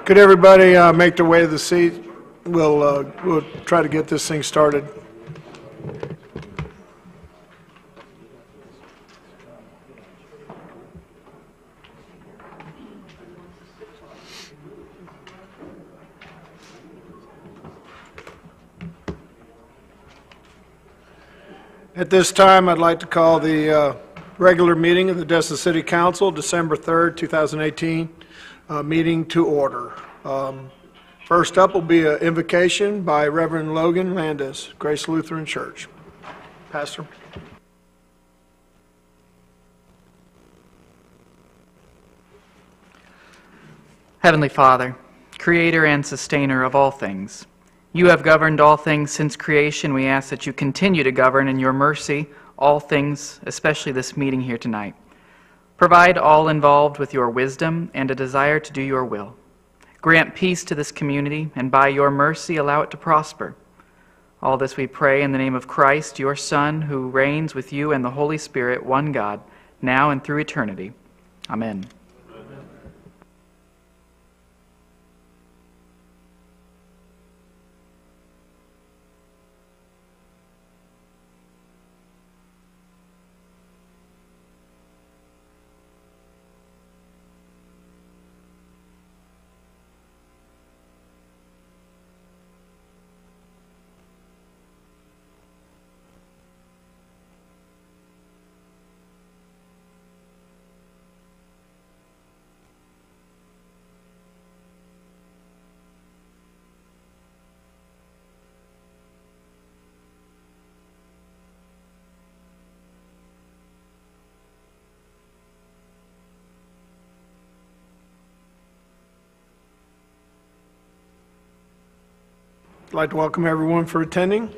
Could everybody make their way to the seat? We'll try to get this thing started. At this time, I'd like to call the regular meeting of the Destin City Council, December 3rd, 2018, meeting to order. First up will be an invocation by Reverend Logan Landis, Grace Lutheran Church. Pastor. Heavenly Father, creator and sustainer of all things, you have governed all things since creation. We ask that you continue to govern in your mercy all things, especially this meeting here tonight. Provide all involved with your wisdom and a desire to do your will. Grant peace to this community, and by your mercy allow it to prosper. All this we pray in the name of Christ, your Son, who reigns with you and the Holy Spirit, one God, now and through eternity. Amen. I'd like to welcome everyone for attending.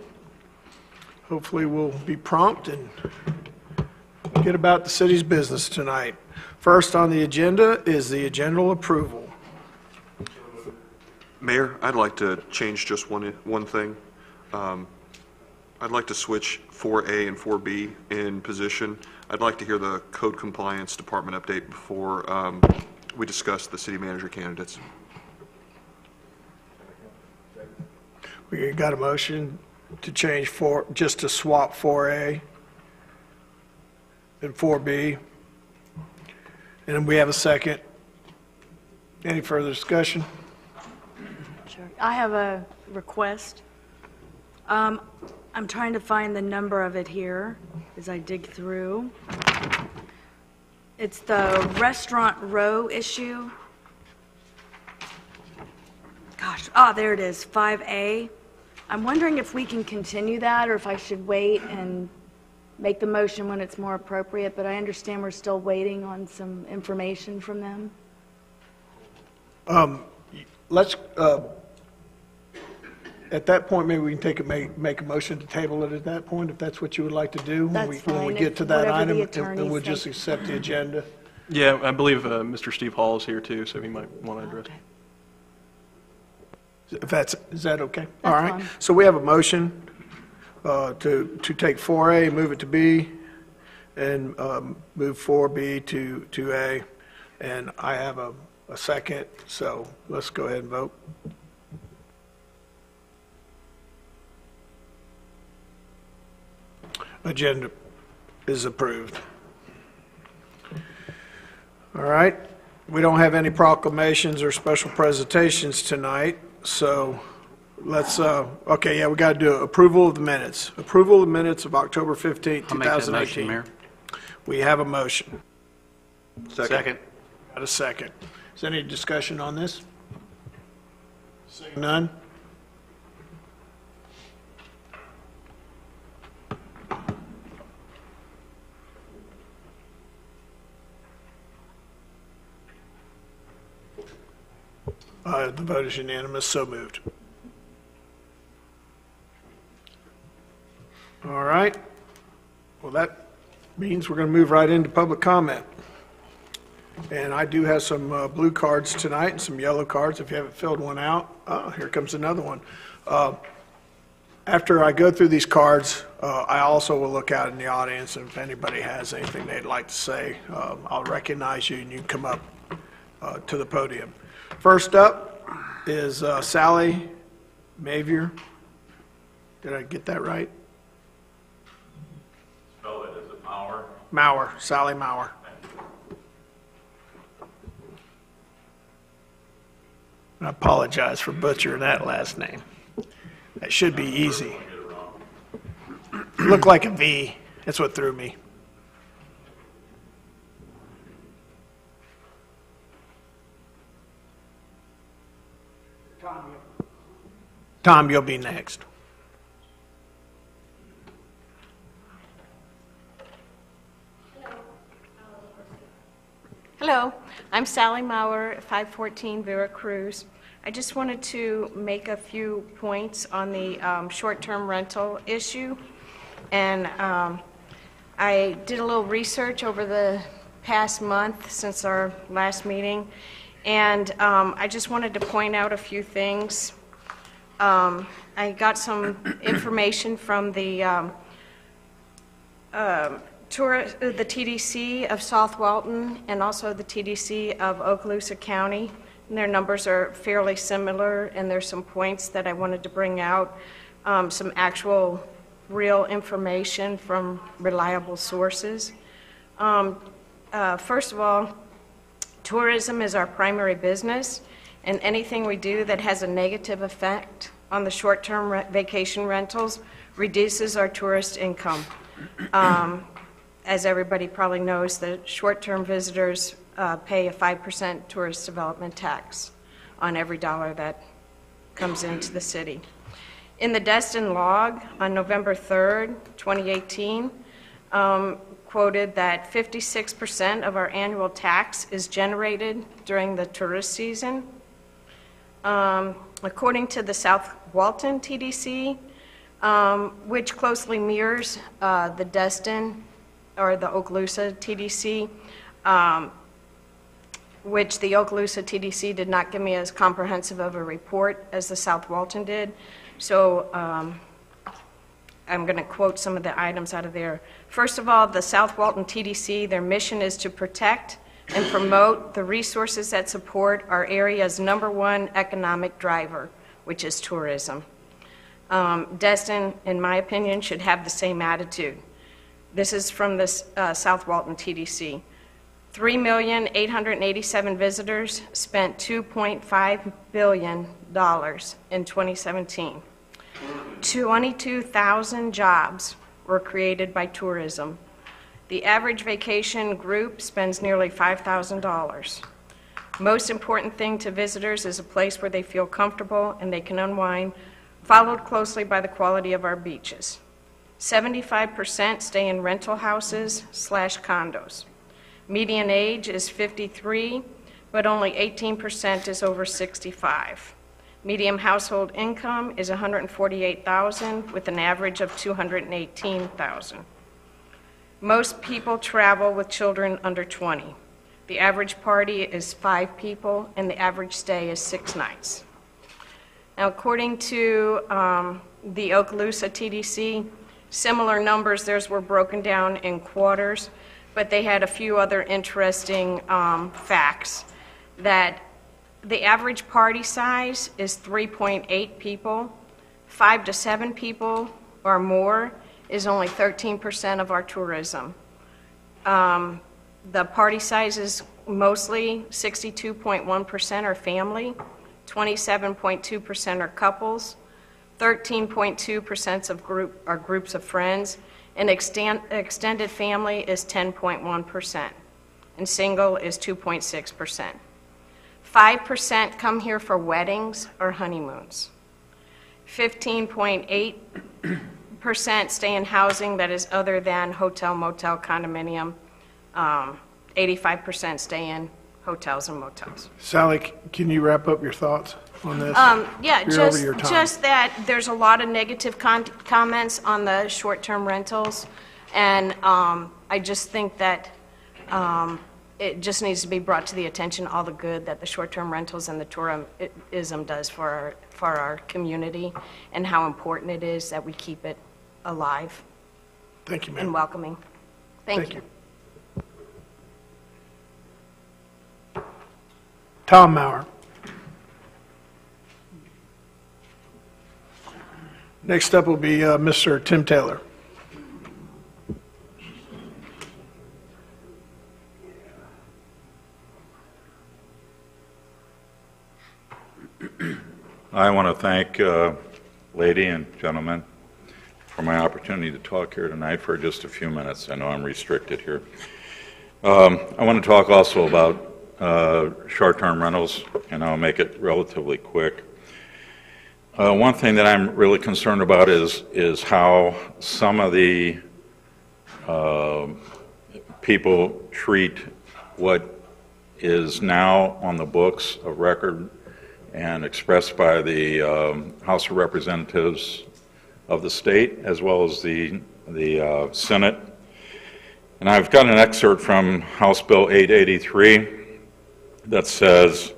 Hopefully we'll be prompt and get about the city's business tonight. First on the agenda is the agenda approval. Mayor, I'd like to change just one thing. I'd like to switch 4A and 4B in position. I'd like to hear the Code Compliance Department update before we discuss the city manager candidates. We got a motion to change just to swap 4A and 4B. And we have a second. Any further discussion? Sure. I have a request. I'm trying to find the number of it here as I dig through. It's the restaurant row issue. Gosh, there it is, 5A. I'm wondering if we can continue that or if I should wait and make the motion when it's more appropriate, but I understand we're still waiting on some information from them. Let's, at that point, maybe we can make a motion to table it at that point, if that's what you would like to do. That's when we fine. get to that item, and we'll just think. accept the agenda. Yeah, I believe Mr. Steve Hall is here too, so he might want to address it. Okay. Is that okay? That's All right. fine. So we have a motion to take 4A, move it to B, and move 4B to A. And I have a second, so let's go ahead and vote. Agenda is approved. All right. We don't have any proclamations or special presentations tonight. So let's, okay, yeah, we got to do approval of the minutes. Approval of the minutes of October 15th, 2018. I'll make that motion, Mayor. We have a motion. Second. Got a second. Is there any discussion on this? Seeing none? The vote is unanimous, so moved. All right. Well, that means we're going to move right into public comment. And I do have some blue cards tonight and some yellow cards if you haven't filled one out. Here comes another one. After I go through these cards, I also will look out in the audience, and if anybody has anything they'd like to say, I'll recognize you and you can come up to the podium. First up is Sally Mavier. Did I get that right? Spell it as a Mauer. Mauer, Sally Mauer. I apologize for butchering that last name. That should be easy. Looked like a V. That's what threw me. Tom, you'll be next. Hello, I'm Sally Mauer, 514 Vera Cruz. I just wanted to make a few points on the short-term rental issue. And I did a little research over the past month since our last meeting, and I just wanted to point out a few things. I got some information from the TDC of South Walton and also the TDC of Okaloosa County. And their numbers are fairly similar, and there's some points that I wanted to bring out, some actual real information from reliable sources. First of all, tourism is our primary business, and anything we do that has a negative effect on the short-term vacation rentals reduces our tourist income. As everybody probably knows, the short-term visitors pay a 5% tourist development tax on every dollar that comes into the city. In the Destin log on November 3rd, 2018, quoted that 56% of our annual tax is generated during the tourist season. According to the South Walton TDC, which closely mirrors the Destin or the Okaloosa TDC, which the Okaloosa TDC did not give me as comprehensive of a report as the South Walton did. So I'm going to quote some of the items out of there. First of all, the South Walton TDC, their mission is to protect and promote the resources that support our area's #1 economic driver, which is tourism. Destin, in my opinion, should have the same attitude. This is from the South Walton TDC. 3,887 visitors spent $2.5 billion in 2017. 22,000 jobs were created by tourism. The average vacation group spends nearly $5,000. Most important thing to visitors is a place where they feel comfortable and they can unwind, followed closely by the quality of our beaches. 75% stay in rental houses/condos. Median age is 53, but only 18% is over 65. Median household income is $148,000 with an average of $218,000. Most people travel with children under 20. The average party is 5 people, and the average stay is 6 nights. Now, according to the Okaloosa TDC, similar numbers, theirs were broken down in quarters, but they had a few other interesting facts. That the average party size is 3.8 people. 5 to 7 people or more is only 13% of our tourism. The party size is mostly 62.1% are family, 27.2% are couples, 13.2% are groups of friends, and extended family is 10.1%, and single is 2.6%. 5% come here for weddings or honeymoons. 15.8% stay in housing that is other than hotel, motel, condominium. 85% stay in hotels and motels. Sally, can you wrap up your thoughts on this? Yeah, You're over your time. just that there's a lot of negative comments on the short-term rentals, and I just think that it just needs to be brought to the attention all the good that the short-term rentals and the tourism does for our community, and how important it is that we keep it alive Thank you, ma'am. and welcoming. Thank you. Tom Mauer. Next up will be Mr. Tim Taylor. I want to thank lady and gentlemen for my opportunity to talk here tonight for just a few minutes. I know I'm restricted here. I want to talk also about short-term rentals, and I'll make it relatively quick. One thing that I'm really concerned about is how some of the people treat what is now on the books of record and expressed by the House of Representatives of the state as well as the Senate. And I've got an excerpt from House Bill 883 that says,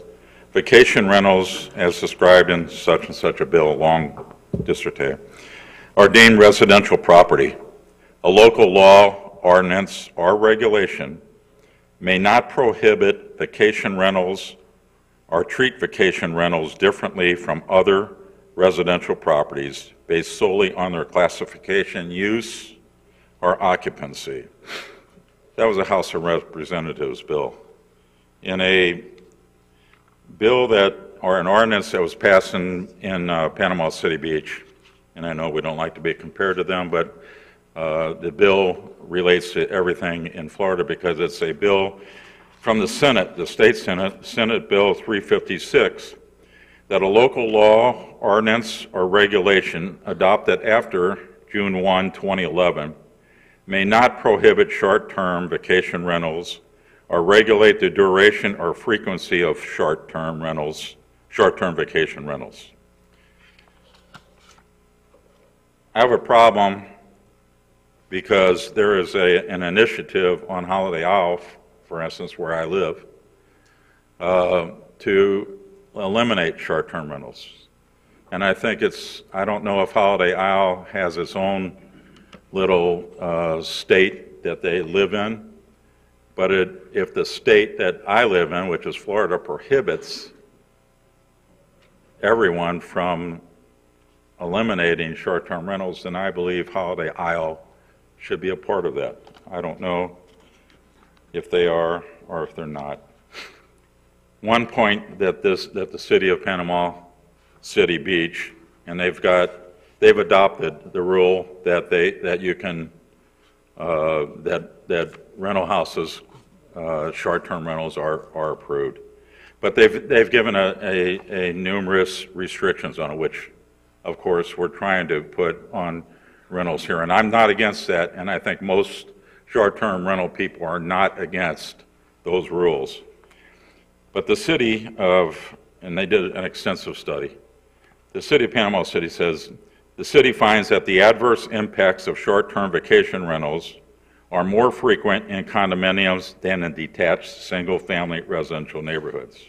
vacation rentals as described in such and such a bill, long dissertation, are deemed residential property. A local law, ordinance, or regulation may not prohibit vacation rentals or treat vacation rentals differently from other residential properties based solely on their classification, use, or occupancy. That was a House of Representatives bill. In a bill or an ordinance that was passed in Panama City Beach, and I know we don't like to be compared to them, but the bill relates to everything in Florida because it's a bill from the Senate, the state Senate, Senate Bill 356, that a local law, ordinance, or regulation adopted after June 1, 2011 may not prohibit short-term vacation rentals or regulate the duration or frequency of short-term vacation rentals. I have a problem because there is an initiative on Holiday Isle, for instance, where I live, to eliminate short-term rentals. And I think I don't know if Holiday Isle has its own little state that they live in, but if the state that I live in, which is Florida, prohibits everyone from eliminating short-term rentals, then I believe Holiday Isle should be a part of that. I don't know if they are or if they're not. One point that the city of Panama City Beach, and they've adopted the rule that you can that rental houses, short-term rentals are approved, but they've given a numerous restrictions on it, which of course we're trying to put on rentals here, and I'm not against that, and I think most short-term rental people are not against those rules. But the city and they did an extensive study, the city of Panama City says, the city finds that the adverse impacts of short-term vacation rentals are more frequent in condominiums than in detached single-family residential neighborhoods.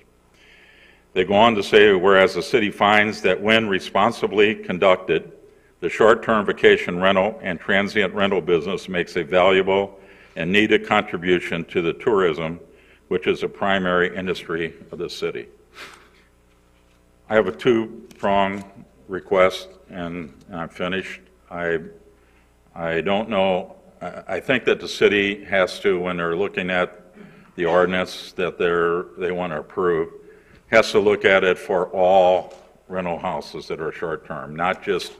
They go on to say, whereas the city finds that when responsibly conducted, the short-term vacation rental and transient rental business makes a valuable and needed contribution to the tourism, which is a primary industry of the city. I have a two-pronged request, and I'm finished. I don't know. I think that the city has to, when they're looking at the ordinance that they want to approve, has to look at it for all rental houses that are short-term, not just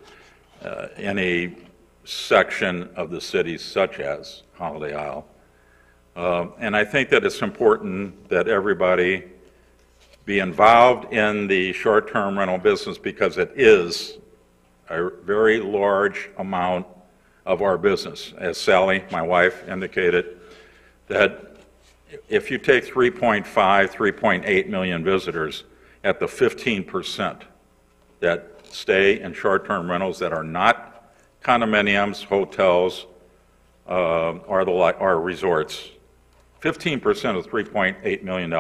any section of the city such as Holiday Isle. And I think that it's important that everybody be involved in the short-term rental business because it is a very large amount of our business. As Sally, my wife, indicated, that if you take 3.5, 3.8 million visitors at the 15% that stay in short-term rentals that are not condominiums, hotels, or resorts, 15% of $3.8 million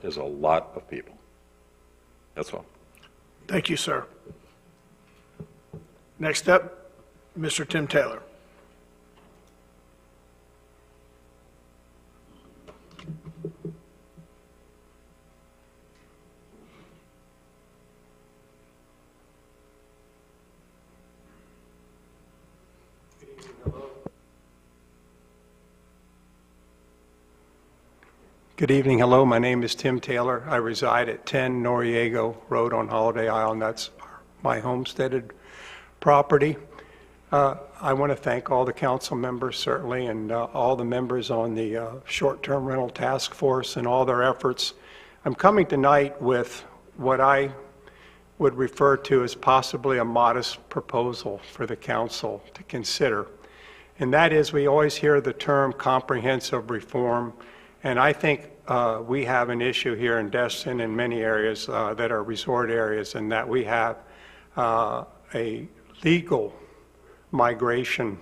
is a lot of people. That's all. Thank you, sir. Next up, Mr. Tim Taylor. Good evening. Hello, my name is Tim Taylor. I reside at 10 Noriego Road on Holiday Island. That's my homesteaded property. I want to thank all the council members, certainly, and all the members on the short-term rental task force and all their efforts. I'm coming tonight with what I would refer to as possibly a modest proposal for the council to consider. And that is, we always hear the term comprehensive reform, and I think we have an issue here in Destin and many areas that are resort areas, and that we have a legal migration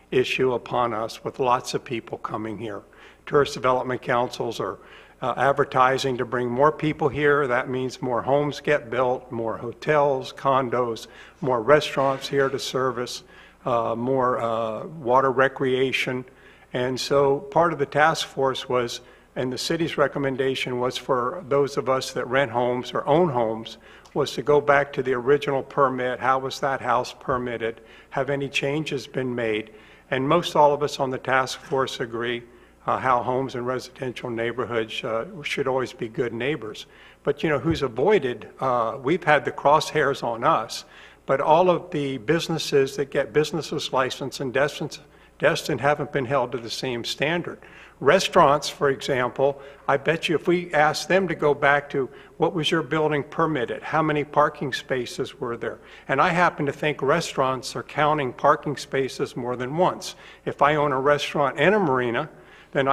issue upon us with lots of people coming here. Tourist development councils are advertising to bring more people here. That means more homes get built, more hotels, condos, more restaurants here to service, more water recreation. And so part of the task force was, and the city's recommendation was for those of us that rent homes or own homes, was to go back to the original permit. How was that house permitted? Have any changes been made? And most all of us on the task force agree how homes in residential neighborhoods should always be good neighbors. But you know, who's avoided, we've had the crosshairs on us, but all of the businesses that get businesses licensed in Destin haven't been held to the same standard. Restaurants, for example, I bet you if we asked them to go back to what was your building permitted, how many parking spaces were there? And I happen to think restaurants are counting parking spaces more than once. If I own a restaurant and a marina, then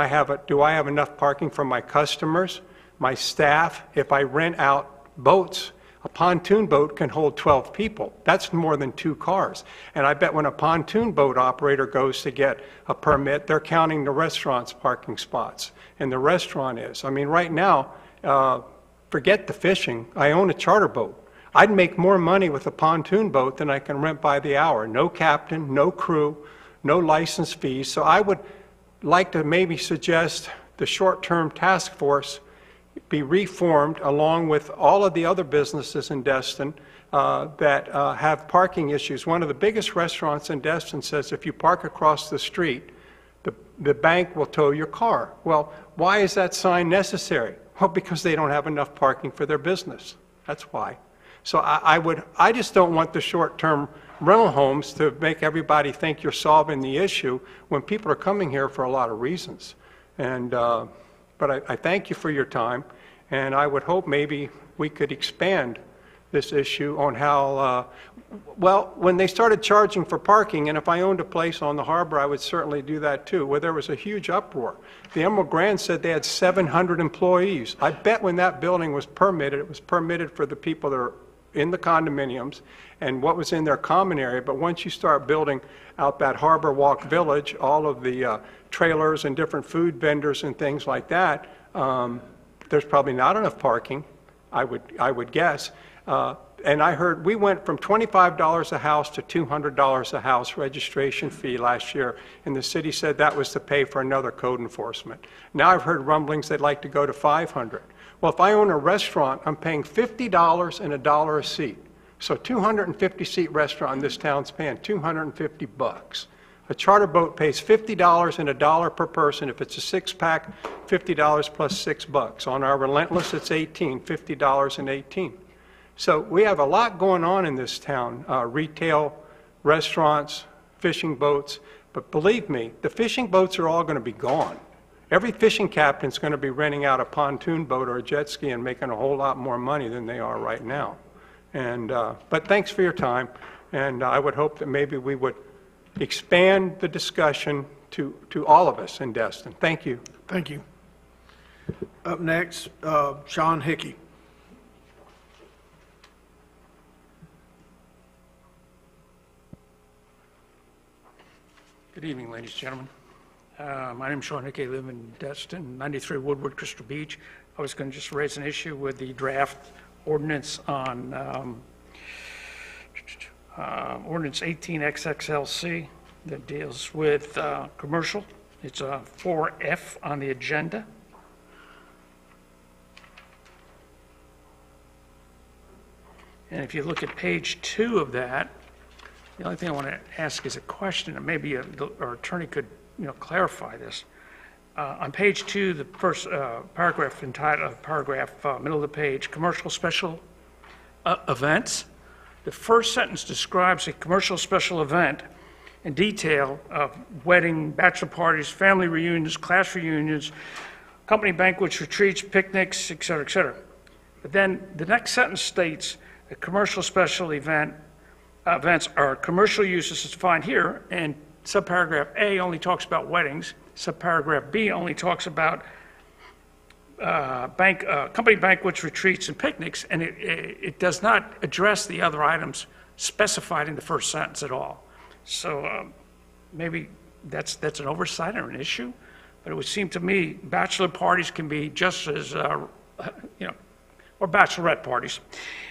do I have enough parking for my customers, my staff? If I rent out boats, a pontoon boat can hold 12 people. That's more than 2 cars. And I bet when a pontoon boat operator goes to get a permit, they're counting the restaurant's parking spots. And the restaurant is. I mean, right now, forget the fishing. I own a charter boat. I'd make more money with a pontoon boat than I can rent by the hour. No captain, no crew, no license fees. So I would like to maybe suggest the short-term task force be reformed along with all of the other businesses in Destin that have parking issues. One of the biggest restaurants in Destin says if you park across the street, the bank will tow your car. Well, why is that sign necessary? Well, because they don't have enough parking for their business. That's why. So I just don't want the short-term rental homes to make everybody think you're solving the issue when people are coming here for a lot of reasons. And but I thank you for your time, and I would hope maybe we could expand this issue on how, well, when they started charging for parking, and if I owned a place on the harbor, I would certainly do that too, where there was a huge uproar. The Emerald Grand said they had 700 employees. I bet when that building was permitted, it was permitted for the people that are in the condominiums and what was in their common area. But once you start building out that Harbor Walk Village, all of the trailers and different food vendors and things like that, there's probably not enough parking, I would guess. And I heard we went from $25 a house to $200 a house registration fee last year, and the city said that was to pay for another code enforcement. Now I've heard rumblings they'd like to go to $500. Well, if I own a restaurant, I'm paying $50 and $1 a seat. So 250-seat restaurant in this town's paying $250. A charter boat pays $50 and $1 per person. If it's a 6-pack, $50 plus $6. On our Relentless, it's $18, $50 and $18. So we have a lot going on in this town, retail, restaurants, fishing boats. But believe me, the fishing boats are all going to be gone. Every fishing captain's going to be renting out a pontoon boat or a jet ski and making a whole lot more money than they are right now. And, but thanks for your time, and I would hope that maybe we would expand the discussion to all of us in Destin. Thank you. Thank you. Up next, Sean Hickey. Good evening, ladies and gentlemen. My name is Sean Hickey. I live in Destin, 93 Woodward, Crystal Beach. I was going to just raise an issue with the draft ordinance on ordinance 18XXLC that deals with commercial. It's 4F on the agenda. And if you look at page 2 of that, the only thing I want to ask is a question, and maybe our attorney could clarify this. On page 2, the first paragraph entitled, middle of the page, commercial special events. The first sentence describes a commercial special event in detail of wedding, bachelor parties, family reunions, class reunions, company banquets, retreats, picnics, et cetera, et cetera. But then the next sentence states a commercial special events are commercial uses as defined here, and subparagraph A only talks about weddings. Subparagraph B only talks about company banquets, retreats, and picnics, and it does not address the other items specified in the first sentence at all. So maybe that's an oversight or an issue, but it would seem to me bachelor parties can be just as, or bachelorette parties,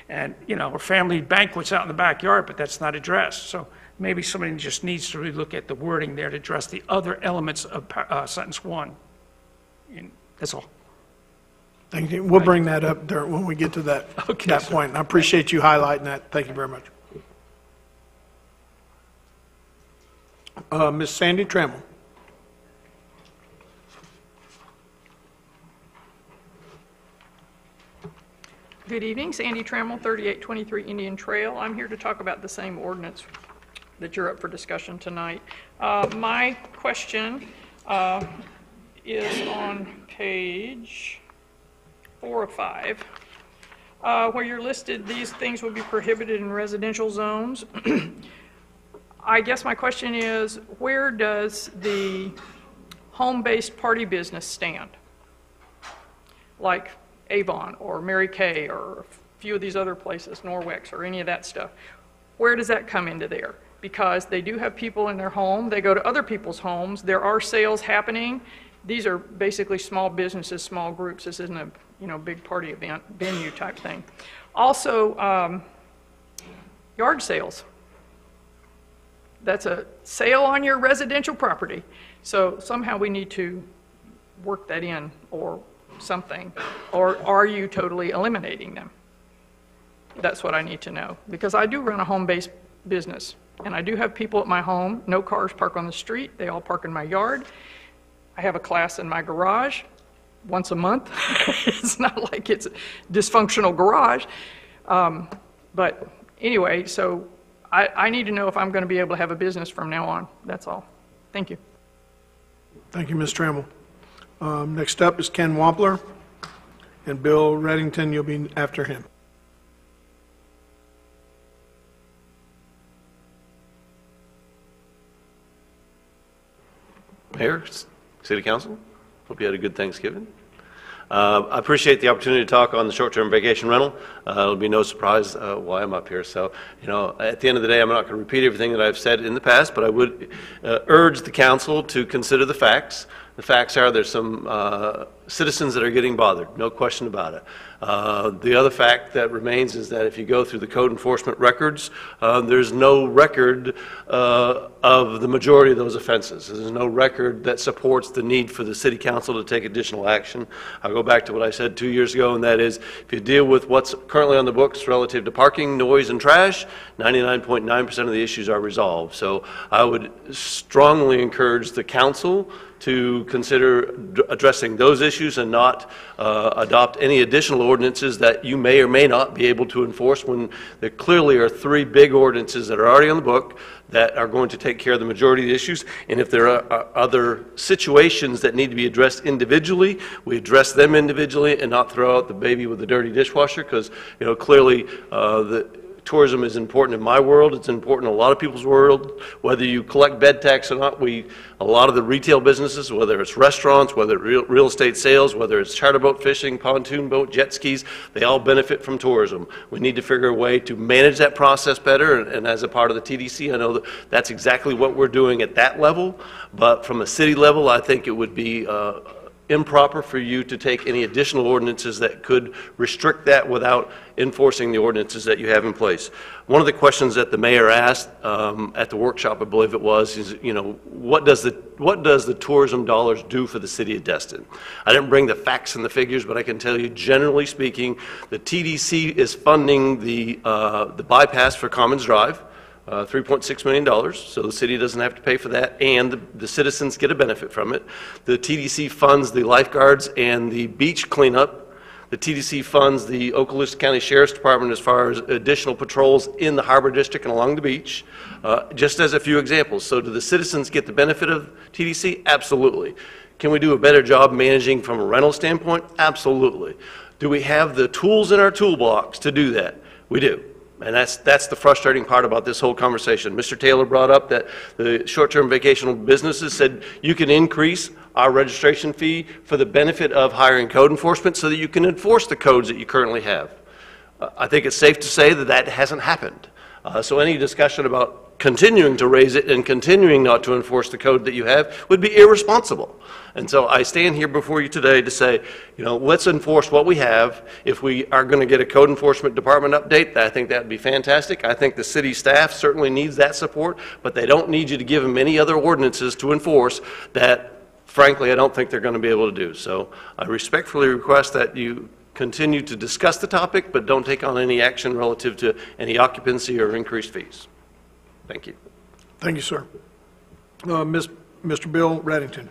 and, or family banquets out in the backyard, but that's not addressed. So maybe somebody just needs to really look at the wording there to address the other elements of sentence 1. And that's all. Thank you. We'll bring that up there when we get to that point. And I appreciate you highlighting that. Thank you very much. Ms. Sandy Trammell. Good evening, Sandy Trammell, 3823 Indian Trail. I'm here to talk about the same ordinance that you're up for discussion tonight. My question is on page 4 of 5, where you're listed, these things will be prohibited in residential zones. I guess my question is, where does the home-based party business stand? Like Avon or Mary Kay or a few of these other places, Norwex or any of that stuff. Where does that come into there? Because they do have people in their home. They go to other people's homes. There are sales happening. These are basically small businesses, small groups. This isn't a big party event, venue type thing. Also, yard sales. That's a sale on your residential property. So somehow we need to work that in or something. Or are you totally eliminating them? That's what I need to know. Because I do run a home-based business. And I do have people at my home. No cars park on the street. They all park in my yard. I have a class in my garage once a month. It's not like it's a dysfunctional garage. But anyway, so I need to know if I'm going to be able to have a business from now on. That's all. Thank you. Thank you, Ms. Trammell. Next up is Ken Wampler, and Bill Reddington, you'll be after him. Mayor, City Council, hope you had a good Thanksgiving. I appreciate the opportunity to talk on the short-term vacation rental. It'll be no surprise why I'm up here. So, at the end of the day, I'm not going to repeat everything that I've said in the past, but I would urge the council to consider the facts. The facts are there's some citizens that are getting bothered, no question about it. The other fact that remains is that if you go through the code enforcement records, there's no record of the majority of those offenses. There's no record that supports the need for the city council to take additional action. I'll go back to what I said 2 years ago, and that is if you deal with what's currently on the books relative to parking, noise, and trash, 99.9% of the issues are resolved. So I would strongly encourage the council to consider addressing those issues and not adopt any additional ordinances that you may or may not be able to enforce when there clearly are 3 big ordinances that are already on the book that are going to take care of the majority of the issues. And if there are other situations that need to be addressed individually, we address them individually and not throw out the baby with the dirty dishwasher, because clearly the tourism is important in my world. It's important in a lot of people's world. Whether you collect bed tax or not, a lot of the retail businesses, whether it's restaurants, whether it's real estate sales, whether it's charter boat fishing, pontoon boat, jet skis, they all benefit from tourism. We need to figure a way to manage that process better. And as a part of the TDC, I know that's exactly what we're doing at that level. But from a city level, I think it would be improper for you to take any additional ordinances that could restrict that without enforcing the ordinances that you have in place. One of the questions that the mayor asked at the workshop, I believe it was, is, what does the tourism dollars do for the city of Destin? I didn't bring the facts and the figures, but I can tell you, generally speaking, the TDC is funding the bypass for Commons Drive. $3.6 million, so the city doesn't have to pay for that, and the citizens get a benefit from it. The TDC funds the lifeguards and the beach cleanup. The TDC funds the Okaloosa County Sheriff's Department as far as additional patrols in the Harbor District and along the beach, just as a few examples. So do the citizens get the benefit of TDC? Absolutely. Can we do a better job managing from a rental standpoint? Absolutely. Do we have the tools in our toolbox to do that? We do. And that's the frustrating part about this whole conversation. Mr. Taylor brought up that the short-term vacational businesses said you can increase our registration fee for the benefit of hiring code enforcement so that you can enforce the codes that you currently have. I think it's safe to say that that hasn't happened. So any discussion about continuing to raise it and continuing not to enforce the code that you have would be irresponsible. And so I stand here before you today to say, you know, let's enforce what we have. If we are going to get a code enforcement department update, I think that would be fantastic. I think the city staff certainly needs that support, but they don't need you to give them any other ordinances to enforce that, frankly, I don't think they're going to be able to do. So I respectfully request that you continue to discuss the topic, but don't take on any action relative to any occupancy or increased fees. Thank you. Thank you, sir. Mr. Bill Reddington.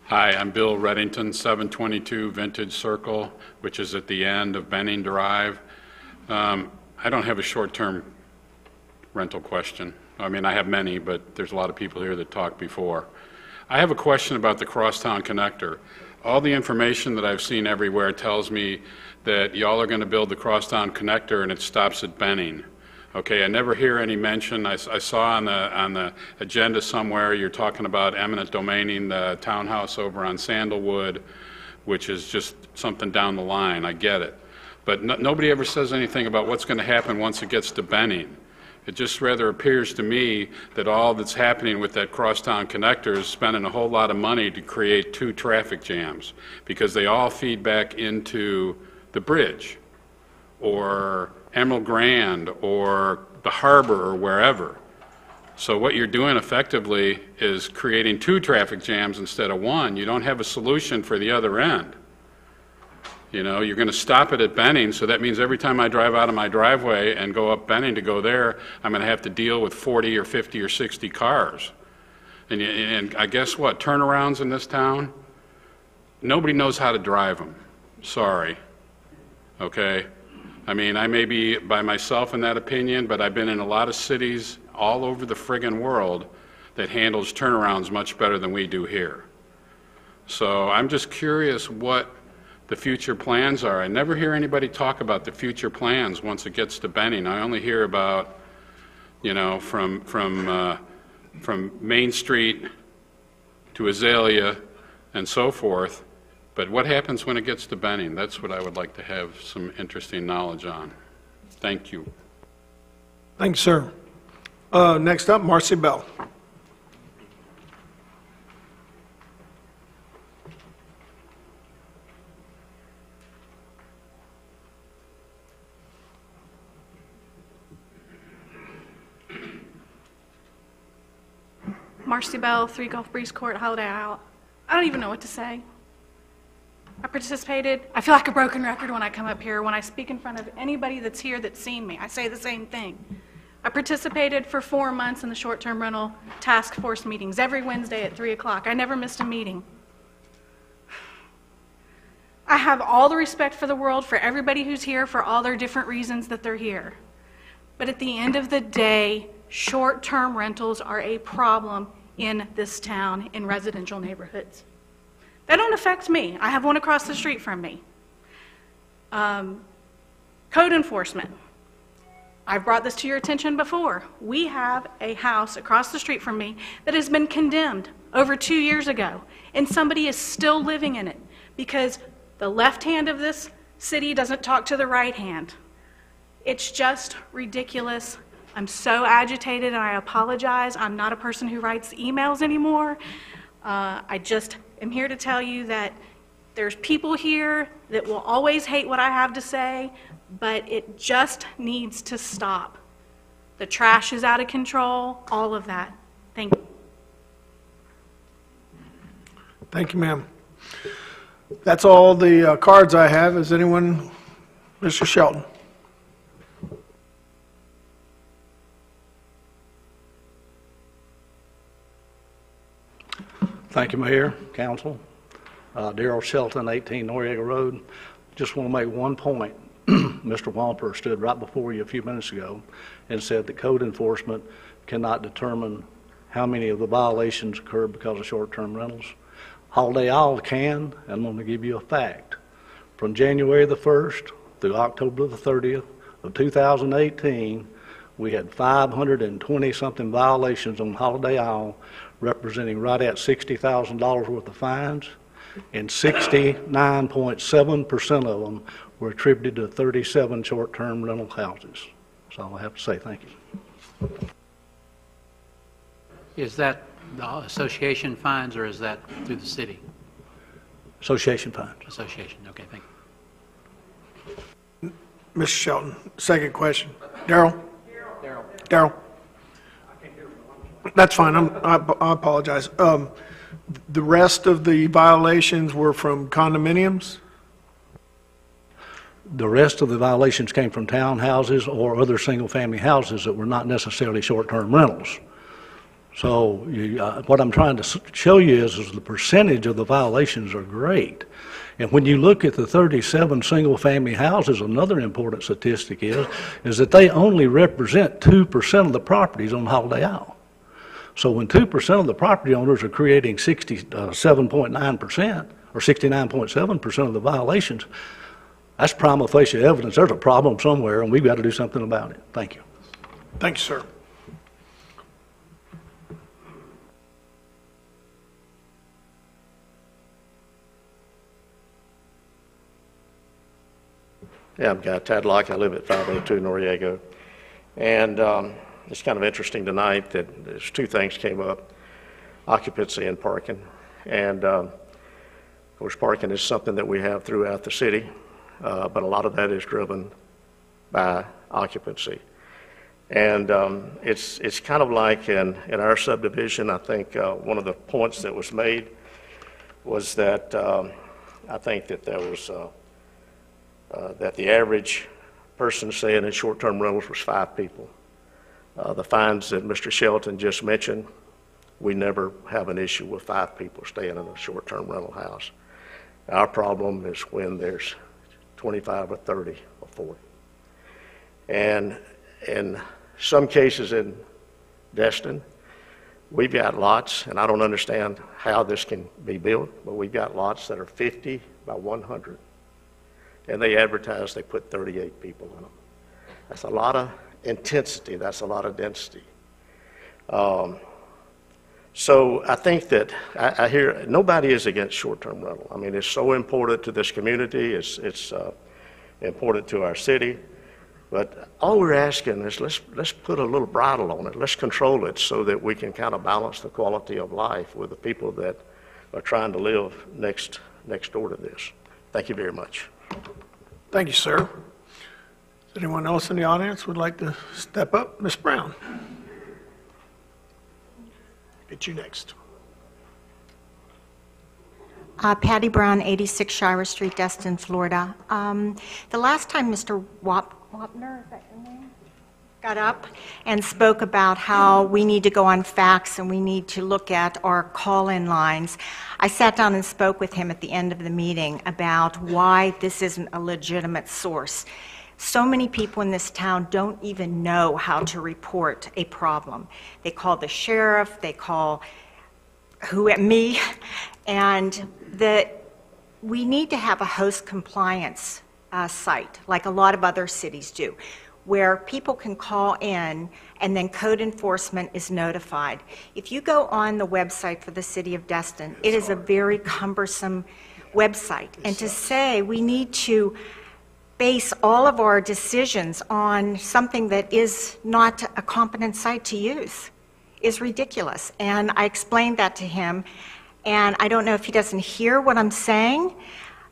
Hi, I'm Bill Reddington, 722 Vintage Circle, which is at the end of Benning Drive. I don't have a short-term rental question. I mean, I have many, but there's a lot of people here that talked before. I have a question about the Crosstown Connector. All the information that I've seen everywhere tells me that y'all are going to build the Crosstown Connector and it stops at Benning. Okay, I never hear any mention. I saw on the agenda somewhere you're talking about eminent domaining the townhouse over on Sandalwood, which is just something down the line. I get it. But nobody ever says anything about what's going to happen once it gets to Benning. It just rather appears to me that all that's happening with that Crosstown Connector is spending a whole lot of money to create 2 traffic jams because they all feed back into the bridge or Emerald Grand or the harbor or wherever. So what you're doing effectively is creating 2 traffic jams instead of 1. You don't have a solution for the other end. You know, you're going to stop it at Benning, so that means every time I drive out of my driveway and go up Benning to go there, I'm going to have to deal with 40 or 50 or 60 cars. And I guess what? Turnarounds in this town? Nobody knows how to drive them. Sorry. Okay? I mean, I may be by myself in that opinion, but I've been in a lot of cities all over the friggin' world that handles turnarounds much better than we do here. So I'm just curious what the future plans are. I never hear anybody talk about the future plans once it gets to Benning. I only hear about, you know, from Main Street to Azalea and so forth. But what happens when it gets to Benning? That's what I would like to have some interesting knowledge on. Thank you. Thanks, sir. Next up, Marcy Bell. Marcy Bell, 3 Gulf Breeze Court, Holiday Isle. I don't even know what to say. I participated. I feel like a broken record when I come up here. When I speak in front of anybody that's here that's seen me, I say the same thing. I participated for 4 months in the short-term rental task force meetings every Wednesday at 3 o'clock. I never missed a meeting. I have all the respect for the world for everybody who's here for all their different reasons that they're here. But at the end of the day, short-term rentals are a problem in this town, in residential neighborhoods. They don't affect me. I have one across the street from me. Code enforcement. I've brought this to your attention before. We have a house across the street from me that has been condemned over 2 years ago, and somebody is still living in it because the left hand of this city doesn't talk to the right hand. It's just ridiculous. I'm so agitated and I apologize. I'm not a person who writes emails anymore. I just am here to tell you that there's people here that will always hate what I have to say, but it just needs to stop. The trash is out of control, all of that. Thank you. Thank you, ma'am. That's all the cards I have. Is anyone, Mr. Shelton? Thank you, Mayor, Council. Darrell Shelton, 18 Noriega Road. Just want to make one point. Mr. Wamper stood right before you a few minutes ago and said that code enforcement cannot determine how many of the violations occurred because of short-term rentals. Holiday Isle can, and I'm going to give you a fact. From January the 1st through October the 30th of 2018, we had 520-something violations on Holiday Isle, representing right at $60,000 worth of fines, and 69.7% of them were attributed to 37 short-term rental houses. That's all I have to say. Thank you. Is that the association fines, or is that through the city? Association fines. Association, okay, thank you. Mr. Shelton, second question. Darrell? Darrell? That's fine. I apologize. The rest of the violations were from condominiums? The rest of the violations came from townhouses or other single-family houses that were not necessarily short-term rentals. So what I'm trying to show you is the percentage of the violations are great. And when you look at the 37 single-family houses, another important statistic is that they only represent 2% of the properties on Holiday Isle. So when 2% of the property owners are creating 67.9% or 69.7% of the violations, that's prima facie evidence there's a problem somewhere, and we've got to do something about it. Thank you. Thank you, sir. Yeah, I'm Tad Locke. I live at 502 Noriega. And it's kind of interesting tonight that there's two things came up, occupancy and parking. And of course, parking is something that we have throughout the city, but a lot of that is driven by occupancy. And it's kind of like in our subdivision, I think one of the points that was made was that I think that there was that the average person staying in short-term rentals was 5 people. The fines that Mr. Shelton just mentioned, we never have an issue with 5 people staying in a short-term rental house. Our problem is when there's 25 or 30 or 40. And in some cases in Destin, we've got lots, and I don't understand how this can be built, but we've got lots that are 50 by 100. And they advertise they put 38 people in them. That's a lot of intensity. That's a lot of density. So I think that I hear nobody is against short-term rental. I mean, it's so important to this community. It's important to our city. But all we're asking is let's put a little bridle on it. Let's control it so that we can kind of balance the quality of life with the people that are trying to live next door to this. Thank you very much. Thank you, sir. Is anyone else in the audience would like to step up? Ms. Brown. Get you next. Patty Brown, 86 Shira Street, Destin, Florida. The last time Mr. Wapner, is that your name? Got up and spoke about how we need to go on fax and we need to look at our call-in lines. I sat down and spoke with him at the end of the meeting about why this isn't a legitimate source. So many people in this town don't even know how to report a problem. They call the sheriff, they call me, and we need to have a host compliance site, like a lot of other cities do, where people can call in and then code enforcement is notified. If you go on the website for the city of Destin, it is a very cumbersome website. And to say we need to base all of our decisions on something that is not a competent site to use is ridiculous. And I explained that to him, and I don't know if he doesn't hear what I'm saying,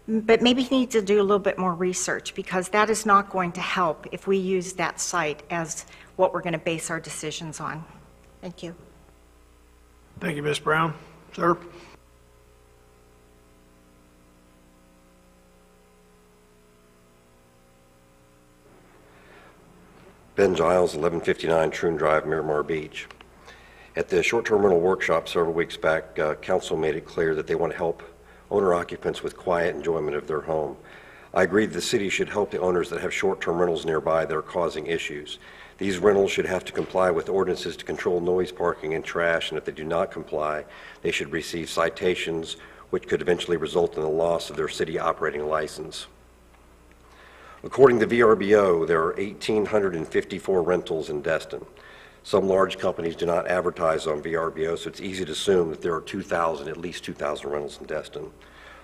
but maybe he needs to do a little bit more research, because that is not going to help if we use that site as what we're going to base our decisions on. Thank you. Thank you, Ms. Brown. Sir? Ben Giles, 1159 Troon Drive, Miramar Beach. At the short-term rental workshop several weeks back, council made it clear that they want to help owner-occupants with quiet enjoyment of their home. I agree that the city should help the owners that have short-term rentals nearby that are causing issues. These rentals should have to comply with ordinances to control noise, parking, and trash, and if they do not comply, they should receive citations, which could eventually result in the loss of their city operating license. According to VRBO, there are 1,854 rentals in Destin. Some large companies do not advertise on VRBO, so it's easy to assume that there are at least 2,000 rentals in Destin.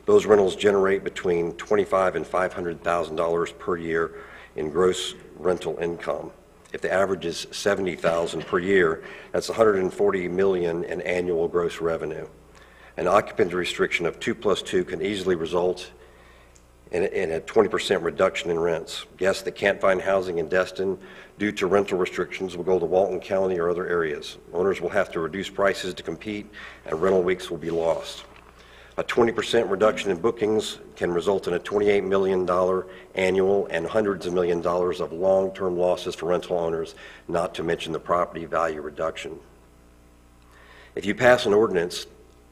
Those rentals generate between $25,000 and $500,000 per year in gross rental income. If the average is $70,000 per year, that's $140 million in annual gross revenue. An occupancy restriction of 2+2 can easily result in a 20% reduction in rents. Guests that can't find housing in Destin due to rental restrictions will go to Walton County or other areas. Owners will have to reduce prices to compete, and rental weeks will be lost. A 20% reduction in bookings can result in a $28 million annual and hundreds of millions of dollars of long-term losses for rental owners, not to mention the property value reduction. If you pass an ordinance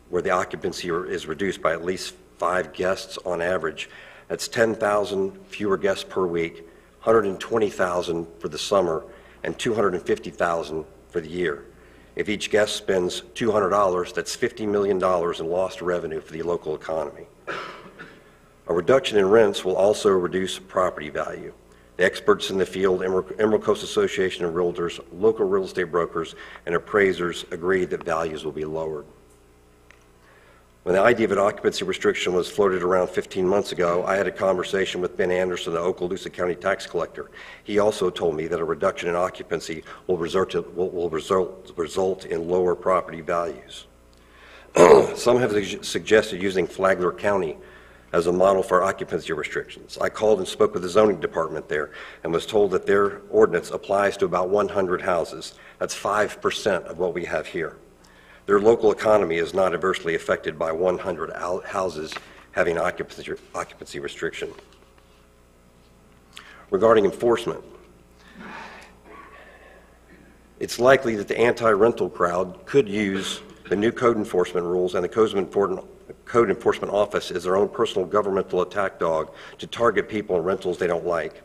where the occupancy is reduced by at least 5 guests on average, that's 10,000 fewer guests per week, 120,000 for the summer, and 250,000 for the year. If each guest spends $200, that's $50 million in lost revenue for the local economy. A reduction in rents will also reduce property value. The experts in the field, Emerald Coast Association of Realtors, local real estate brokers, and appraisers agree that values will be lowered. When the idea of an occupancy restriction was floated around 15 months ago, I had a conversation with Ben Anderson, the Okaloosa County tax collector. He also told me that a reduction in occupancy will result in lower property values. Some have suggested using Flagler County as a model for occupancy restrictions. I called and spoke with the zoning department there and was told that their ordinance applies to about 100 houses. That's 5% of what we have here. Their local economy is not adversely affected by 100 houses having occupancy restriction. Regarding enforcement, it's likely that the anti-rental crowd could use the new code enforcement rules and the Code Enforcement Office as their own personal governmental attack dog to target people in rentals they don't like.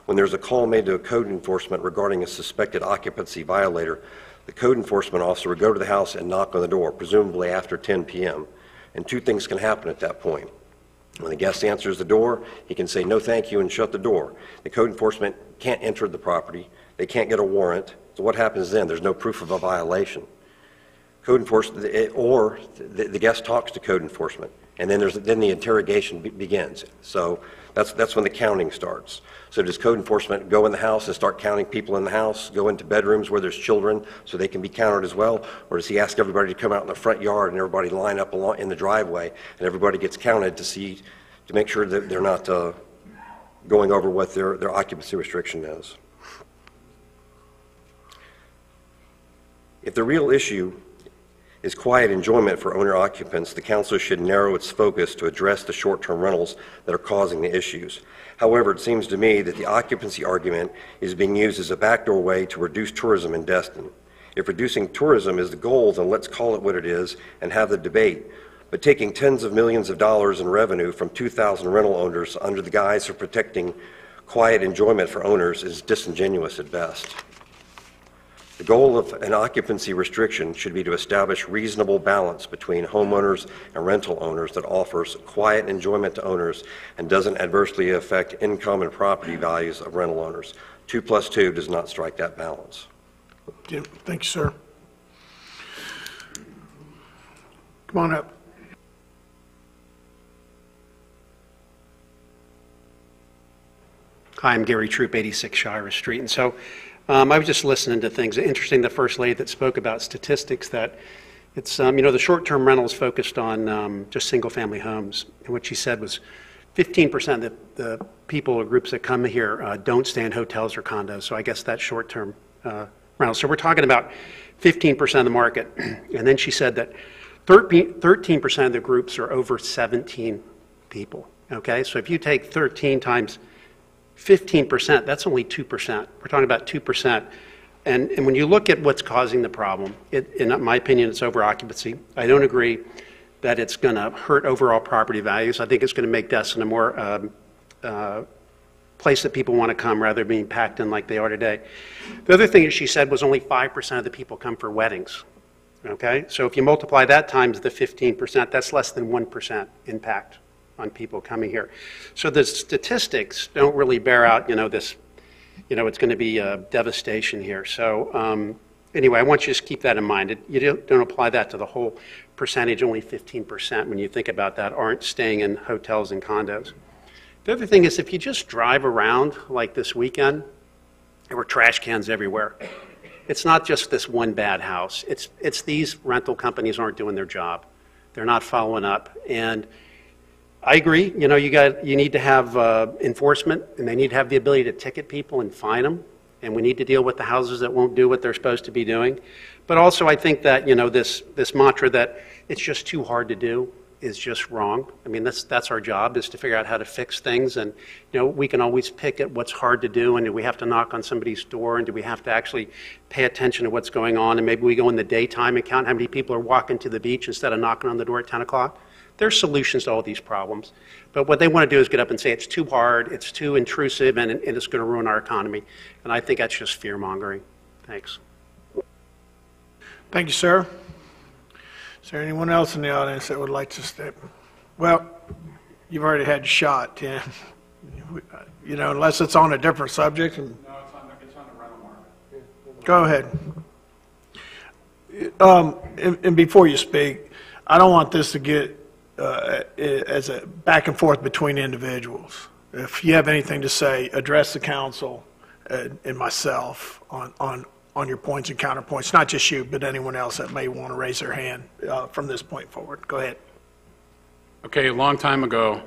When there's a call made to code enforcement regarding a suspected occupancy violator, the code enforcement officer would go to the house and knock on the door, presumably after 10 p.m. And 2 things can happen at that point. When the guest answers the door, he can say no thank you and shut the door. The code enforcement can't enter the property. They can't get a warrant. So what happens then? There's no proof of a violation. Code enforcement, or the guest talks to code enforcement, and then the interrogation begins. So that's when the counting starts. So does code enforcement go in the house and start counting people in the house, go into bedrooms where there's children so they can be counted as well? Or does he ask everybody to come out in the front yard and everybody line up in the driveway and everybody gets counted to make sure that they're not going over what their occupancy restriction is? If the real issue is quiet enjoyment for owner-occupants, the council should narrow its focus to address the short-term rentals that are causing the issues. However, it seems to me that the occupancy argument is being used as a backdoor way to reduce tourism in Destin. If reducing tourism is the goal, then let's call it what it is and have the debate. But taking tens of millions of dollars in revenue from 2,000 rental owners under the guise of protecting quiet enjoyment for owners is disingenuous at best. The goal of an occupancy restriction should be to establish reasonable balance between homeowners and rental owners that offers quiet enjoyment to owners and doesn't adversely affect income and property values of rental owners. 2+2 does not strike that balance. Jim, thank you, sir. Come on up. Hi, I'm Gary Troop, 86 Shira Street. And so I was just listening to things. Interesting, the first lady that spoke about statistics, that it's, the short-term rentals focused on just single-family homes. And what she said was 15% of the people or groups that come here don't stay in hotels or condos. So I guess that's short-term rentals. So we're talking about 15% of the market. And then she said that 13% of the groups are over 17 people. Okay, so if you take 13 times 15%, that's only 2%. We're talking about 2%. And when you look at what's causing the problem, in my opinion, it's over-occupancy. I don't agree that it's going to hurt overall property values. I think it's going to make Destin a more place that people want to come rather than being packed in like they are today. The other thing that she said was only 5% of the people come for weddings. Okay, so if you multiply that times the 15%, that's less than 1% impact on people coming here. So the statistics don't really bear out, this, it's going to be a devastation here. So anyway, I want you to just keep that in mind. You don't apply that to the whole percentage, only 15% when you think about that aren't staying in hotels and condos. The other thing is if you just drive around like this weekend, there were trash cans everywhere. It's not just this one bad house. It's these rental companies aren't doing their job. They're not following up. And I agree, you need to have enforcement, and they need to have the ability to ticket people and fine them. And we need to deal with the houses that won't do what they're supposed to be doing. But also I think that, this mantra that it's just too hard to do is just wrong. I mean, that's our job, is to figure out how to fix things. And, we can always pick at what's hard to do, and do we have to knock on somebody's door, and do we have to actually pay attention to what's going on, and maybe we go in the daytime and count how many people are walking to the beach instead of knocking on the door at 10 o'clock. There's solutions to all these problems. But what they want to do is get up and say it's too hard, it's too intrusive, and it's going to ruin our economy. And I think that's just fear-mongering. Thanks. Thank you, sir. Is there anyone else in the audience that would like to step? Well, you've already had your shot, yeah. Unless it's on a different subject. No, it's on the rental market. Go ahead. And before you speak, I don't want this to get as a back and forth between individuals. If you have anything to say, address the council and myself on your points and counterpoints, not just you, but anyone else that may want to raise their hand from this point forward. Go ahead. Okay, a long time ago,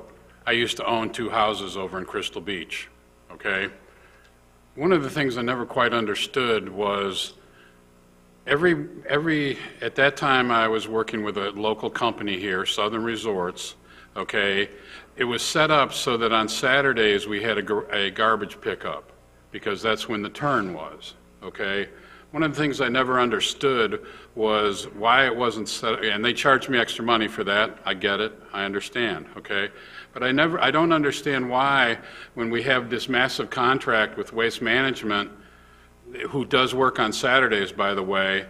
I used to own 2 houses over in Crystal Beach, okay? One of the things I never quite understood was at that time I was working with a local company here, Southern Resorts, okay? It was set up so that on Saturdays we had a garbage pickup, because that's when the turn was, okay? One of the things I never understood was why it wasn't set, and they charged me extra money for that. I get it, I understand, okay? But I don't understand why, when we have this massive contract with Waste Management, who does work on Saturdays, by the way,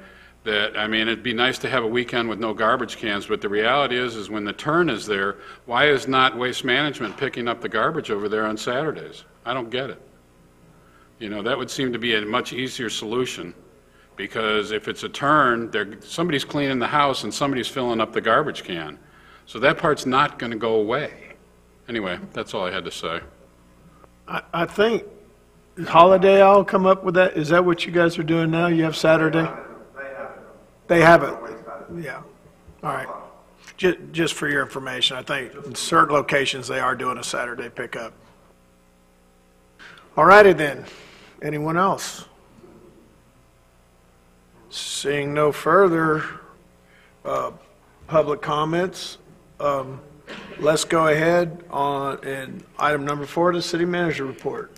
it'd be nice to have a weekend with no garbage cans, but the reality is when the turn is there, why is not Waste Management picking up the garbage over there on Saturdays? I don't get it. That would seem to be a much easier solution, because if it's a turn, somebody's cleaning the house and somebody's filling up the garbage can. So that part's not going to go away. Anyway, that's all I had to say. I think Holiday I'll come up with that. Is that what you guys are doing now? You have Saturday? They have it. Yeah. All right. Just for your information, I think in certain locations they are doing a Saturday pickup. All righty then. Anyone else? Seeing no further public comments, let's go ahead on item number 4, the city manager report.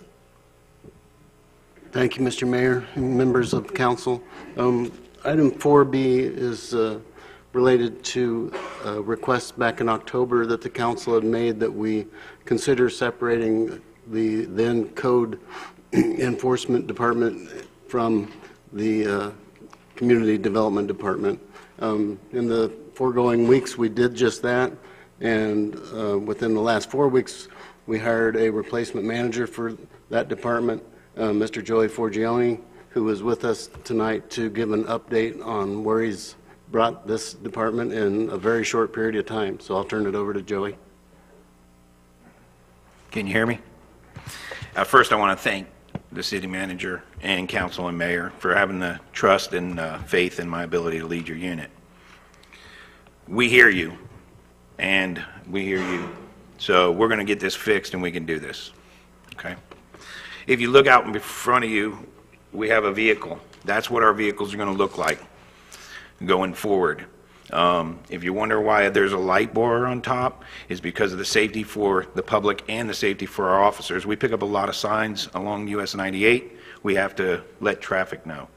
Thank you, Mr. Mayor and members of council. Item 4B is related to requests back in October that the council had made that we consider separating the then code enforcement department from the community development department. In the foregoing weeks, we did just that, and within the last 4 weeks, we hired a replacement manager for that department, Mr. Joey Forgione, who is with us tonight to give an update on where he's brought this department in a very short period of time. So I'll turn it over to Joey. Can you hear me? First, I want to thank the city manager and council and mayor for having the trust and faith in my ability to lead your unit. We hear you, and we hear you. So we're going to get this fixed, and we can do this. Okay? If you look out in front of you, we have a vehicle. That's what our vehicles are going to look like going forward. If you wonder why there's a light bar on top, it's because of the safety for the public and the safety for our officers. We pick up a lot of signs along US 98. We have to let traffic know.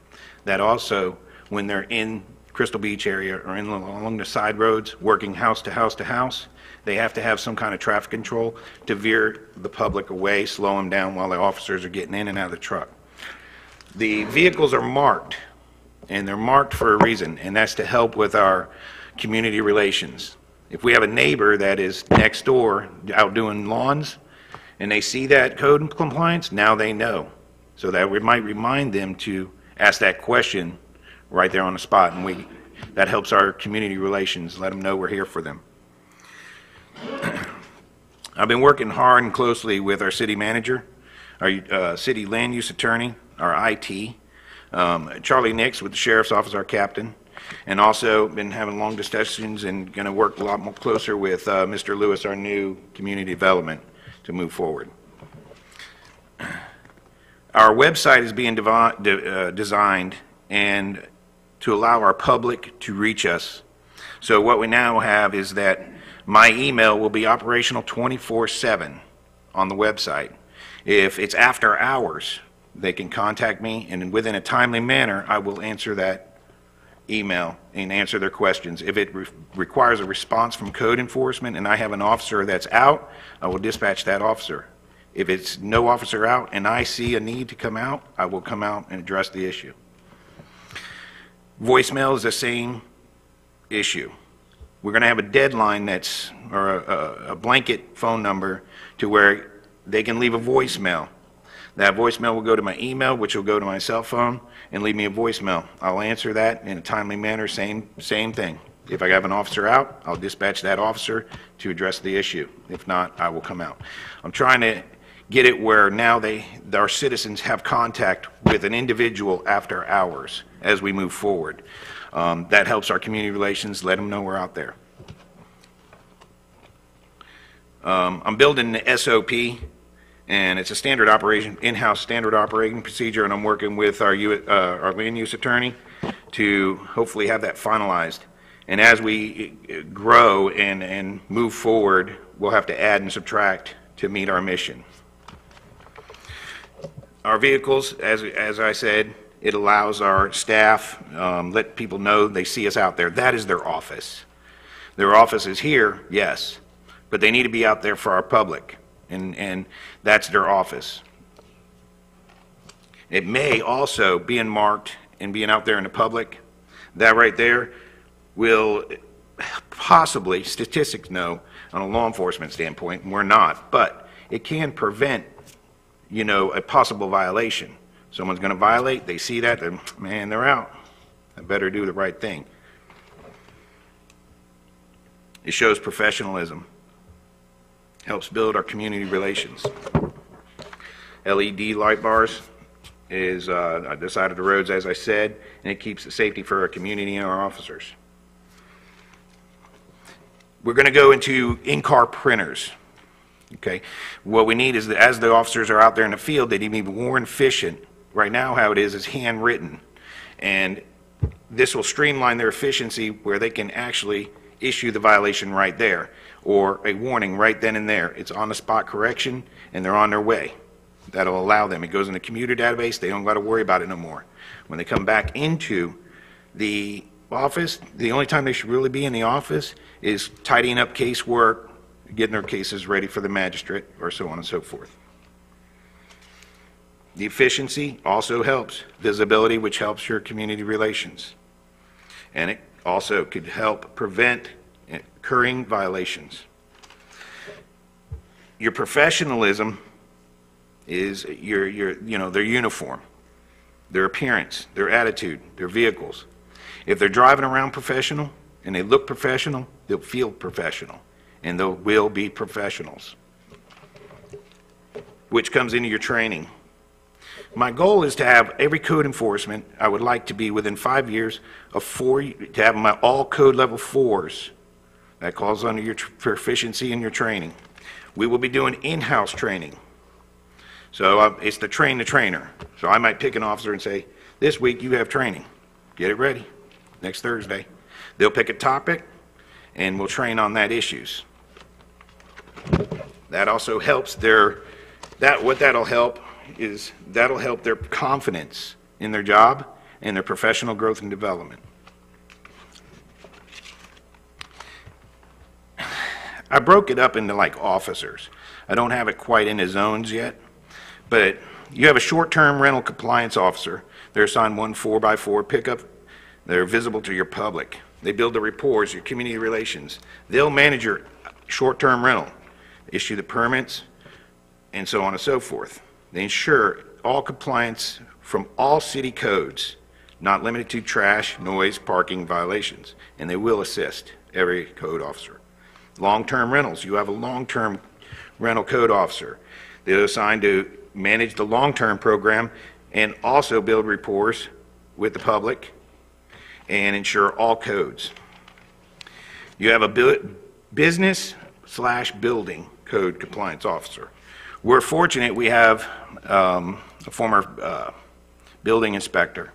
That also, when they're in Crystal Beach area or along the side roads, working house to house to house, they have to have some kind of traffic control to veer the public away, slow them down while the officers are getting in and out of the truck. The vehicles are marked, and they're marked for a reason, and that's to help with our community relations. If we have a neighbor that is next door out doing lawns, and they see that code compliance, now they know. So that we might remind them to ask that question right there on the spot, and that helps our community relations, let them know we're here for them. I've been working hard and closely with our city manager, our city land use attorney, our IT, Charlie Nix with the sheriff's office, our captain, and also been having long discussions and going to work a lot more closer with Mr. Lewis, our new community development, to move forward. Our website is being designed and to allow our public to reach us. So what we now have is that my email will be operational 24/7 on the website. If it's after hours, they can contact me, and within a timely manner, I will answer that email and answer their questions. If it requires a response from code enforcement and I have an officer that's out, I will dispatch that officer. If it's no officer out and I see a need to come out, I will come out and address the issue. Voicemail is the same issue. We're going to have a deadline that's, or a blanket phone number to where they can leave a voicemail. That voicemail will go to my email, which will go to my cell phone, and leave me a voicemail. I'll answer that in a timely manner, same thing. If I have an officer out, I'll dispatch that officer to address the issue. If not, I will come out. I'm trying to get it where now our citizens have contact with an individual after hours as we move forward. That helps our community relations, let them know we're out there. I'm building the SOP, and it's a standard operation, in-house standard operating procedure, and I'm working with our land use attorney to hopefully have that finalized. And as we grow and move forward, we'll have to add and subtract to meet our mission. Our vehicles, as I said, it allows our staff, let people know they see us out there. That is their office. Their office is here, yes, but they need to be out there for our public, and that's their office. It may also, being marked and being out there in the public, that right there will possibly, statistics know, on a law enforcement standpoint, and we're not, but it can prevent, a possible violation. Someone's going to violate, they see that, they're out. I better do the right thing. It shows professionalism, helps build our community relations. LED light bars is on the side of the roads, as I said, and it keeps the safety for our community and our officers. We're going to go into in-car printers. Okay, what we need is that as the officers are out there in the field, they need to be more efficient. Right now, how it is handwritten, and this will streamline their efficiency where they can actually issue the violation right there, or a warning right then and there. It's on-the-spot correction, and they're on their way. That'll allow them. It goes in the commuter database. They don't got to worry about it no more. When they come back into the office, the only time they should really be in the office is tidying up casework, getting their cases ready for the magistrate, or so on and so forth. The efficiency also helps visibility, which helps your community relations. And it also could help prevent occurring violations. Your professionalism is their uniform, their appearance, their attitude, their vehicles. If they're driving around professional and they look professional, they'll feel professional, and they will be professionals, which comes into your training. My goal is to have every code enforcement, I would like to be within 5 years of to have my all code level 4s. That calls under your proficiency in your training. We will be doing in-house training. So it's the train the trainer. So I might pick an officer and say, this week you have training. Get it ready. Next Thursday. They'll pick a topic, and we'll train on that issues. That also helps what that'll help is that'll help their confidence in their job and their professional growth and development. I broke it up into like officers. I don't have it quite into zones yet, but you have a short-term rental compliance officer. They're assigned 1 4x4 pickup. They're visible to your public. They build the reports, your community relations. They'll manage your short-term rental, issue the permits, and so on and so forth. They ensure all compliance from all city codes, not limited to trash, noise, parking violations, and they will assist every code officer. Long-term rentals, you have a long-term rental code officer. They're assigned to manage the long-term program and also build reports with the public and ensure all codes. You have a business/building code compliance officer. We're fortunate we have a former building inspector,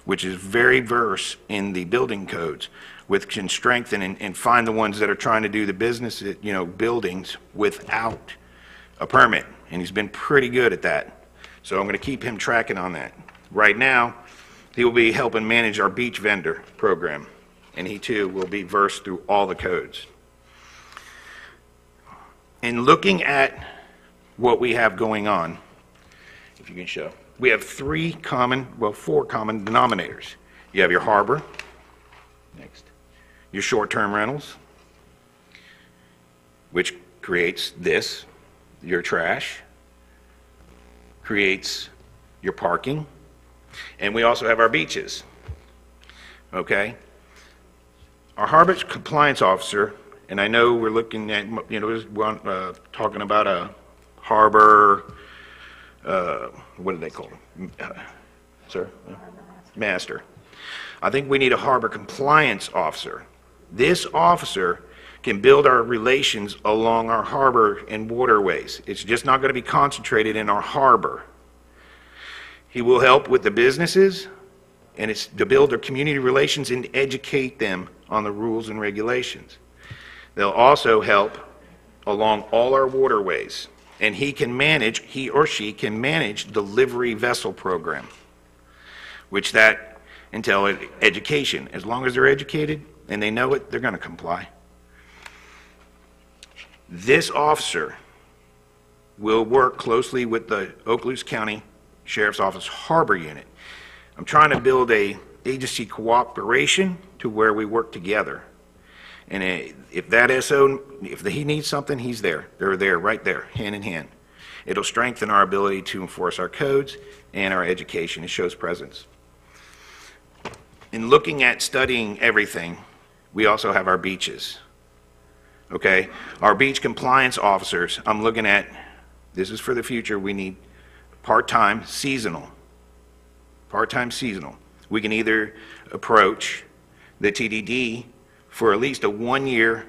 which is very versed in the building codes, which can strengthen and find the ones that are trying to do the business, buildings without a permit. And he's been pretty good at that. So I'm going to keep him tracking on that. Right now, he will be helping manage our beach vendor program, and he too will be versed through all the codes. In looking at what we have going on, if you can show, we have four common denominators. You have your harbor, next, your short-term rentals, which creates this, your trash, creates your parking, and we also have our beaches. Okay? Our harbor compliance officer, and I know we're looking at, we're talking about a harbor, what do they call them? Sir? Master. I think we need a harbor compliance officer. This officer can build our relations along our harbor and waterways. It's just not going to be concentrated in our harbor. He will help with the businesses, and it's to build their community relations and educate them on the rules and regulations. They'll also help along all our waterways, and he or she can manage the livery vessel program, which that entails education. As long as they're educated and they know it, they're going to comply. This officer will work closely with the Okaloosa County Sheriff's Office Harbor Unit. I'm trying to build a agency cooperation to where we work together. And if that SO, if he needs something, he's there. They're there, right there, hand in hand. It'll strengthen our ability to enforce our codes and our education. It shows presence. In looking at studying everything, we also have our beaches. Okay? Our beach compliance officers, I'm looking at, this is for the future, we need part-time, seasonal. Part-time, seasonal. We can either approach the TDD for at least a 1-year,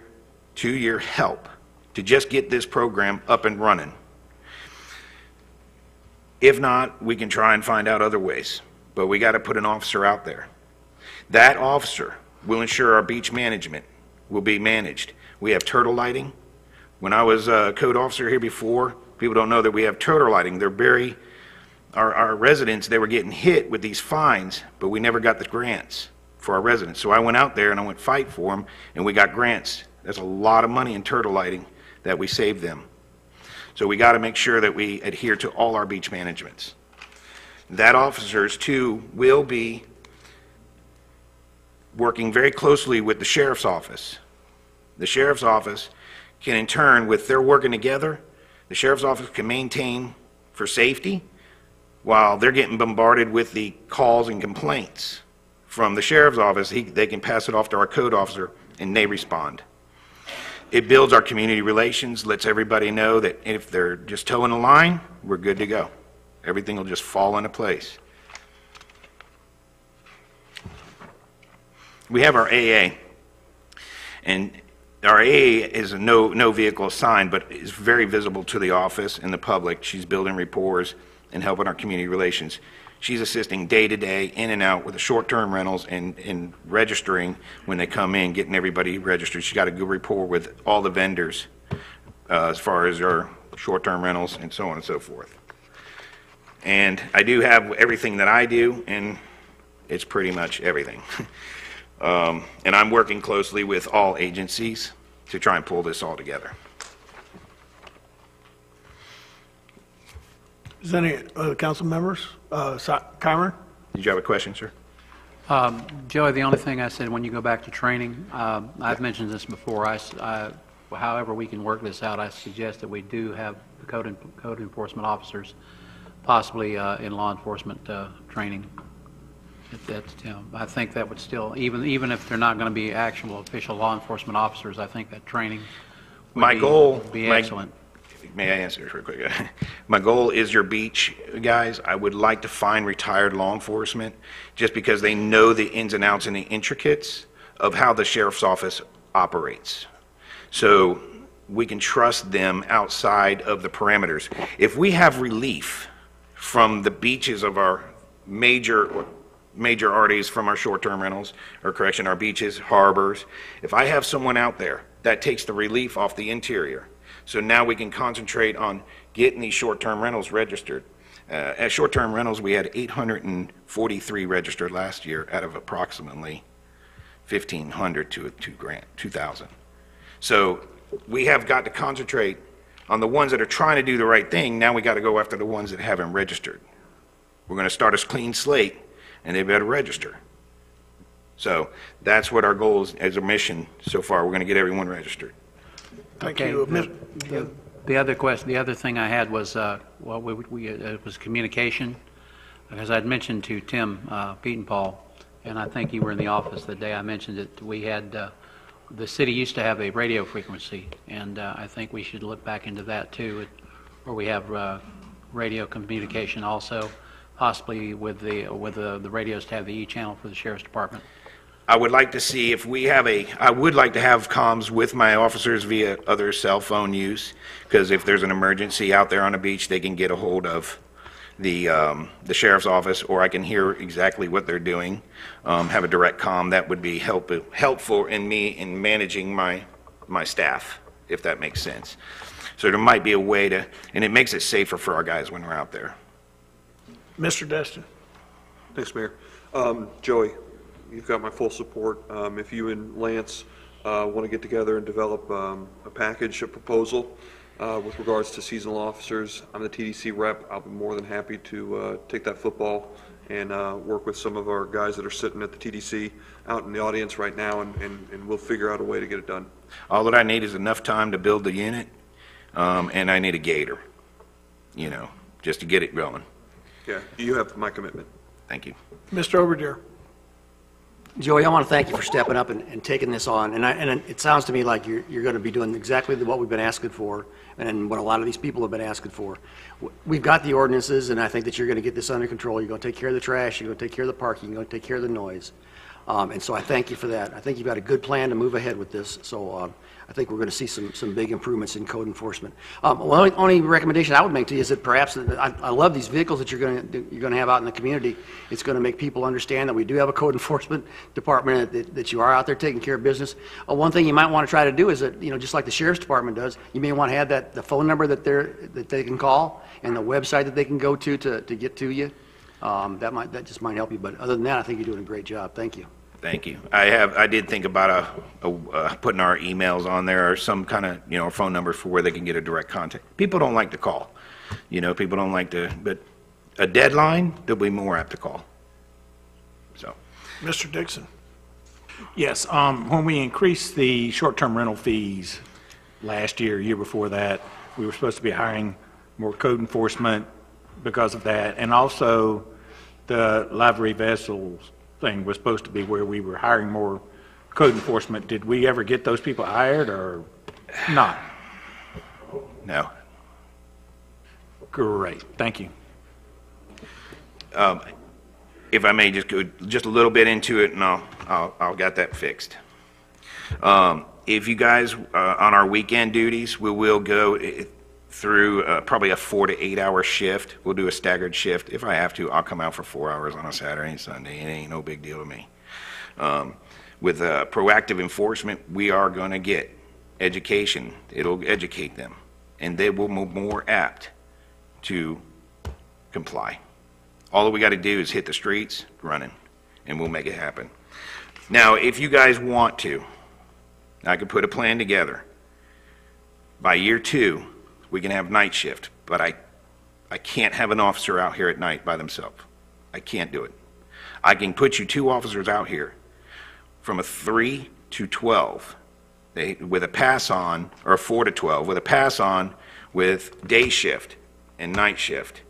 2-year help to just get this program up and running. If not, we can try and find out other ways, but we got to put an officer out there. That officer will ensure our beach management will be managed. We have turtle lighting. When I was a code officer here before, people don't know that we have turtle lighting. They're our residents, they were getting hit with these fines, but we never got the grants for our residents. So I went out there and I went fight for them, and we got grants. There's a lot of money in turtle lighting that we saved them. So we got to make sure that we adhere to all our beach managements. That officers too will be working very closely with the sheriff's office. The sheriff's office can in turn, with their working together, the sheriff's office can maintain for safety while they're getting bombarded with the calls and complaints from the sheriff's office. They can pass it off to our code officer and they respond. It builds our community relations, lets everybody know that if they're just towing the line, we're good to go. Everything will just fall into place. We have our AA, and our AA is a no vehicle assigned, but is very visible to the office and the public. She's building rapport and helping our community relations. She's assisting day to day, in and out with the short-term rentals and registering when they come in, getting everybody registered. She's got a good rapport with all the vendors as far as our short-term rentals and so on and so forth. And I do have everything that I do, and it's pretty much everything. And I'm working closely with all agencies to try and pull this all together. Is there any other council members? Cameron? Did you have a question, sir? Joey, the only thing I said, when you go back to training, I've mentioned this before, however we can work this out, I suggest that we do have the code enforcement officers possibly in law enforcement training. I think that would still, even if they're not going to be actual official law enforcement officers, I think that training would be excellent. May I answer this real quick? My goal is your beach, guys. I would like to find retired law enforcement just because they know the ins and outs and the intricates of how the sheriff's office operates. So we can trust them outside of the parameters. If we have relief from the beaches of our major arteries from our short-term rentals, or correction, our beaches, harbors, if I have someone out there, that takes the relief off the interior. So now we can concentrate on getting these short-term rentals registered. At short-term rentals, we had 843 registered last year out of approximately 1,500 to 2,000. So we have got to concentrate on the ones that are trying to do the right thing. Now we got to go after the ones that haven't registered. We're going to start a clean slate, and they better register. So that's what our goal is as a mission so far. We're going to get everyone registered. Thank Okay. you. The other thing I had was, it was communication, because I'd mentioned to Tim Pietenpaul, and I think you were in the office the day I mentioned it, we had, the city used to have a radio frequency, and I think we should look back into that too, where we have radio communication also, possibly with the radios to have the E-channel for the Sheriff's Department. I would like to see if we have I would like to have comms with my officers via other cell phone use, because if there's an emergency out there on the beach, they can get a hold of the sheriff's office, or I can hear exactly what they're doing, have a direct comm. That would be helpful in me in managing my staff, if that makes sense. So there might be a way to, and it makes it safer for our guys when we're out there. Mr. Destin. Thanks, Mayor. Joey, you've got my full support. If you and Lance want to get together and develop a package, a proposal with regards to seasonal officers, I'm the TDC rep. I'll be more than happy to take that football and work with some of our guys that are sitting at the TDC out in the audience right now, and we'll figure out a way to get it done. All that I need is enough time to build the unit, and I need a gator, just to get it going. Yeah, you have my commitment. Thank you. Mr. Overdeer. Joey, I want to thank you for stepping up and taking this on. And it sounds to me like you're going to be doing exactly what we've been asking for and what a lot of these people have been asking for. We've got the ordinances, and I think that you're going to get this under control. You're going to take care of the trash. You're going to take care of the parking. You're going to take care of the noise. And so I thank you for that. I think you've got a good plan to move ahead with this. So I think we're going to see some big improvements in code enforcement. Only recommendation I would make to you is that perhaps I love these vehicles that you're going to have out in the community. It's going to make people understand that we do have a code enforcement department, that you are out there taking care of business. One thing you might want to try to do is that, just like the sheriff's department does, you may want to have the phone number that they can call and the website that they can go to get to you. That just might help you. But other than that, I think you're doing a great job. Thank you. Thank you. I did think about putting our emails on there or some kind of phone number for where they can get a direct contact. People don't like to call, people don't like to, but a deadline, they'll be more apt to call. So, Mr. Dixon. Yes. When we increased the short-term rental fees last year before that, we were supposed to be hiring more code enforcement because of that, and also the livery vessels thing was supposed to be where we were hiring more code enforcement. Did we ever get those people hired or not? No. Great. Thank you. If I may just go just a little bit into it, and I'll get that fixed. If you guys on our weekend duties, we will go through probably a 4 to 8 hour shift. We'll do a staggered shift. If I have to, I'll come out for 4 hours on a Saturday and Sunday. It ain't no big deal to me. With proactive enforcement, we are going to get education. It'll educate them, and they will be more apt to comply. All that we got to do is hit the streets running, and we'll make it happen. Now, if you guys want to, I could put a plan together. By year 2, we can have night shift, but I can't have an officer out here at night by themselves. I can't do it. I can put you 2 officers out here from a 3 to 12, with a pass on, or a 4 to 12, with a pass on with day shift and night shift.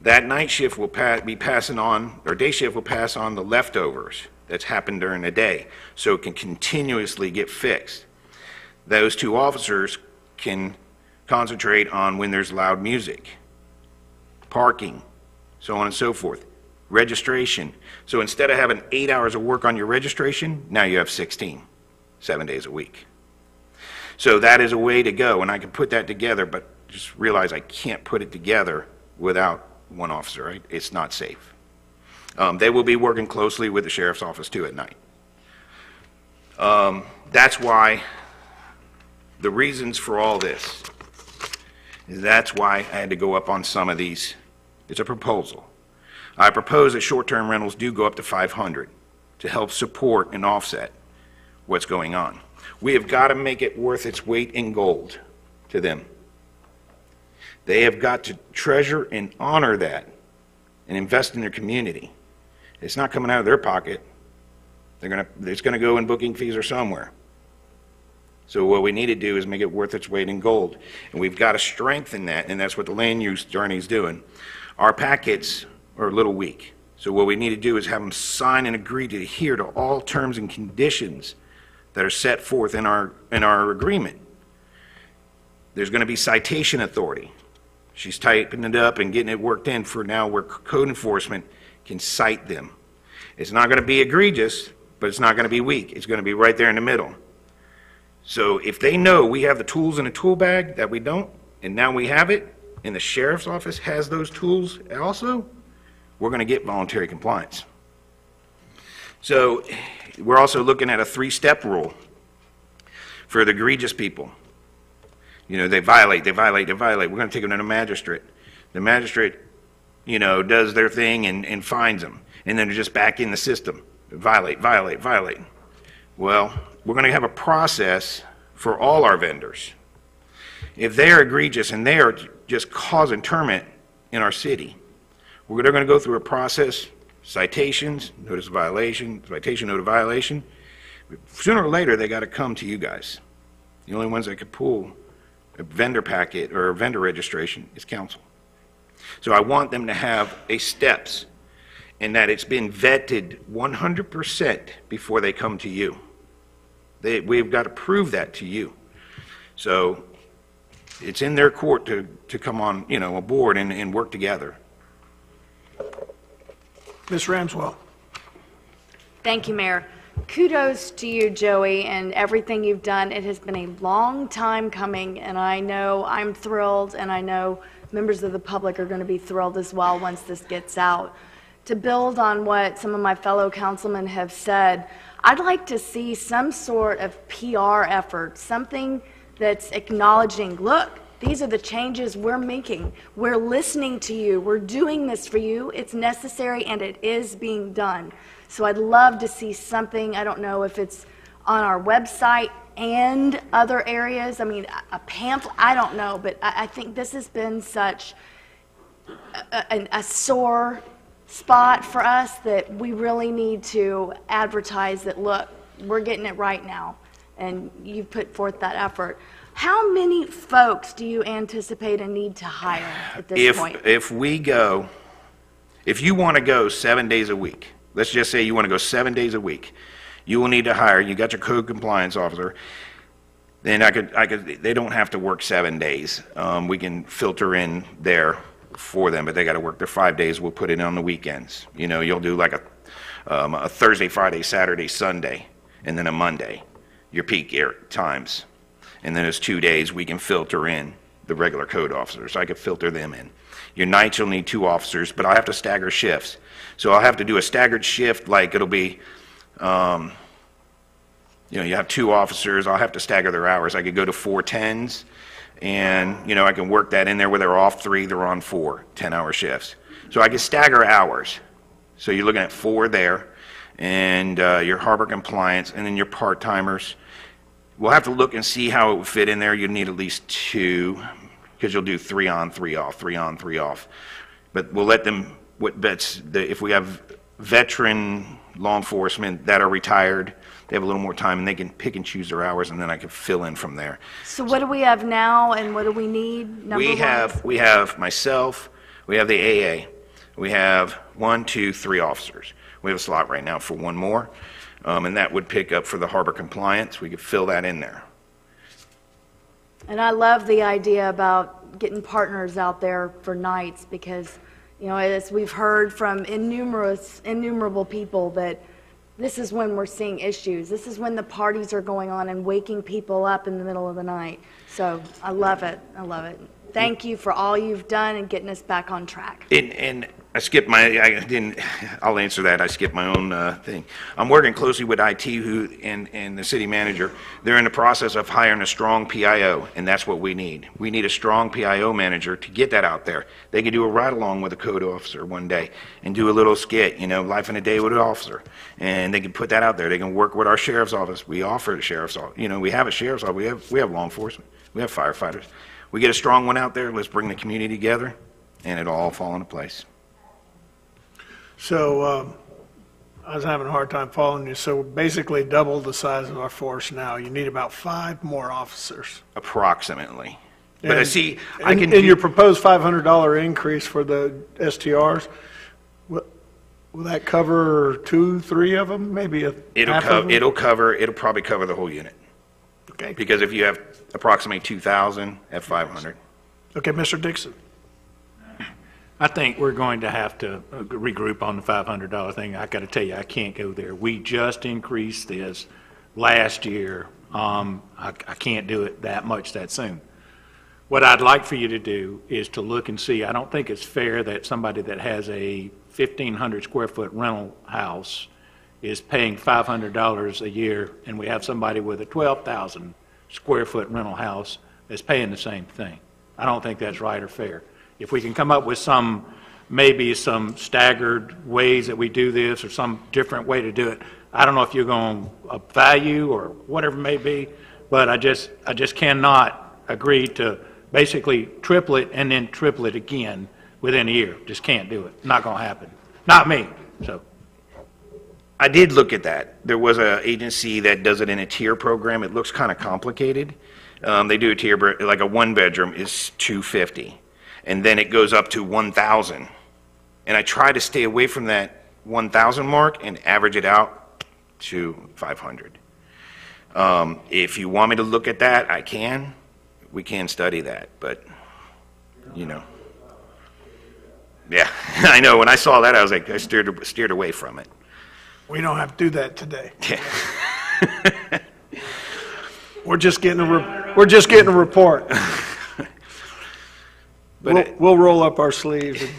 That night shift will be passing on, or day shift will pass on the leftovers that's happened during the day, so it can continuously get fixed. Those 2 officers can concentrate on when there's loud music, parking, so on and so forth, registration. So instead of having 8 hours of work on your registration, now you have 16, 7 days a week. So that is a way to go, and I can put that together, but just realize I can't put it together without 1 officer, right? It's not safe. They will be working closely with the sheriff's office too at night. That's why the reasons for all this, that's why I had to go up on some of these. It's a proposal. I propose that short-term rentals do go up to 500 to help support and offset what's going on. We have got to make it worth its weight in gold to them. They have got to treasure and honor that and invest in their community. It's not coming out of their pocket. It's going to go in booking fees or somewhere. So what we need to do is make it worth its weight in gold. And we've got to strengthen that, and that's what the land use attorney is doing. Our packets are a little weak. So what we need to do is have them sign and agree to adhere to all terms and conditions that are set forth in our agreement. There's going to be citation authority. She's typing it up and getting it worked in for now where code enforcement can cite them. It's not going to be egregious, but it's not going to be weak. It's going to be right there in the middle. So if they know we have the tools in a tool bag that we don't, and now we have it, and the sheriff's office has those tools also, we're going to get voluntary compliance. So we're also looking at a 3-step rule for the egregious people. You know, they violate. We're going to take them to the magistrate. The magistrate, you know, does their thing and fines them. And then they're just back in the system. Violate. Well, we're going to have a process for all our vendors. If they are egregious and they are just causing torment in our city, they're going to go through a process, citations, notice of violation, citation, notice of violation. Sooner or later, they got to come to you guys. The only ones that could pull a vendor packet or a vendor registration is council. So I want them to have steps, and that it's been vetted 100% before they come to you. We've got to prove that to you. So it's in their court to come on, you know, aboard and work together. Ms. Ramswell. Thank you, Mayor. Kudos to you, Joey, and everything you've done. It has been a long time coming, and I know I'm thrilled, and I know members of the public are going to be thrilled as well once this gets out. To build on what some of my fellow councilmen have said, I'd like to see some sort of PR effort, something that's acknowledging, look, these are the changes we're making. We're listening to you. We're doing this for you. It's necessary, and it is being done. So I'd love to see something, I don't know if it's on our website and other areas. I mean, a pamphlet, I don't know, but I think this has been such a sore spot for us that we really need to advertise that, look, we're getting it right now, and you've put forth that effort. How many folks do you anticipate a need to hire at this point? If you want to go 7 days a week, let's just say you want to go 7 days a week, you will need to hire, you got your code compliance officer, then they don't have to work 7 days. We can filter in there for them, but they got to work their 5 days. We'll put it on the weekends. You know, you'll do like a Thursday, Friday, Saturday, Sunday, and then a Monday, your peak times. And then those 2 days we can filter in the regular code officers. I could filter them in. Your nights, you'll need 2 officers, but I'll have to stagger shifts. So I'll have to do a staggered shift, like it'll be, you have 2 officers, I'll have to stagger their hours. I could go to 4 10s, and, I can work that in there where they're off 3, they're on 4, 10-hour shifts. So I can stagger hours. So you're looking at 4 there, and your harbor compliance, and then your part-timers. We'll have to look and see how it would fit in there. You'd need at least 2, because you'll do 3 on, 3 off, 3 on, 3 off. But we'll let them, if we have veteran law enforcement that are retired, they have a little more time, and they can pick and choose their hours, and then I can fill in from there. So what do we have now, and what do we need? We have myself, we have the AA, we have 1, 2, 3 officers. We have a slot right now for 1 more, and that would pick up for the harbor compliance. We could fill that in there. And I love the idea about getting partners out there for nights because, as we've heard from innumerable people, that this is when we're seeing issues. This is when the parties are going on and waking people up in the middle of the night. So I love it. I love it. Thank you for all you've done and getting us back on track. And I skipped I'll answer that. I skipped my own thing. I'm working closely with IT and the city manager. They're in the process of hiring a strong PIO, and that's what we need. We need a strong PIO manager to get that out there. They can do a ride-along with a code officer one day and do a little skit, life in a day with an officer. And they can put that out there. They can work with our sheriff's office. We offer the sheriff's office. We have a sheriff's office. We have law enforcement. We have firefighters. We get a strong one out there. Let's bring the community together, and it'll all fall into place. So I was having a hard time following you. So basically double the size of our force now. You need about 5 more officers. Approximately. And, but and your proposed $500 increase for the STRs, will that cover 2, 3 of them? Maybe it'll probably cover the whole unit. Okay. Because if you have approximately 2,000 at 500. Okay, Mr. Dixon. I think we're going to have to regroup on the $500 thing. I got to tell you, I can't go there. We just increased this last year. I can't do it that much that soon. What I'd like for you to do is to look and see. I don't think it's fair that somebody that has a 1,500 square foot rental house is paying $500 a year, and we have somebody with a 12,000 square foot rental house that's paying the same thing. I don't think that's right or fair. If we can come up with maybe some staggered ways that we do this or some different way to do it, I don't know if you're going to value or whatever it may be, but I just cannot agree to basically triple it and then triple it again within a year. Just can't do it. Not going to happen. Not me. So. I did look at that. There was an agency that does it in a tier program. It looks kind of complicated. They do a tier, like a 1-bedroom is $250. And then it goes up to 1,000. And I try to stay away from that 1,000 mark and average it out to 500. If you want me to look at that, I can. We can study that, but, Yeah, I know. When I saw that, I was like, I steered away from it. We don't have to do that today. We're just getting a report. But we'll roll up our sleeves and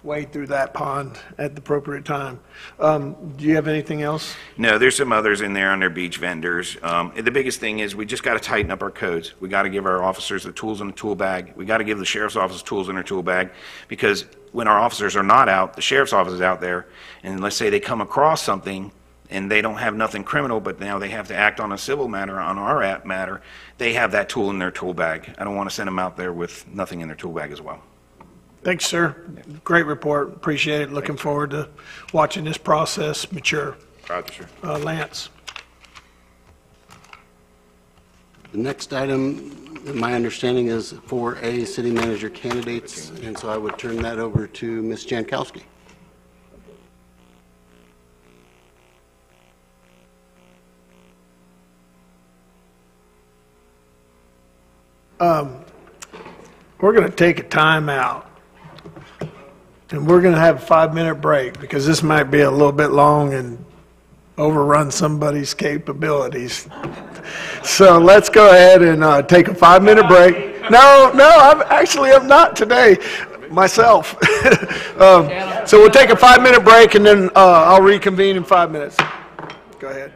wade through that pond at the appropriate time. Do you have anything else? No, there's some others in there under beach vendors. The biggest thing is we just got to tighten up our codes. We got to give our officers the tools in the tool bag. We got to give the sheriff's office tools in their tool bag, because when our officers are not out, the sheriff's office is out there, and let's say they come across something and they don't have nothing criminal, but now they have to act on a civil matter, on our matter, they have that tool in their tool bag. I don't want to send them out there with nothing in their tool bag as well. Thanks, sir. Great report. Appreciate it. Looking forward to watching this process mature. Roger. Lance. The next item, my understanding, is 4A, city manager candidates, and so I would turn that over to Ms. Jankowski. We're going to take a time out, and we're going to have a 5-minute break, because this might be a little bit long and overrun somebody's capabilities. So let's go ahead and take a 5-minute break. No, I'm not today, myself. So we'll take a 5-minute break, and then I'll reconvene in 5 minutes. Go ahead.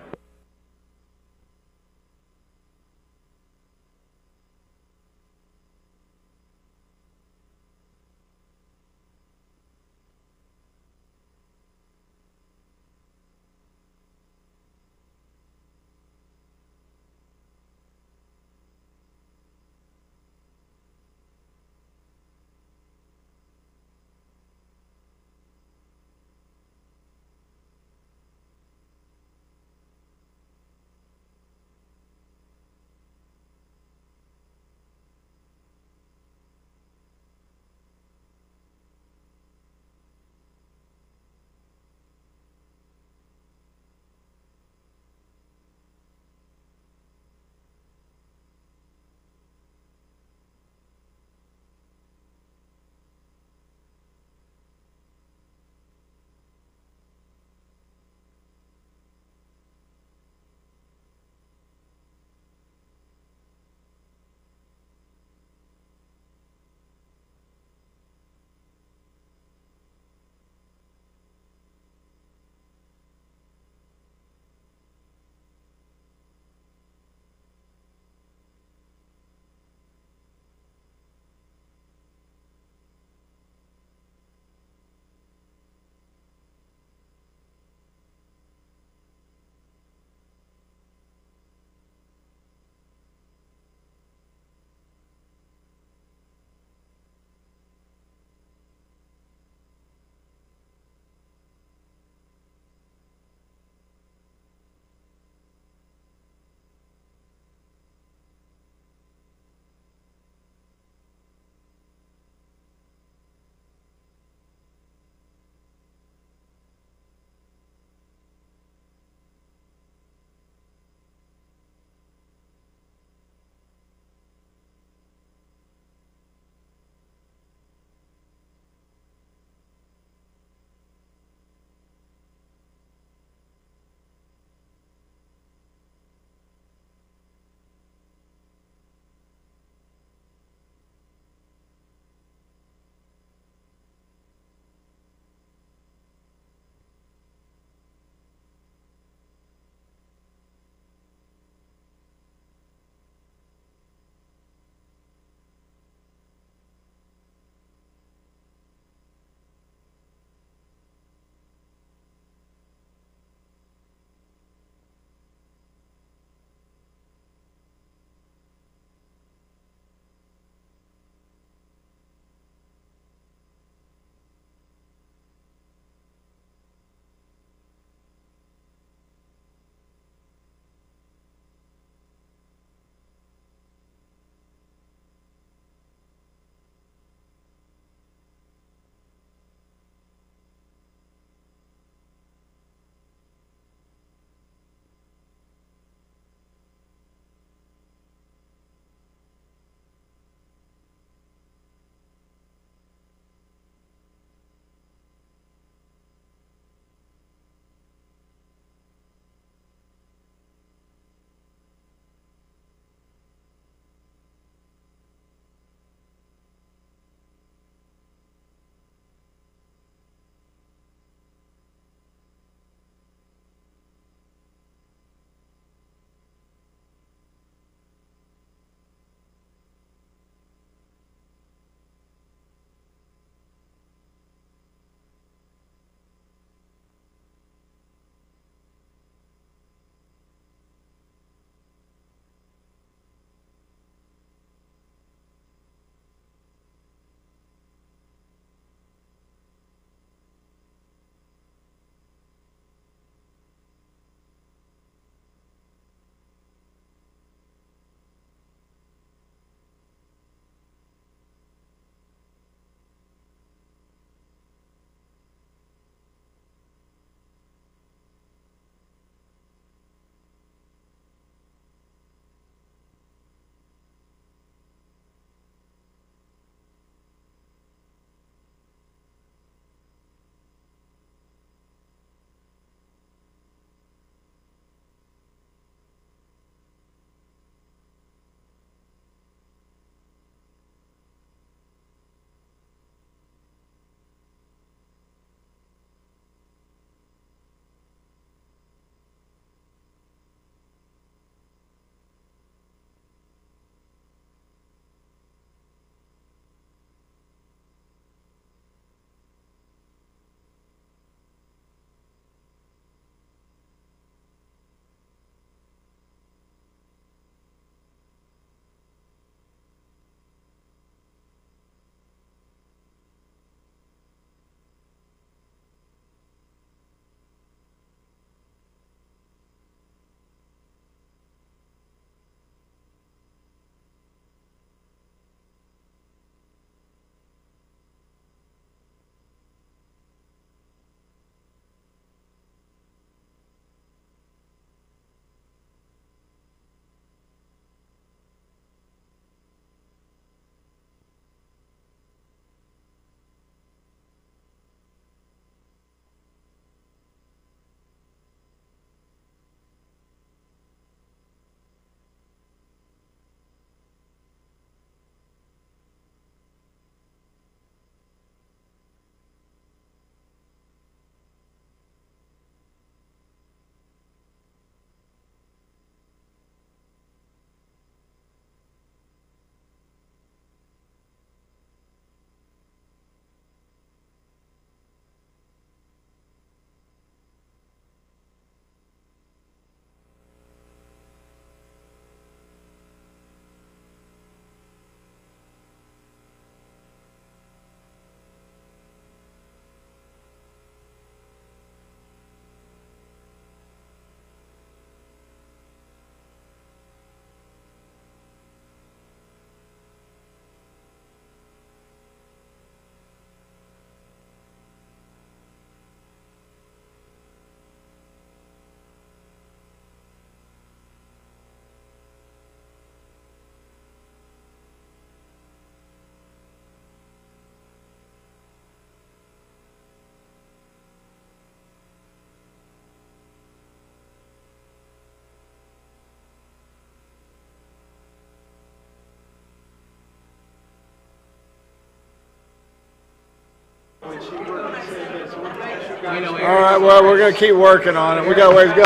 All right, well, we're going to keep working on it. We got a ways to go.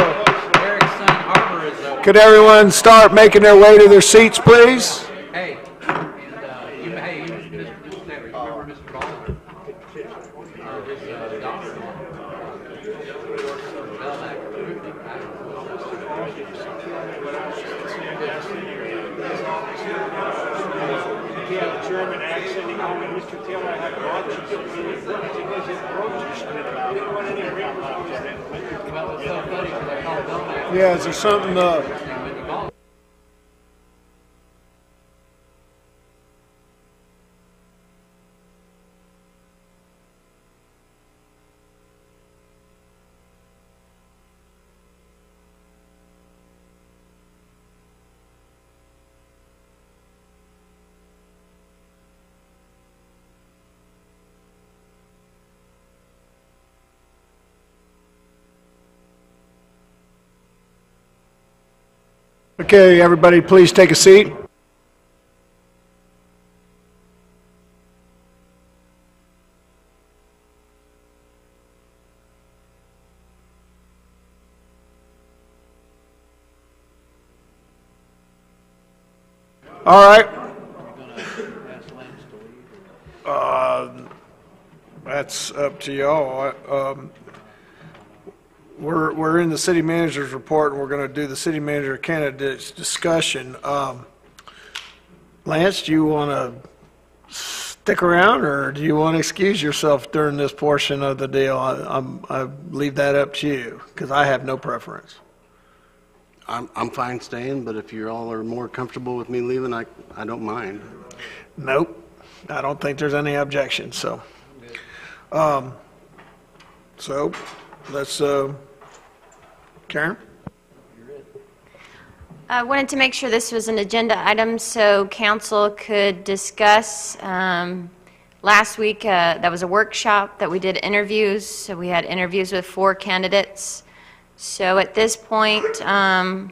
Could everyone start making their way to their seats, please? Hey, you, Mr. Taylor, you remember Mr. Baldwin? His daughter. German accent, he called me Mr. Taylor. I had Yeah, is there something, Okay, everybody, please take a seat. All right. That's up to y'all. We're in the city manager's report, and we're going to do the city manager candidates discussion. Lance, do you want to stick around, or do you want to excuse yourself during this portion of the deal? I leave that up to you, because I have no preference. I'm fine staying, but if you all are more comfortable with me leaving, I don't mind. Nope, I don't think there's any objection. So let's. Karen? I wanted to make sure this was an agenda item so council could discuss. Last week, that was a workshop that we did interviews. So we had interviews with 4 candidates. So at this point, I'd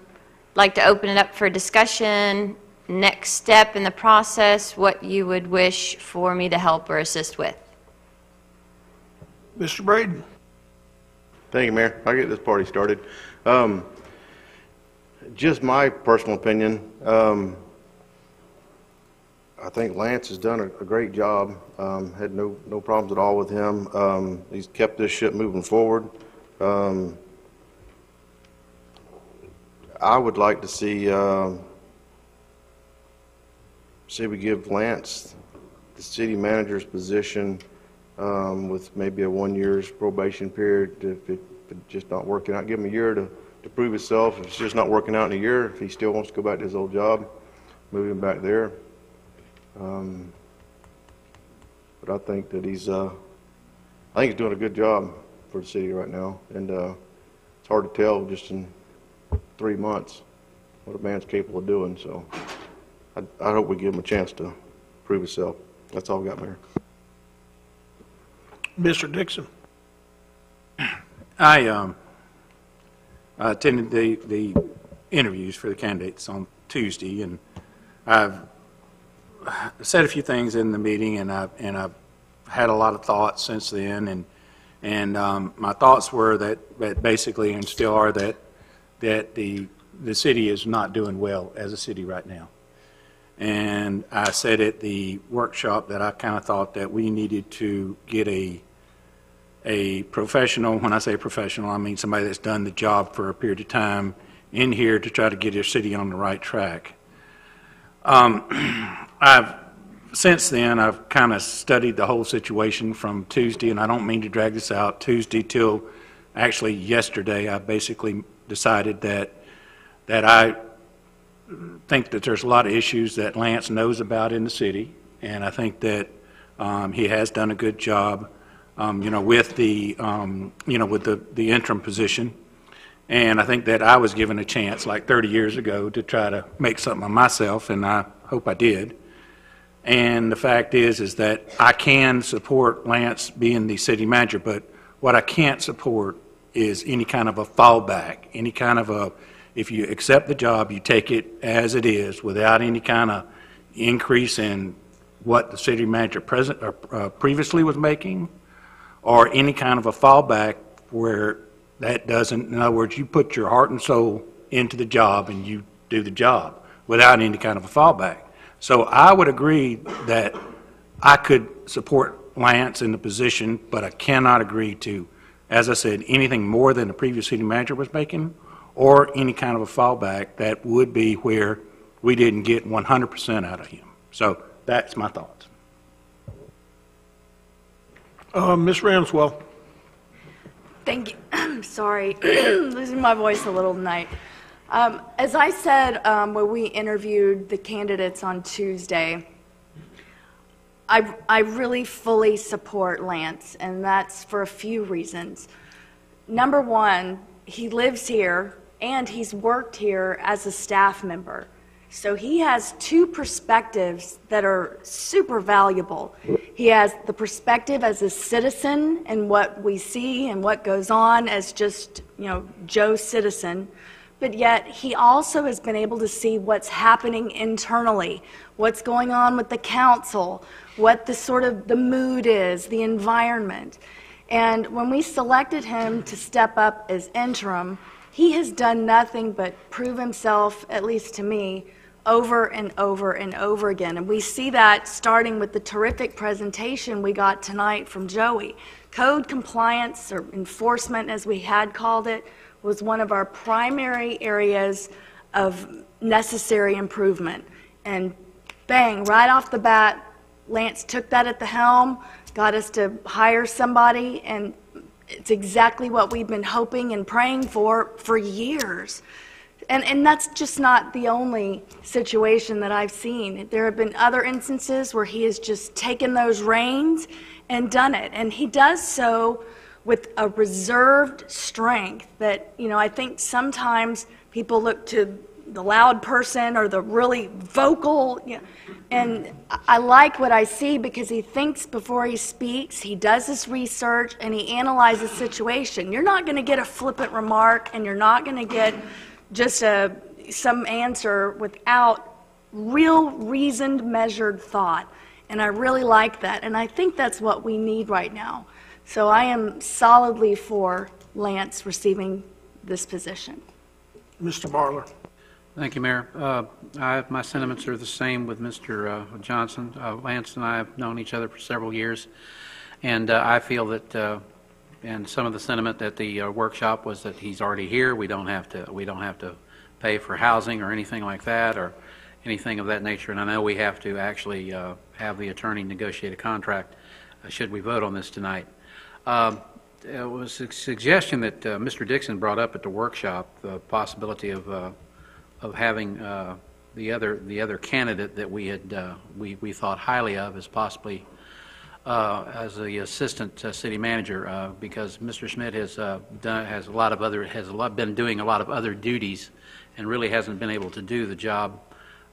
like to open it up for discussion. Next step in the process, what you would wish for me to help or assist with. Mr. Braden. Thank you, Mayor. I'll get this party started. Just my personal opinion, I think Lance has done a great job. Had no problems at all with him. He's kept this ship moving forward. I would like to see we give Lance the city manager's position with maybe a 1 year's probation period. If it's just not working out, give him a year to prove himself. If it's just not working out in a year, if he still wants to go back to his old job, move him back there. But I think that he's doing a good job for the city right now, and it's hard to tell just in 3 months what a man's capable of doing. So I hope we give him a chance to prove himself. That's all we got, Mayor. Mr. Dixon. I attended the interviews for the candidates on Tuesday, and I've said a few things in the meeting, and I've had a lot of thoughts since then, and my thoughts were that basically, and still are, that the city is not doing well as a city right now. And I said at the workshop that I kind of thought that we needed to get a professional. When I say professional, I mean somebody that's done the job for a period of time in here to try to get your city on the right track. Since then, I've kind of studied the whole situation from Tuesday, and I don't mean to drag this out. Tuesday till actually yesterday, I basically decided that I think that there's a lot of issues that Lance knows about in the city, and I think that he has done a good job, with the interim position. And I think that I was given a chance like 30 years ago to try to make something of myself, and I hope I did. And the fact is that I can support Lance being the city manager, but what I can't support is any kind of a fallback, any kind of a, if you accept the job, you take it as it is without any kind of increase in what the city manager previously was making, or any kind of a fallback where that doesn't, in other words, you put your heart and soul into the job and you do the job without any kind of a fallback. So I would agree that I could support Lance in the position, but I cannot agree to, as I said, anything more than the previous city manager was making, or any kind of a fallback that would be where we didn't get 100% out of him. So that's my thoughts. Ms. Ramswell. Thank you. I'm sorry, losing my voice a little tonight. As I said when we interviewed the candidates on Tuesday, I really fully support Lance, and that's for a few reasons. Number one, he lives here and he's worked here as a staff member. So he has two perspectives that are super valuable. He has the perspective as a citizen and what we see and what goes on as just, Joe citizen. But yet he also has been able to see what's happening internally, what's going on with the council, what the mood is, the environment. And when we selected him to step up as interim, he has done nothing but prove himself, at least to me, over and over and over again. And we see that starting with the terrific presentation we got tonight from Joey. Code compliance, or enforcement as we had called it, was one of our primary areas of necessary improvement. And bang, right off the bat, Lance took that at the helm, got us to hire somebody, and it's exactly what we've been hoping and praying for years. And that's just not the only situation that I've seen. There have been other instances where he has just taken those reins and done it. And he does so with a reserved strength that, I think sometimes people look to the loud person or the really vocal, and I like what I see because he thinks before he speaks, he does his research, and he analyzes the situation. You're not going to get a flippant remark, and you're not going to get just some answer without real reasoned, measured thought. And I really like that, and I think that's what we need right now. So I am solidly for Lance receiving this position. Mr. Marler. Thank you, Mayor. My sentiments are the same with Mr. Johnson. Lance and I have known each other for several years, and I feel that, and some of the sentiment at the workshop was that he's already here. We don't have to pay for housing or anything like that, or anything of that nature. And I know we have to actually have the attorney negotiate a contract should we vote on this tonight. It was a suggestion that Mr. Dixon brought up at the workshop, the possibility of having the other candidate that we had we thought highly of as possibly as the assistant city manager, because Mr. Schmidt has been doing a lot of other duties and really hasn't been able to do the job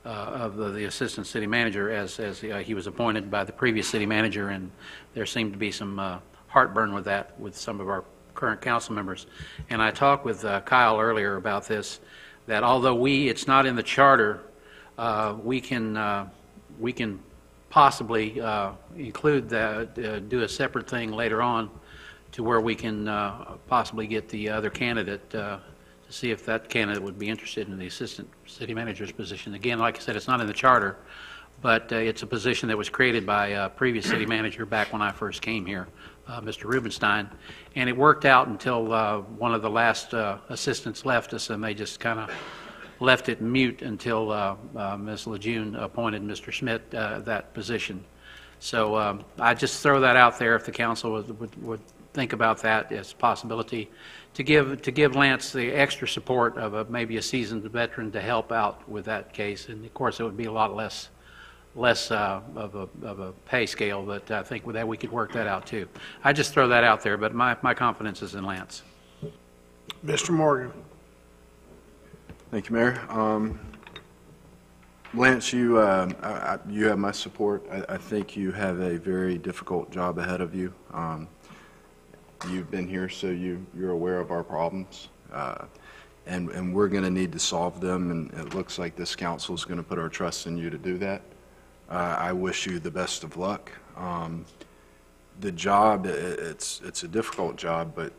of the assistant city manager as he was appointed by the previous city manager, and there seemed to be some heartburn with that with some of our current council members. And I talked with Kyle earlier about this, that although it's not in the charter, we can possibly include that, do a separate thing later on to where we can possibly get the other candidate to see if that candidate would be interested in the assistant city manager's position. Again, like I said, it's not in the charter, but it's a position that was created by a previous city manager back when I first came here, Mr. Rubenstein, and it worked out until one of the last assistants left us, and they just kind of left it mute until Ms. Lejeune appointed Mr. Schmidt that position. So I just throw that out there if the council would think about that as a possibility to give Lance the extra support of maybe a seasoned veteran to help out with that case. And of course, it would be a lot less of a pay scale, but I think with that we could work that out too. I just throw that out there, but my confidence is in Lance. Mr. Morgan. Thank you, Mayor. Lance, you have my support. I think you have a very difficult job ahead of you. You've been here, so you're aware of our problems, and we're going to need to solve them, and it looks like this council is going to put our trust in you to do that. I wish you the best of luck. the job, it's a difficult job, but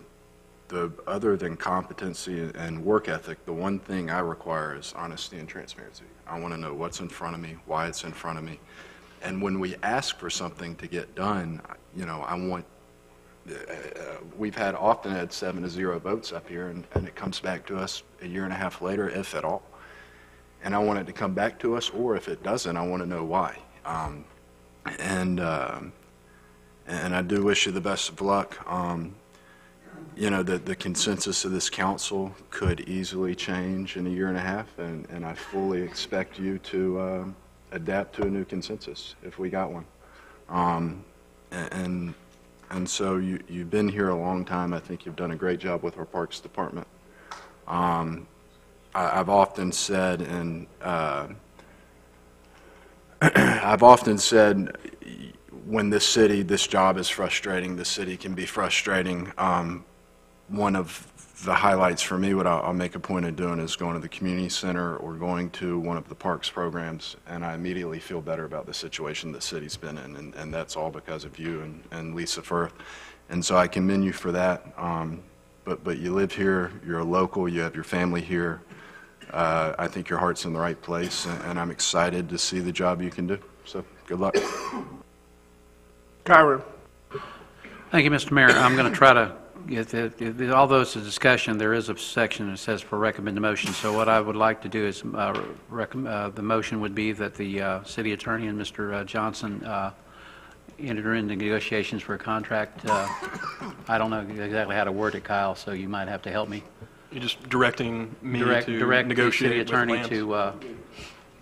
other than competency and work ethic, the one thing I require is honesty and transparency. I want to know what's in front of me, why it's in front of me. And when we ask for something to get done, I want, we've often had 7-0 votes up here, and it comes back to us a year and a half later, if at all. And I want it to come back to us, or if it doesn't, I want to know why. And I do wish you the best of luck. The consensus of this council could easily change in a year and a half, and I fully expect you to adapt to a new consensus if we got one. And so you've been here a long time. I think you've done a great job with our Parks Department. I've often said, when this job is frustrating, the city can be frustrating. One of the highlights for me, what I'll make a point of doing, is going to the community center or going to one of the parks programs, and I immediately feel better about the situation the city's been in, and that's all because of you and Lisa Firth. And so I commend you for that. But you live here, you're a local, you have your family here. I think your heart's in the right place, and I'm excited to see the job you can do. So good luck. Kyron. Thank you, Mr. Mayor. I'm going to try to although it's a discussion, there is a section that says for recommended motion. So what I would like to do is the motion would be that the city attorney and Mr. Johnson enter into negotiations for a contract. I don't know exactly how to word it, Kyle, so you might have to help me. You're just directing me direct negotiate the city attorney with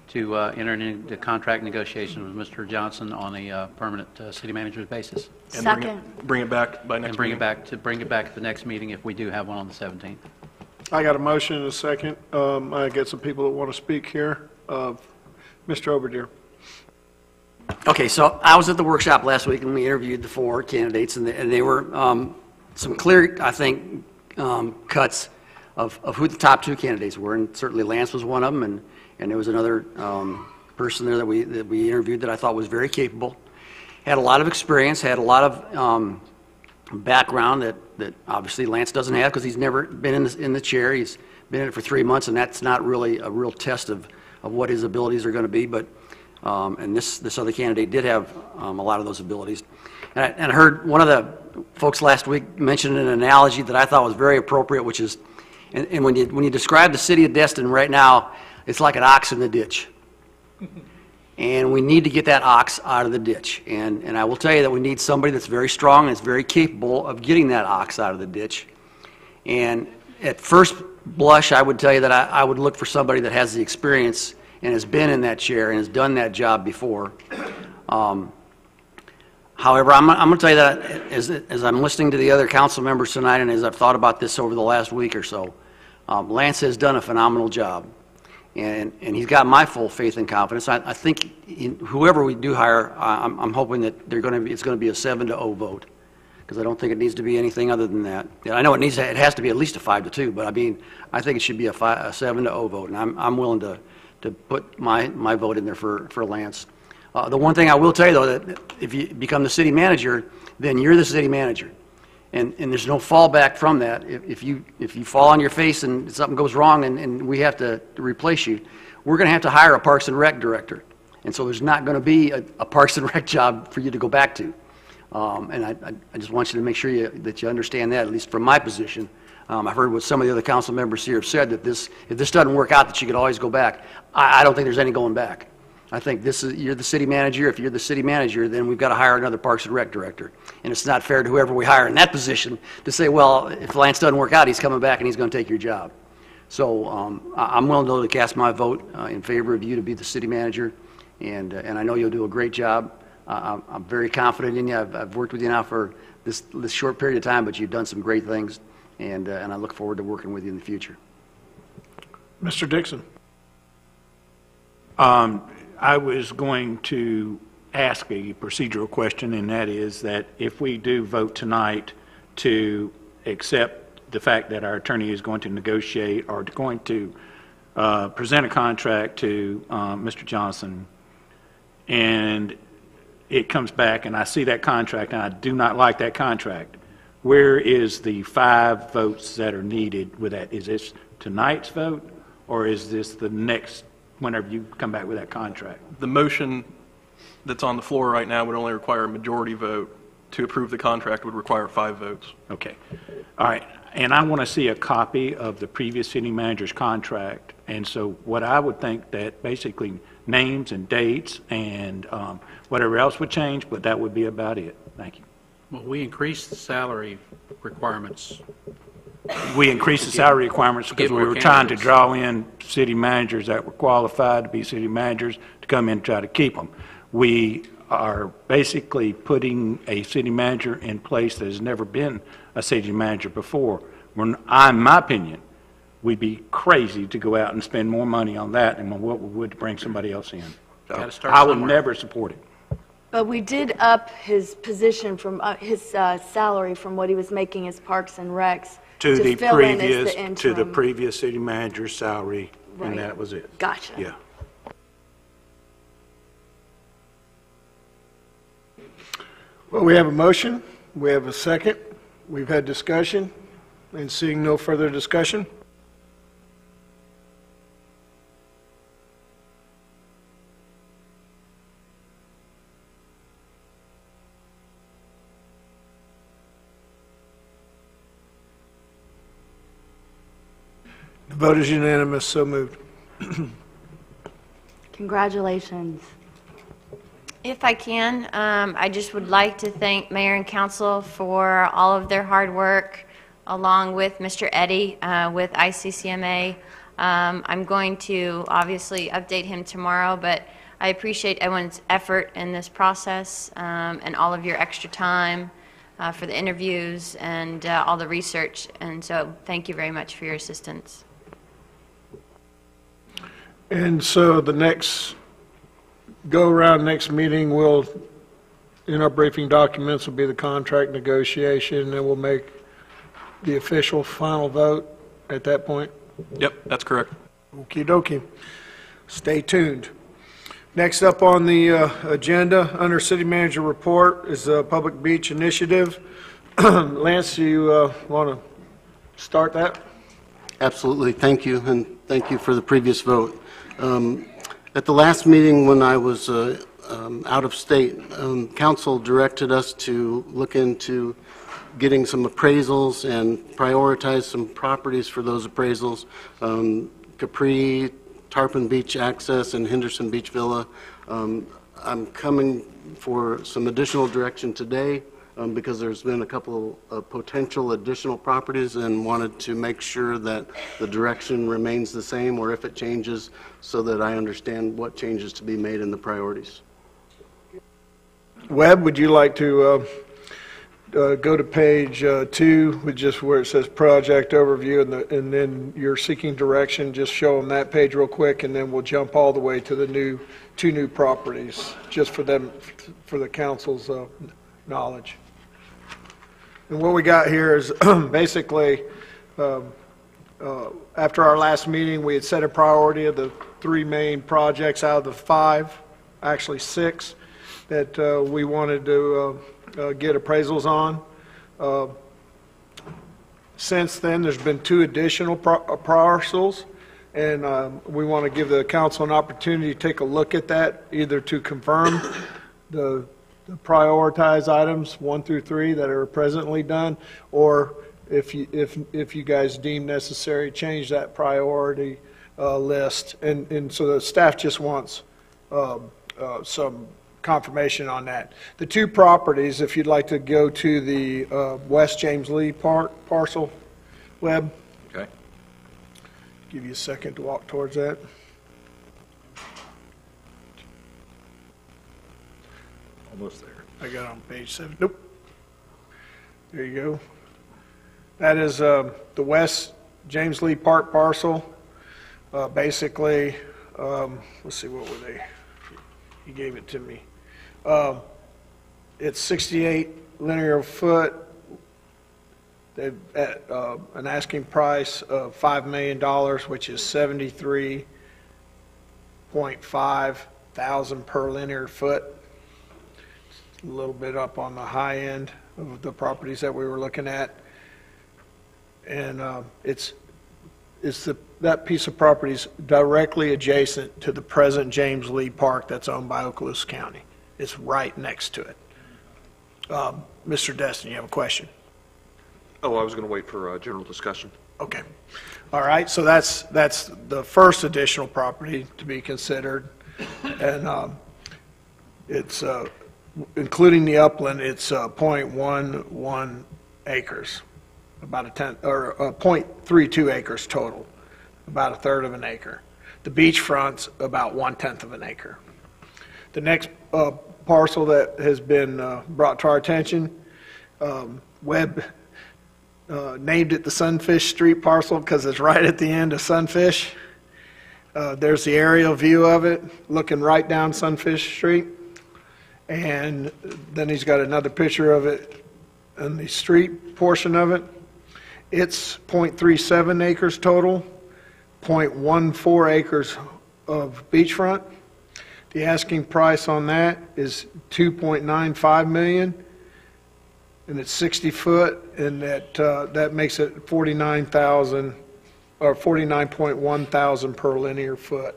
to enter into contract negotiations with Mr. Johnson on a permanent city manager's basis. And bring it back by next and bring meeting. it back at the next meeting if we do have one on the 17th. I got a motion and a second. I get some people that want to speak here. Mr. Overdeer. Okay, so I was at the workshop last week and we interviewed the 4 candidates, and they were some clear, I think, cuts of who the top 2 candidates were, and certainly Lance was one of them, and there was another person there that we interviewed that I thought was very capable, had a lot of experience, had a lot of background that obviously Lance doesn't have because he's never been in the chair. He's been in it for 3 months, and that's not really a real test of what his abilities are going to be. But and this other candidate did have a lot of those abilities. And I heard one of the folks last week mention an analogy that I thought was very appropriate, which is, and when you describe the city of Destin right now, it's like an ox in the ditch. And we need to get that ox out of the ditch. And I will tell you that we need somebody that's very strong and is very capable of getting that ox out of the ditch. And at first blush, I would tell you that I would look for somebody that has the experience and has been in that chair and has done that job before. However, I'm going to tell you that as I'm listening to the other council members tonight and as I've thought about this over the last week or so, Lance has done a phenomenal job. And he's got my full faith and confidence. I think whoever we do hire, I'm hoping that it's going to be a 7-0 vote, because I don't think it needs to be anything other than that. I know it has to be at least a 5-2, but I mean, I think it should be a 7-0 vote, and I'm willing to put my vote in there for Lance. The one thing I will tell you, though, that if you become the city manager, then you're the city manager. And there's no fallback from that. If you fall on your face and something goes wrong and we have to replace you, we're going to have to hire a Parks and Rec director. And so there's not going to be a Parks and Rec job for you to go back to. And I just want you to make sure that you understand that, at least from my position. I've heard what some of the other council members here have said, that if this doesn't work out, that you could always go back. I don't think there's any going back. I think you're the city manager. If you're the city manager, then we've got to hire another Parks and Rec director. And it's not fair to whoever we hire in that position to say, well, if Lance doesn't work out, he's coming back and he's going to take your job. So I'm willing to cast my vote in favor of you to be the city manager, and I know you'll do a great job. I'm very confident in you. I've worked with you now for this short period of time, but you've done some great things, and I look forward to working with you in the future. Mr. Dixon. I was going to ask a procedural question, and that is that if we do vote tonight to accept the fact that our attorney is going to negotiate or going to present a contract to Mr. Johnson, and it comes back and I see that contract and I do not like that contract, where is the 5 votes that are needed with that? Is this tonight's vote, or is this the next, whenever you come back with that contract? The motion that's on the floor right now would only require a majority vote. To approve the contract would require 5 votes. Okay. All right. And I want to see a copy of the previous city manager's contract. And so what I would think that basically names and dates and whatever else would change, but that would be about it. Thank you. Well, we increased the salary requirements. We increased the salary requirements because we were trying to candidates. draw in city managers that were qualified to be city managers to come in and try to keep them. We are basically putting a city manager in place that has never been a city manager before. In my opinion, we'd be crazy to go out and spend more money on that than what we would to bring somebody else in. Gotta start I would somewhere. never support it. But we did up his position from, his salary from what he was making as Parks and Recs To the fill in as previous, the to the interim. previous city manager's salary, Right. and that was it. Gotcha. Yeah. Well, we have a motion, we have a second, we've had discussion, and seeing no further discussion. The vote is unanimous, so moved. Congratulations. If I can, I just would like to thank Mayor and Council for all of their hard work, along with Mr. Eddy with ICCMA. I'm going to obviously update him tomorrow, but I appreciate everyone's effort in this process and all of your extra time for the interviews and all the research. And so thank you very much for your assistance. And so the next go-around, next meeting, will, in our briefing documents, will be the contract negotiation, and we'll make the official final vote at that point? Yep, that's correct. Okey dokey. Stay tuned. Next up on the agenda, under City Manager Report, is the Public Beach Initiative. Lance, you want to start that? Absolutely. Thank you, and thank you for the previous vote. At the last meeting, when I was out of state, council directed us to look into getting some appraisals and prioritize some properties for those appraisals. Capri, Tarpon Beach Access, and Henderson Beach Villa. I'm coming for some additional direction today because there's been a couple of potential additional properties, and wanted to make sure that the direction remains the same, or if it changes, so that I understand what changes to be made in the priorities. Webb, would you like to go to page 2, with just where it says project overview, and then you're seeking direction, just show them that page real quick, and then we'll jump all the way to the two new properties, just for them, for the council's knowledge. And what we got here is basically, after our last meeting, we had set a priority of the 3 main projects out of the 5, actually 6, that we wanted to get appraisals on. Since then, there's been 2 additional parcels, and we want to give the council an opportunity to take a look at that, either to confirm the prioritized items 1 through 3 that are presently done, or if you guys deem necessary, change that priority list. And so the staff just wants some confirmation on that. The 2 properties, if you'd like to go to the West James Lee parcel, Webb. Okay. Give you a second to walk towards that. Almost there. I got it on page 7. Nope. There you go. That is the West James Lee Park parcel. Basically, let's see, what were they? He gave it to me. It's 68 linear foot. They've at an asking price of $5 million, which is 73.5 thousand per linear foot. a little bit up on the high end of the properties that we were looking at. And that piece of property is directly adjacent to the present James Lee Park that's owned by Okaloosa County. It's right next to it. Mr. Destin, you have a question? Oh, I was going to wait for general discussion. Okay. All right, so that's the first additional property to be considered. And it's, including the upland, it's 0.11 acres, about a tenth, or 0.32 acres total, about a third of an acre. The beachfront's about 1/10 of an acre. The next parcel that has been brought to our attention, Webb named it the Sunfish Street parcel because it's right at the end of Sunfish. There's the aerial view of it, looking right down Sunfish Street. And then he's got another picture of it in the street portion of it. It's 0.37 acres total, 0.14 acres of beachfront. The asking price on that is $2.95 million, and it's 60 foot, and that makes it 49,000 or 49.1 thousand per linear foot.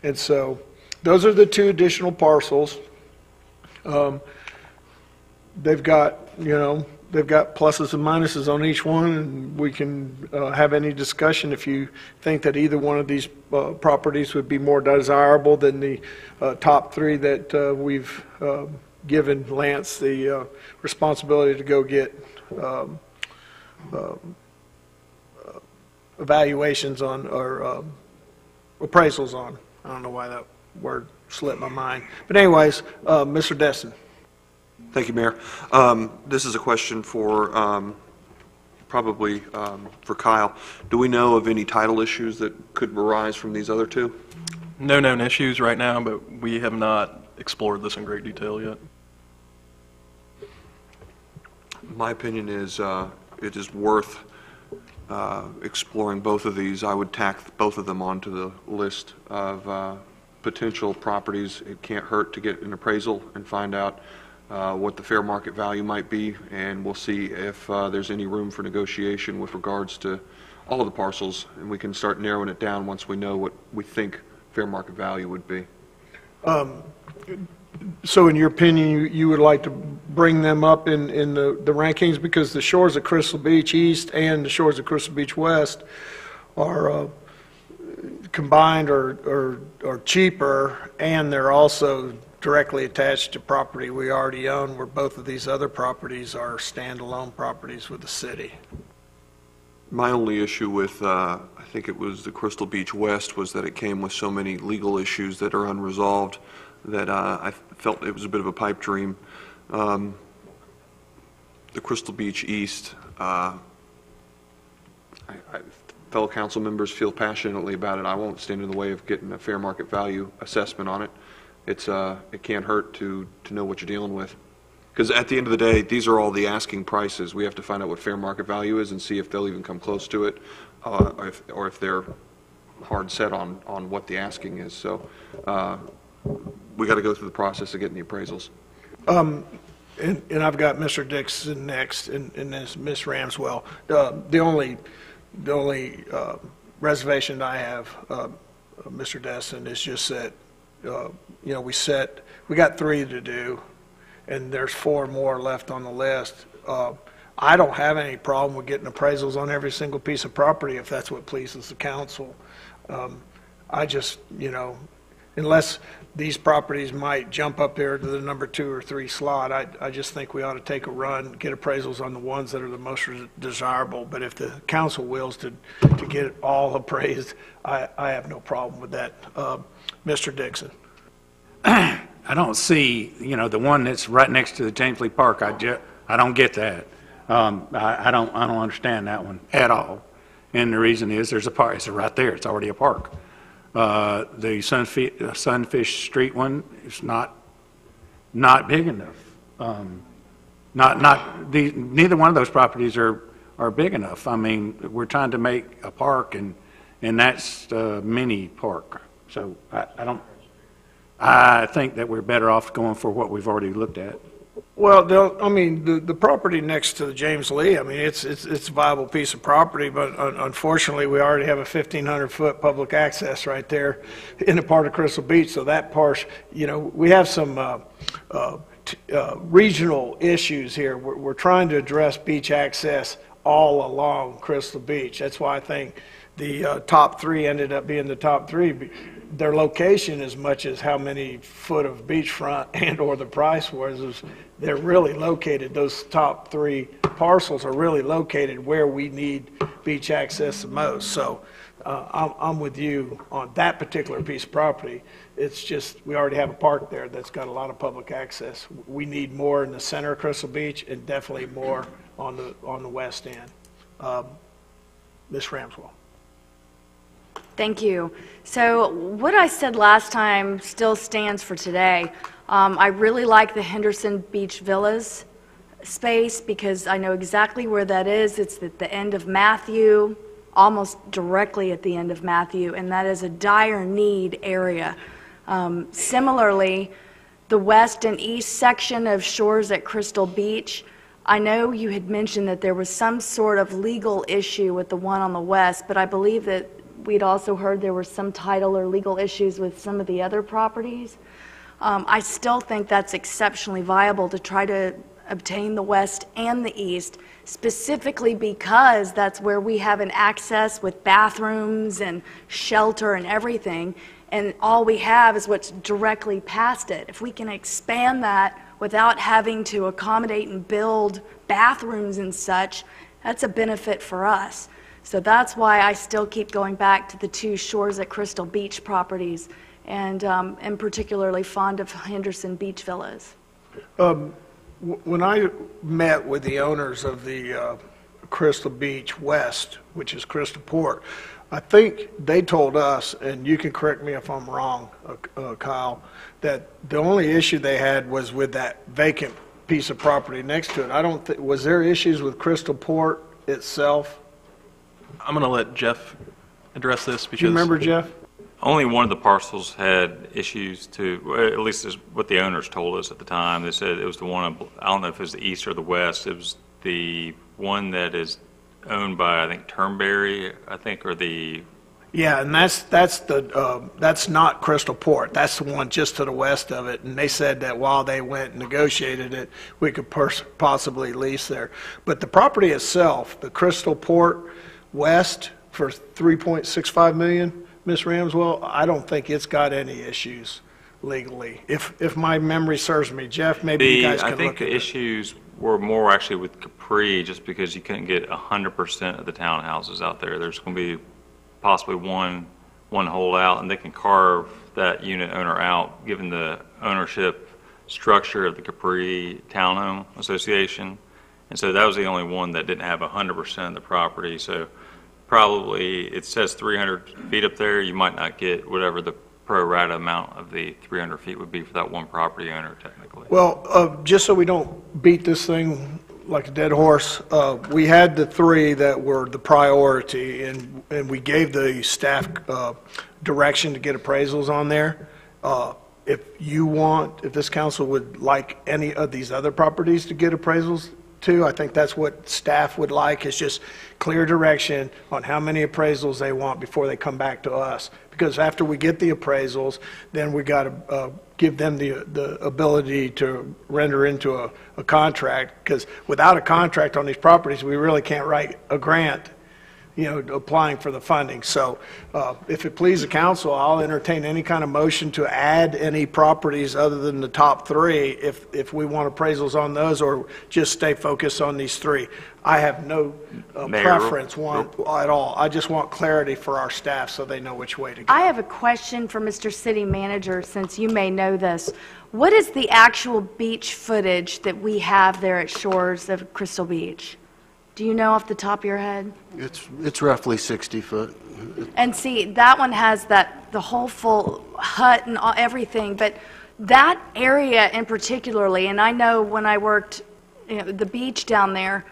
And so those are the two additional parcels. They've got, they've got pluses and minuses on each one, and we can have any discussion if you think that either one of these properties would be more desirable than the top three that we've given Lance the responsibility to go get evaluations on, or appraisals on. I don't know why that word slipped my mind. But anyways, Mr. Destin. Thank you, Mayor. This is a question for probably for Kyle. Do we know of any title issues that could arise from these other two? No known issues right now, but we have not explored this in great detail yet. My opinion is it is worth exploring both of these. I would tack both of them onto the list of potential properties. It can't hurt to get an appraisal and find out what the fair market value might be, and we'll see if there's any room for negotiation with regards to all of the parcels, and we can start narrowing it down once we know what we think fair market value would be. So in your opinion, you would like to bring them up in the rankings, because the shores of Crystal Beach East and the shores of Crystal Beach West are combined or cheaper, and they're also directly attached to property we already own, where both of these other properties are standalone properties with the city. My only issue with, I think it was the Crystal Beach West, was that it came with so many legal issues that are unresolved that I felt it was a bit of a pipe dream. The Crystal Beach East, fellow council members feel passionately about it. I won't stand in the way of getting a fair market value assessment on it. It can't hurt to know what you're dealing with. Because at the end of the day, these are all the asking prices. We have to find out what fair market value is and see if they'll even come close to it, or if they're hard set on what the asking is. So we got to go through the process of getting the appraisals. And I've got Mr. Dixon next, and then Ms. Ramswell. The only reservation I have, Mr. Destin, is just that we got 3 to do, and there's 4 more left on the list. I don't have any problem with getting appraisals on every single piece of property if that's what pleases the council. I just, unless these properties might jump up there to the number 2 or 3 slot, I just think we ought to take a run, get appraisals on the ones that are the most desirable. But if the council wills to get it all appraised, I have no problem with that. Mr. Dixon. I don't see, the one that's right next to the James Lee Park. I don't get that. I don't understand that one at all. And the reason is there's a park. It's right there. It's already a park. The Sunfish Street one is not big enough. Neither one of those properties are big enough. I mean, we're trying to make a park, and that's a mini park. So I think that we're better off going for what we've already looked at. Well, I mean, the property next to the James Lee, I mean, it's a viable piece of property, but unfortunately, we already have a 1,500-foot public access right there in the part of Crystal Beach, so that part, you know, we have some regional issues here. We're trying to address beach access all along Crystal Beach. That's why I think the top three ended up being the top three. Their location, as much as how many foot of beachfront and or the price was, they're really located. Those top three parcels are really located where we need beach access the most. So I'm with you on that particular piece of property. It's just we already have a park there that's got a lot of public access. We need more in the center of Crystal Beach and definitely more on the west end. Ms. Ramswell. Thank you. So what I said last time still stands for today. I really like the Henderson Beach Villas space because I know exactly where that is. It's at the end of Matthew, almost directly at the end of Matthew, and that is a dire need area. Similarly, the west and east section of Shores at Crystal Beach, I know you had mentioned that there was some sort of legal issue with the one on the west, but I believe that we'd also heard there were some title or legal issues with some of the other properties. I still think that's exceptionally viable to try to obtain the west and the east, specifically because that's where we have an access with bathrooms and shelter and everything, and all we have is what's directly past it. If we can expand that without having to accommodate and build bathrooms and such, that's a benefit for us. So that's why I still keep going back to the two Shores at Crystal Beach properties, and am particularly fond of Henderson Beach Villas. When I met with the owners of the Crystal Beach West, which is Crystal Port, I think they told us, and you can correct me if I'm wrong, Kyle, that the only issue they had was with that vacant piece of property next to it. I don't think, was there issues with Crystal Port itself? I'm going to let Jeff address this because... Do you remember, Jeff? Only one of the parcels had issues to, at least is what the owners told us at the time. They said it was the one, I don't know if it was the east or the west. It was the one that is owned by, I think, Turnberry, I think, or the... Yeah, and that's not Crystal Port. That's the one just to the west of it. And they said that while they went and negotiated it, we could possibly lease there. But the property itself, the Crystal Port West for $3.65 million, Ms. Ramswell, I don't think it's got any issues legally. If my memory serves me, Jeff, maybe you guys can look at it. I think the issues were more actually with Capri, just because you couldn't get 100% of the townhouses out there. There's going to be possibly one holdout, and they can carve that unit owner out, given the ownership structure of the Capri Townhome Association. And so that was the only one that didn't have 100% of the property. So probably, it says 300 feet up there, you might not get whatever the pro rata amount of the 300 feet would be for that one property owner, technically. Well, just so we don't beat this thing like a dead horse, we had the three that were the priority, and we gave the staff direction to get appraisals on there. If this council would like any of these other properties to get appraisals too, I think that's what staff would like, is just clear direction on how many appraisals they want before they come back to us. Because after we get the appraisals, then we got to give them the ability to render into a contract. Because without a contract on these properties, we really can't write a grant, applying for the funding. So if it pleases the council, I'll entertain any kind of motion to add any properties other than the top three if we want appraisals on those, or just stay focused on these three. I have no preference at all. I just want clarity for our staff so they know which way to go. I have a question for Mr. City Manager, since you may know this. What is the actual beach footage that we have there at Shores of Crystal Beach? Do you know off the top of your head? It's roughly 60 foot. And see, that one has the whole full hut and everything, but that area in particularly, and I know when I worked the beach down there,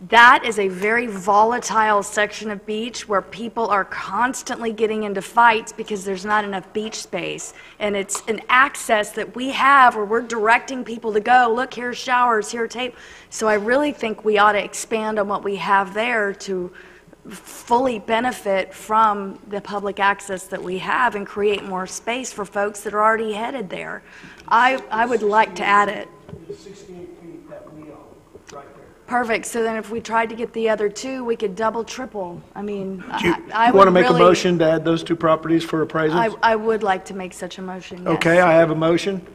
that is a very volatile section of beach where people are constantly getting into fights because there's not enough beach space. And it's an access that we have where we're directing people to go, look, here's showers, here are tape. So I really think we ought to expand on what we have there to fully benefit from the public access that we have and create more space for folks that are already headed there. I would like to add it. 16 feet that we own, right there. Perfect. So then if we tried to get the other two, we could double, triple. I mean, Do you I want to would make a really- motion to add those two properties for appraisals? I would like to make such a motion, yes. Okay, I have a motion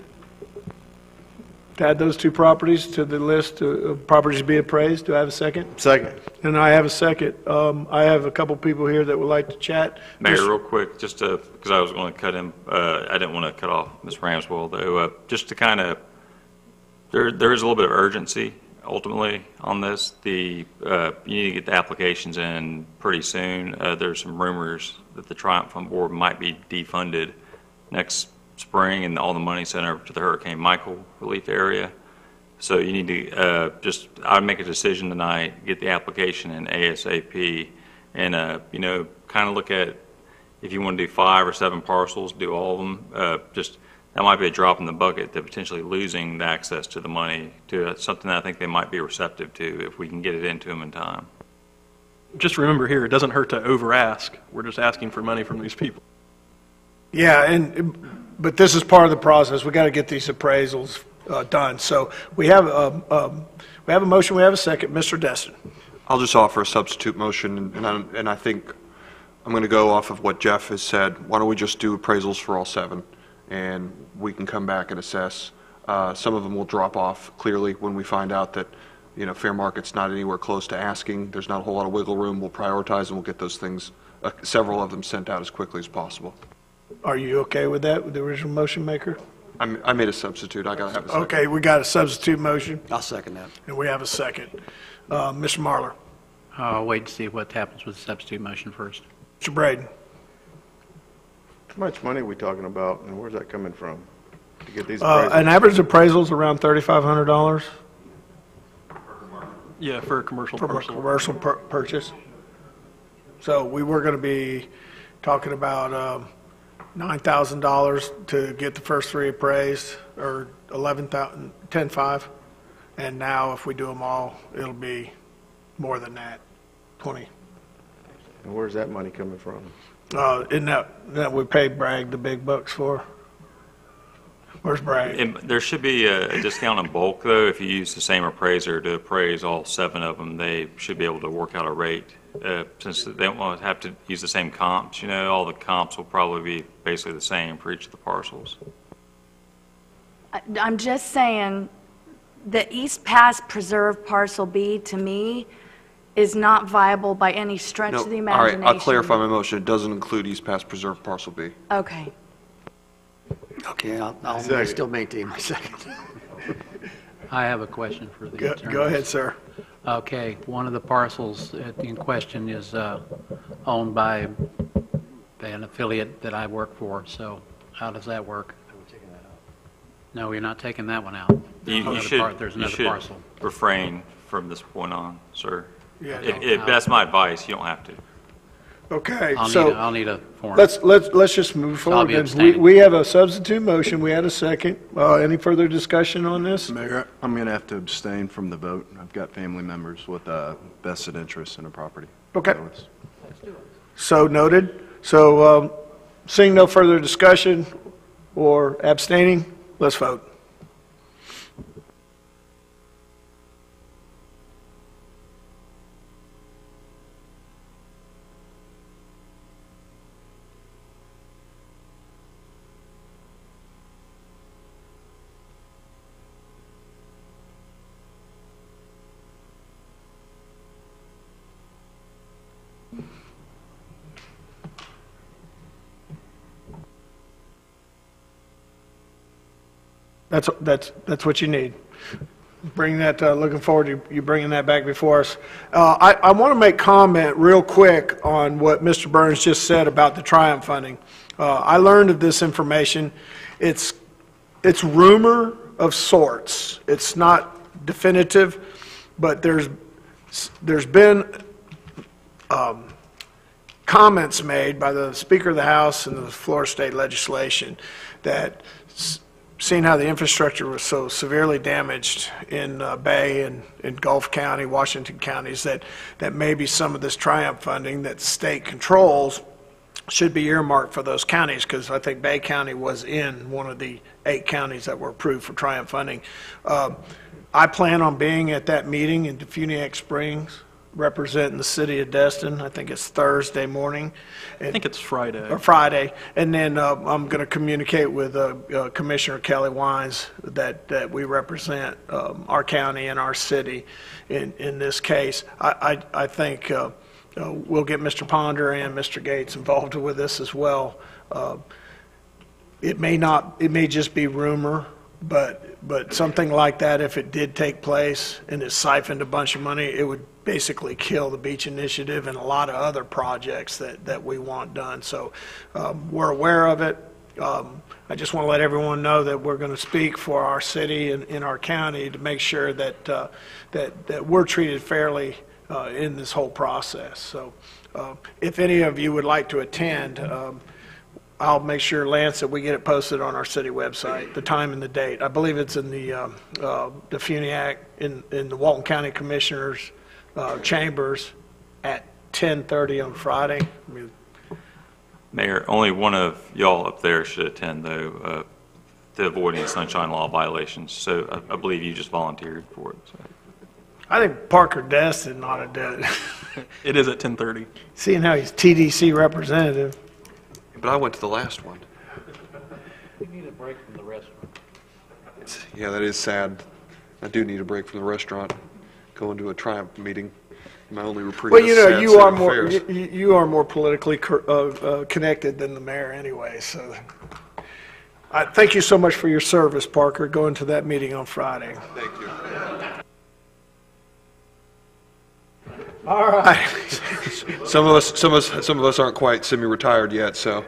to add those two properties to the list of properties to be appraised. Do I have a second? Second. And I have a second. I have a couple people here that would like to chat. Mayor, real quick, just to, because I was going to cut him, I didn't want to cut off Ms. Ramswell, though, just to kind of, there is a little bit of urgency ultimately on this. You need to get the applications in pretty soon. There's some rumors that the Triumph Fund Board might be defunded next spring and all the money sent over to the Hurricane Michael relief area. So you need to I'd make a decision tonight, get the application in ASAP, and kind of look at if you want to do 5 or 7 parcels, do all of them. That might be a drop in the bucket to potentially losing the access to the money to something that I think they might be receptive to if we can get it into them in time. Just remember here, it doesn't hurt to over-ask. We're just asking for money from these people. Yeah, but this is part of the process. We got to get these appraisals done. So we have a motion. We have a second. Mr. Destin. I'll just offer a substitute motion, and I think I'm going to go off of what Jeff has said. Why don't we just do appraisals for all 7, and we can come back and assess. Some of them will drop off clearly when we find out that fair market's not anywhere close to asking. There's not a whole lot of wiggle room. We'll prioritize and we'll get those things, several of them, sent out as quickly as possible. Are you okay with that, with the original motion maker? I made a substitute. I got to have a second. Okay, we got a substitute motion, I'll second that. and we have a second. Mr. Marler. I'll wait to see what happens with the substitute motion first. Mr. Braden. How much money are we talking about, and where's that coming from to get these appraisals? An average appraisal is around $3,500 Yeah, for a commercial for a parcel. commercial purchase. So we were going to be talking about $9,000 to get the first 3 appraised, or $10,500. And now if we do them all, it'll be more than that, 20. And where's that money coming from? Isn't that we pay Bragg the big bucks for? Where's Bragg? And there should be a discount in bulk, though. If you use the same appraiser to appraise all 7 of them, they should be able to work out a rate. Since they don't have to use the same comps, all the comps will probably be basically the same for each of the parcels. I'm just saying, the East Pass Preserve Parcel B, to me, is not viable by any stretch No, of the all imagination. right, I'll clarify my motion. It doesn't include East Pass Preserve Parcel B. Okay. Okay, I'll Second. still maintain my second. I have a question for the attorney. Go ahead, sir. Okay, one of the parcels in question is owned by an affiliate that I work for, so how does that work? No, you're not taking that one out. There's You another should parcel. refrain from this point on, sir. Yeah, If that's my advice, you don't have to. Okay, I'll so need a form. let's just move So I'll forward. be then. abstaining. We have a substitute motion. We had a second. Any further discussion on this? Mayor, I'm going to have to abstain from the vote. I've got family members with vested interests in a property. Okay. So it's- So noted. So seeing no further discussion or abstaining, let's vote. That's what you need. Bring that, looking forward to you bringing that back before us. I want to make comment real quick on what Mr. Burns just said about the Triumph funding. I learned of this information. It's rumor of sorts. It's not definitive, but there's there's been comments made by the Speaker of the House and the Florida State legislation that seeing how the infrastructure was so severely damaged in Bay and in Gulf County, Washington counties, that maybe some of this Triumph funding that state controls should be earmarked for those counties, because I think Bay County was in one of the 8 counties that were approved for Triumph funding. I plan on being at that meeting in Defuniak Springs, representing the city of Destin. I think it's Thursday morning. I think it's Friday. Or Friday. And then I'm going to communicate with Commissioner Kelly Wines that we represent our county and our city in this case. I think we'll get Mr. Ponder and Mr. Gates involved with this as well. It may just be rumor, but something like that, if it did take place and it siphoned a bunch of money, it would basically kill the beach initiative and a lot of other projects that we want done. So we're aware of it. I just want to let everyone know that we're going to speak for our city and in our county to make sure that we're treated fairly in this whole process. So if any of you would like to attend, I'll make sure, Lance, that we get it posted on our city website, the time and the date. I believe it's in the Defuniak in the Walton County Commissioners chambers at 10:30 on Friday. Mayor, only one of y'all up there should attend, though, to avoid any sunshine law violations. So I believe you just volunteered for it. So. I think Parker Destin ought to do it. It is at 10:30. Seeing how he's TDC representative. But I went to the last one. We need a break from the restaurant. Yeah, that is sad. I do need a break from the restaurant. Going to a Triumph meeting. My only reprieve Well, is sad you state are of more affairs. you are more politically connected than the mayor anyway. So, thank you so much for your service, Parker. Going to that meeting on Friday. Thank you. All right. Some of us aren't quite semi-retired yet, so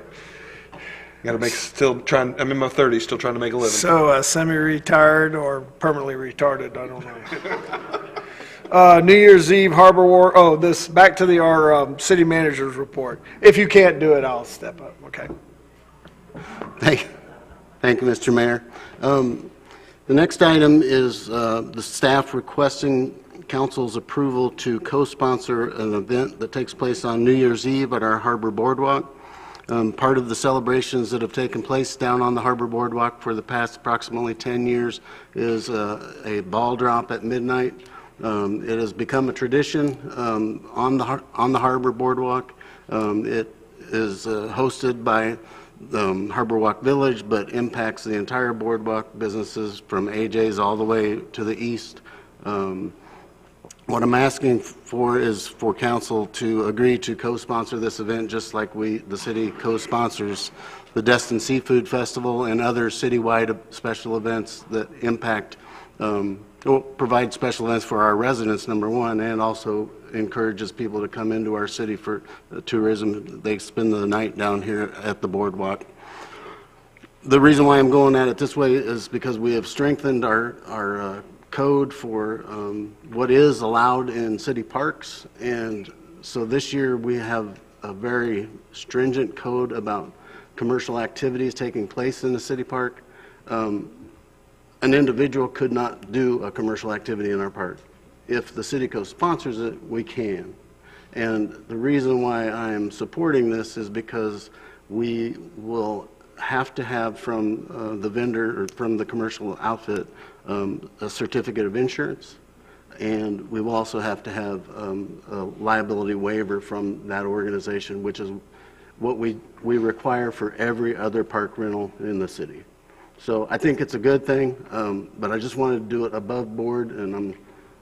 got to I'm in my 30s, still trying to make a living. So, semi-retired or permanently retarded, I don't know. New Year's Eve Harbor War. Oh, back to our city manager's report. If you can't do it, I'll step up. Okay. Thank you, Mr. Mayor. The next item is the staff requesting council's approval to co-sponsor an event that takes place on New Year's Eve at our Harbor Boardwalk. Part of the celebrations that have taken place down on the Harbor Boardwalk for the past approximately 10 years is a ball drop at midnight. It has become a tradition on the Harbor Boardwalk. It is hosted by Harbor Walk Village, but impacts the entire boardwalk businesses from AJ's all the way to the east. What I'm asking for is for council to agree to co-sponsor this event, just like the city co-sponsors the Destin Seafood Festival and other citywide special events that provide special events for our residents, number one, and also encourages people to come into our city for tourism. They spend the night down here at the boardwalk. The reason why I'm going at it this way is because we have strengthened our code for what is allowed in city parks, and so this year we have a very stringent code about commercial activities taking place in the city park. An individual could not do a commercial activity in our park. If the city co-sponsors it, we can. And the reason why I am supporting this is because we will have to have from the vendor or from the commercial outfit a certificate of insurance, and we will also have to have a liability waiver from that organization, which is what we require for every other park rental in the city. So I think it's a good thing, but I just wanted to do it above board, and I'm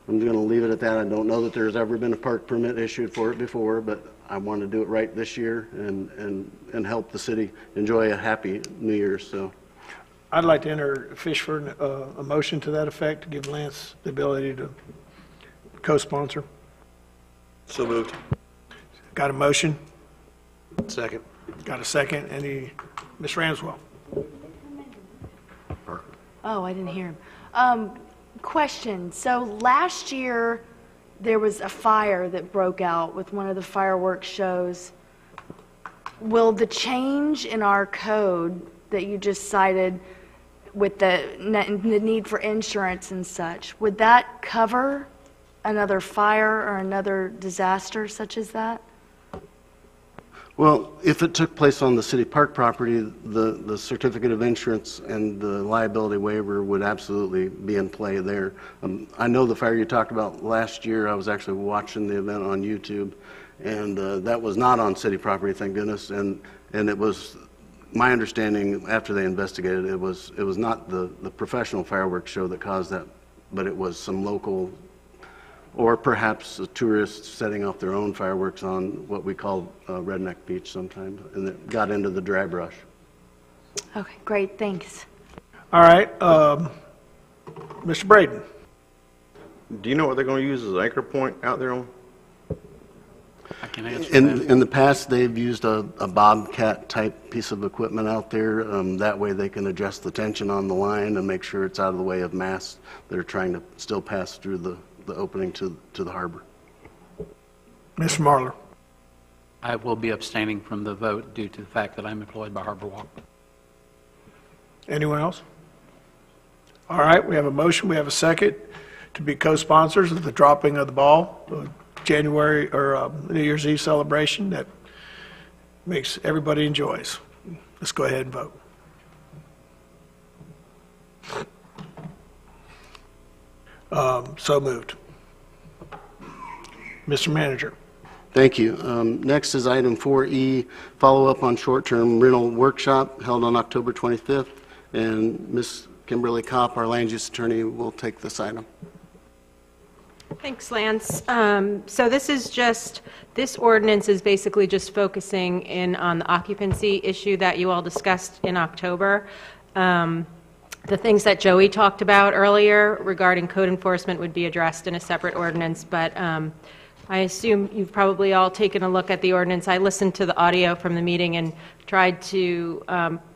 going to leave it at that. I don't know that there's ever been a park permit issued for it before, but I want to do it right this year and help the city enjoy a happy New Year's. So I'd like to fish for a motion to that effect to give Lance the ability to co-sponsor. So moved. Got a motion? Second. Got a second? Ms. Ramswell? Oh, I didn't hear him. Question. So last year, there was a fire that broke out with one of the fireworks shows. Will the change in our code that you just cited with the need for insurance and such, would that cover another fire or another disaster such as that? Well, if it took place on the city park property, the certificate of insurance and the liability waiver would absolutely be in play there. I know the fire you talked about last year. I was actually watching the event on YouTube, and that was not on city property, thank goodness. And it was my understanding after they investigated, it was not the professional fireworks show that caused that, but it was some local, or perhaps a tourist setting off their own fireworks on what we call Redneck Beach sometimes, and it got into the dry brush. Okay, great, thanks. All right, Mr. Braden. Do you know what they're going to use as an anchor point out there on? I can answer that. In the past, they've used a bobcat type piece of equipment out there. That way they can adjust the tension on the line and make sure it's out of the way of masts that are trying to still pass through the opening to the harbor. Mr. Marler. I will be abstaining from the vote due to the fact that I'm employed by Harbor Walk. Anyone else? All right, we have a motion, we have a second to be co-sponsors of the dropping of the ball, January or New Year's Eve celebration that makes everybody enjoys. Let's go ahead and vote. So moved. Mr. Manager. Thank you. Next is item 4E, follow-up on short-term rental workshop held on October 25th, and Ms. Kimberly Kopp, our land use attorney, will take this item. Thanks, Lance. So this ordinance is basically just focusing in on the occupancy issue that you all discussed in October. The things that Joey talked about earlier regarding code enforcement would be addressed in a separate ordinance, but I assume you've probably all taken a look at the ordinance. I listened to the audio from the meeting and tried to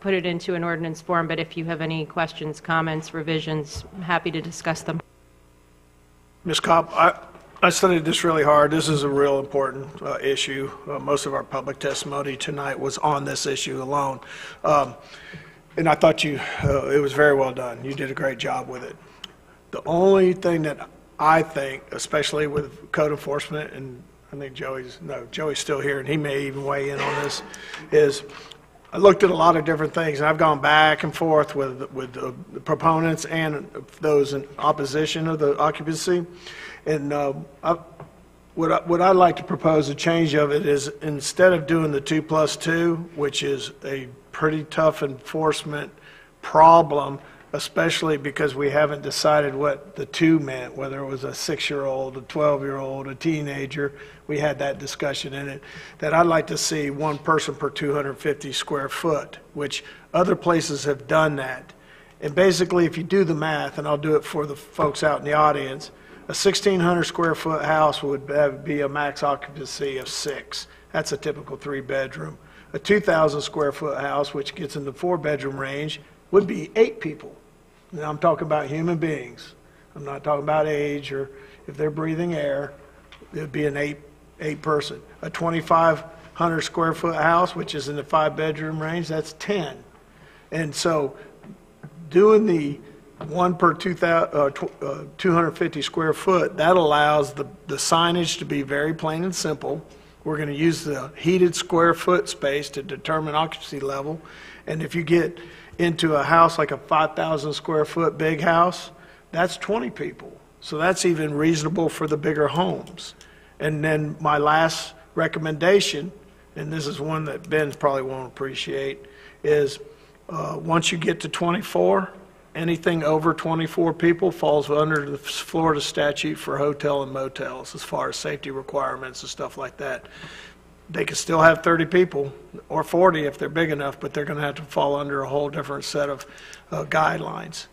put it into an ordinance form, but if you have any questions, comments, revisions, I'm happy to discuss them. Ms. Kopp, I studied this really hard. This is a real important issue. Most of our public testimony tonight was on this issue alone. And I thought it was very well done. You did a great job with it. The only thing that I think, especially with code enforcement, and I think Joey's still here, and he may even weigh in on this, is I looked at a lot of different things, and I've gone back and forth with the proponents and those in opposition of the occupancy. And what I'd like to propose a change of it is instead of doing the 2+2, which is a pretty tough enforcement problem, especially because we haven't decided what the 2 meant, whether it was a 6-year-old, a 12-year-old, a teenager. We had that discussion in it, that I'd like to see 1 person per 250 square foot, which other places have done that. And basically, if you do the math, and I'll do it for the folks out in the audience, a 1,600 square foot house would be a max occupancy of 6. That's a typical 3-bedroom. A 2,000 square foot house, which gets in the 4-bedroom range, would be 8 people. Now I'm talking about human beings. I'm not talking about age or if they're breathing air. It would be an 8 person. A 2,500 square foot house, which is in the 5-bedroom range, that's 10. And so doing the 1 per 250 square foot, that allows the signage to be very plain and simple. We're going to use the heated square foot space to determine occupancy level. And if you get into a house like a 5,000 square foot big house, that's 20 people. So that's even reasonable for the bigger homes. And then my last recommendation, and this is one that Ben probably won't appreciate, is once you get to 24, anything over 24 people falls under the Florida statute for hotel and motels as far as safety requirements and stuff like that. They can still have 30 people or 40 if they're big enough, but they're going to have to fall under a whole different set of guidelines.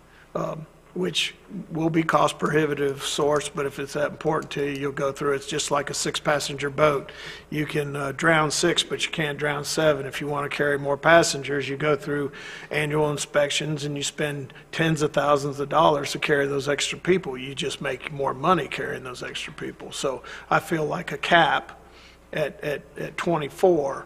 which will be cost prohibitive source, but if it's that important to you, you'll go through. It's just like a 6-passenger boat. You can drown 6, but you can't drown 7. If you want to carry more passengers, you go through annual inspections and you spend tens of thousands of dollars to carry those extra people. You just make more money carrying those extra people. So I feel like a cap at 24,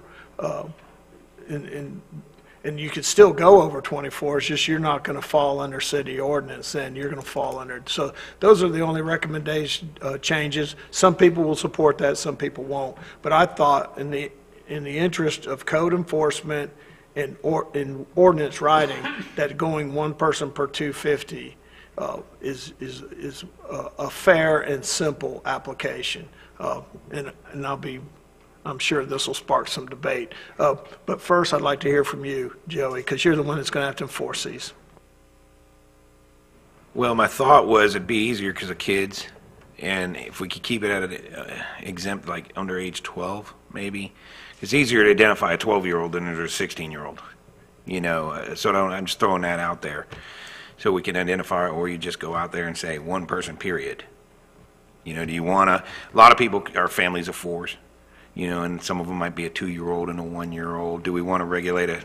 and you could still go over 24, it's just you're not going to fall under city ordinance, then you're going to fall under. So those are the only recommendation changes. Some people will support that, some people won't. But I thought in the interest of code enforcement and in ordinance writing, that going one person per 250 is a fair and simple application. And I'm sure this will spark some debate. But first, I'd like to hear from you, Joey, because you're the one that's going to have to enforce these. Well, my thought was it'd be easier because of kids, and if we could keep it at an exempt, like under age 12, maybe. It's easier to identify a 12-year-old than a 16-year-old, you know, so I'm just throwing that out there. So we can identify, or you just go out there and say one person, period. You know, do you want to, a lot of people are families of 4s. You know, and some of them might be a 2-year-old and a 1-year-old. Do we want to regulate a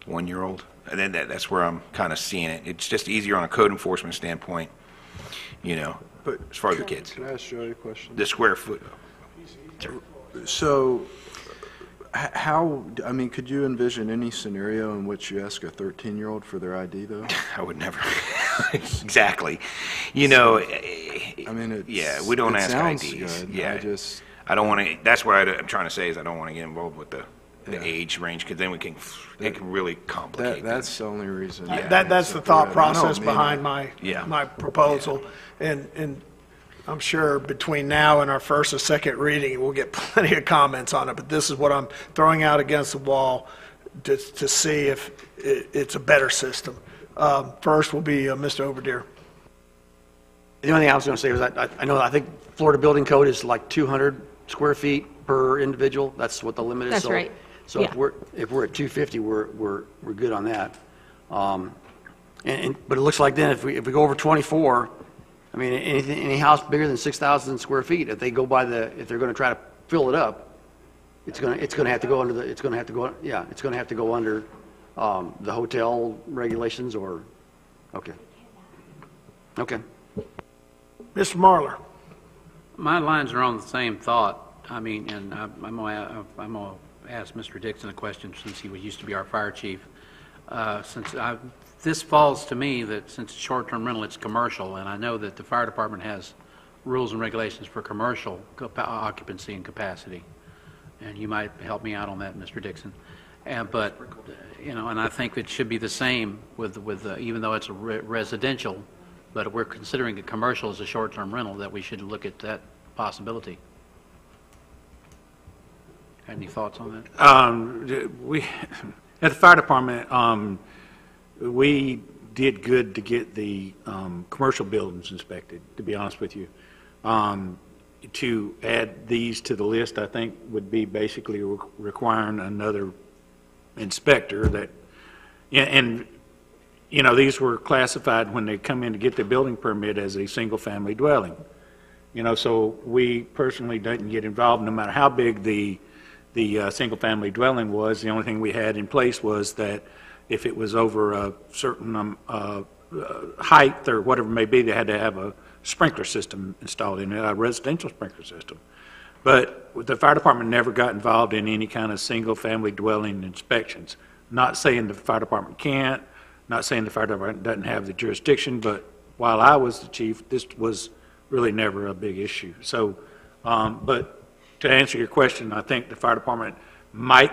1-year-old? And then that's where I'm kind of seeing it. It's just easier on a code enforcement standpoint, you know, but as far as the kids. Can I ask Joey a question? The square foot. So, how, I mean, could you envision any scenario in which you ask a 13-year-old for their ID, though? I would never. Exactly. You know, I mean, yeah, we don't ask sounds IDs. Good. Yeah. I don't want to, that's what I'm trying to say is I don't want to get involved with the age range, because then it can really complicate That's the only reason. That's the thought process behind my proposal. And I'm sure between now and our first or second reading, we'll get plenty of comments on it, but this is what I'm throwing out against the wall to see if it's a better system. First will be Mr. Overdeer. The only thing I was going to say was I think Florida Building Code is like 200 square feet per individual. That's what the limit is. That's right. So if we're at 250, we're good on that. But it looks like then if we go over 24, I mean any house bigger than 6,000 square feet, if they're going to try to fill it up, it's going to have to go under the hotel regulations or okay. Mr. Marler. My lines are on the same thought. I mean, and I'm going to ask Mr. Dixon a question since he used to be our fire chief. This falls to me that since it's short-term rental, it's commercial, and I know that the fire department has rules and regulations for commercial occupancy and capacity. And you might help me out on that, Mr. Dixon. But, you know, and I think it should be the same with even though it's a residential. But if we're considering a commercial as a short-term rental, that we should look at that possibility. Got any thoughts on that? We, at the fire department, we did good to get the commercial buildings inspected, to be honest with you. To add these to the list, I think, would be basically requiring another inspector that, and you know, these were classified when they come in to get their building permit as a single-family dwelling. You know, so we personally didn't get involved no matter how big the single-family dwelling was. The only thing we had in place was that if it was over a certain height or whatever it may be, they had to have a sprinkler system installed in it, a residential sprinkler system. But the fire department never got involved in any kind of single-family dwelling inspections. Not saying the fire department can't, not saying the fire department doesn't have the jurisdiction, but while I was the chief, this was really never a big issue. So, but to answer your question, I think the fire department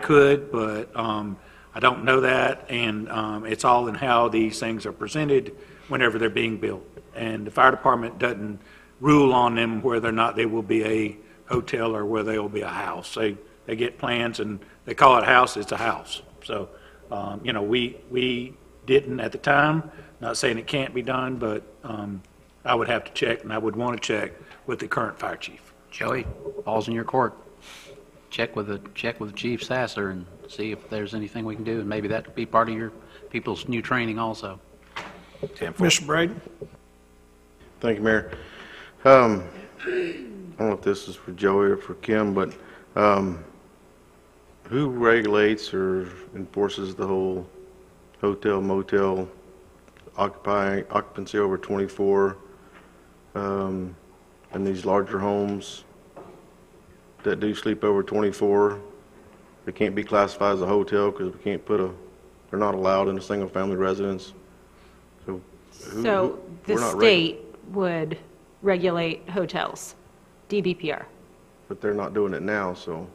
could, but I don't know that, and it's all in how these things are presented whenever they're being built. And the fire department doesn't rule on them whether or not they will be a hotel or whether they will be a house. They get plans and they call it a house, it's a house. So, you know, we didn't at the time, not saying it can't be done, but I would have to check, and I would want to check with the current fire chief. Joey, ball's in your court. Check with the Chief Sasser and see if there's anything we can do, and maybe that could be part of your people's new training also. Mr. Braden? Thank you, Mayor. I don't know if this is for Joey or for Kim, but who regulates or enforces the whole hotel, motel, occupancy over 24, and these larger homes that do sleep over 24? They can't be classified as a hotel because we can't they're not allowed in a single-family residence. So, So the we're not state would regulate hotels, DBPR. But they're not doing it now, so.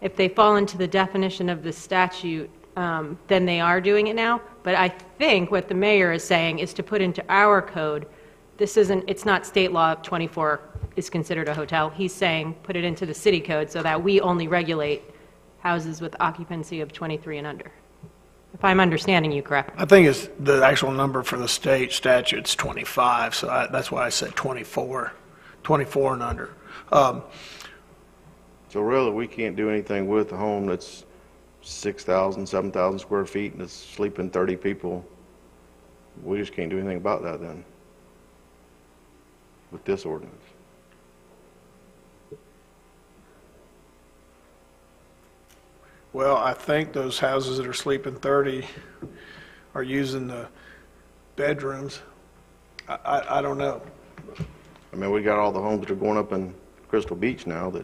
If they fall into the definition of the statute, then they are doing it now. But I think what the mayor is saying is to put into our code, it's not state law 24 is considered a hotel. He's saying put it into the city code so that we only regulate houses with occupancy of 23 and under. If I'm understanding you correctly. I think it's the actual number for the state statute's 25, so that's why I said 24 and under. So really, we can't do anything with a home that's 6,000, 7,000 square feet and it's sleeping 30 people. We just can't do anything about that then with this ordinance. Well, I think those houses that are sleeping 30 are using the bedrooms. I don't know. I mean, we got all the homes that are going up in Crystal Beach now they're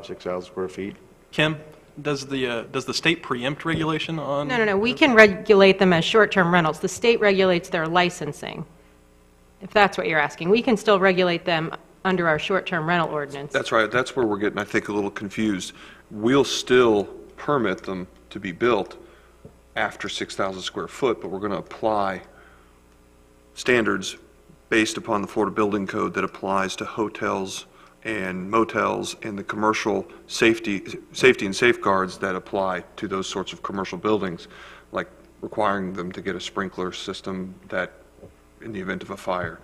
6,000 square feet. Kim, does the state preempt regulation on? No. We can regulate them as short-term rentals. The state regulates their licensing, if that's what you're asking. We can still regulate them under our short-term rental ordinance. That's right. That's where we're getting, I think, a little confused. We'll still permit them to be built after 6,000 square foot, but we're going to apply standards based upon the Florida Building Code that applies to hotels and motels and the commercial safety and safeguards that apply to those sorts of commercial buildings, like requiring them to get a sprinkler system that, in the event of a fire,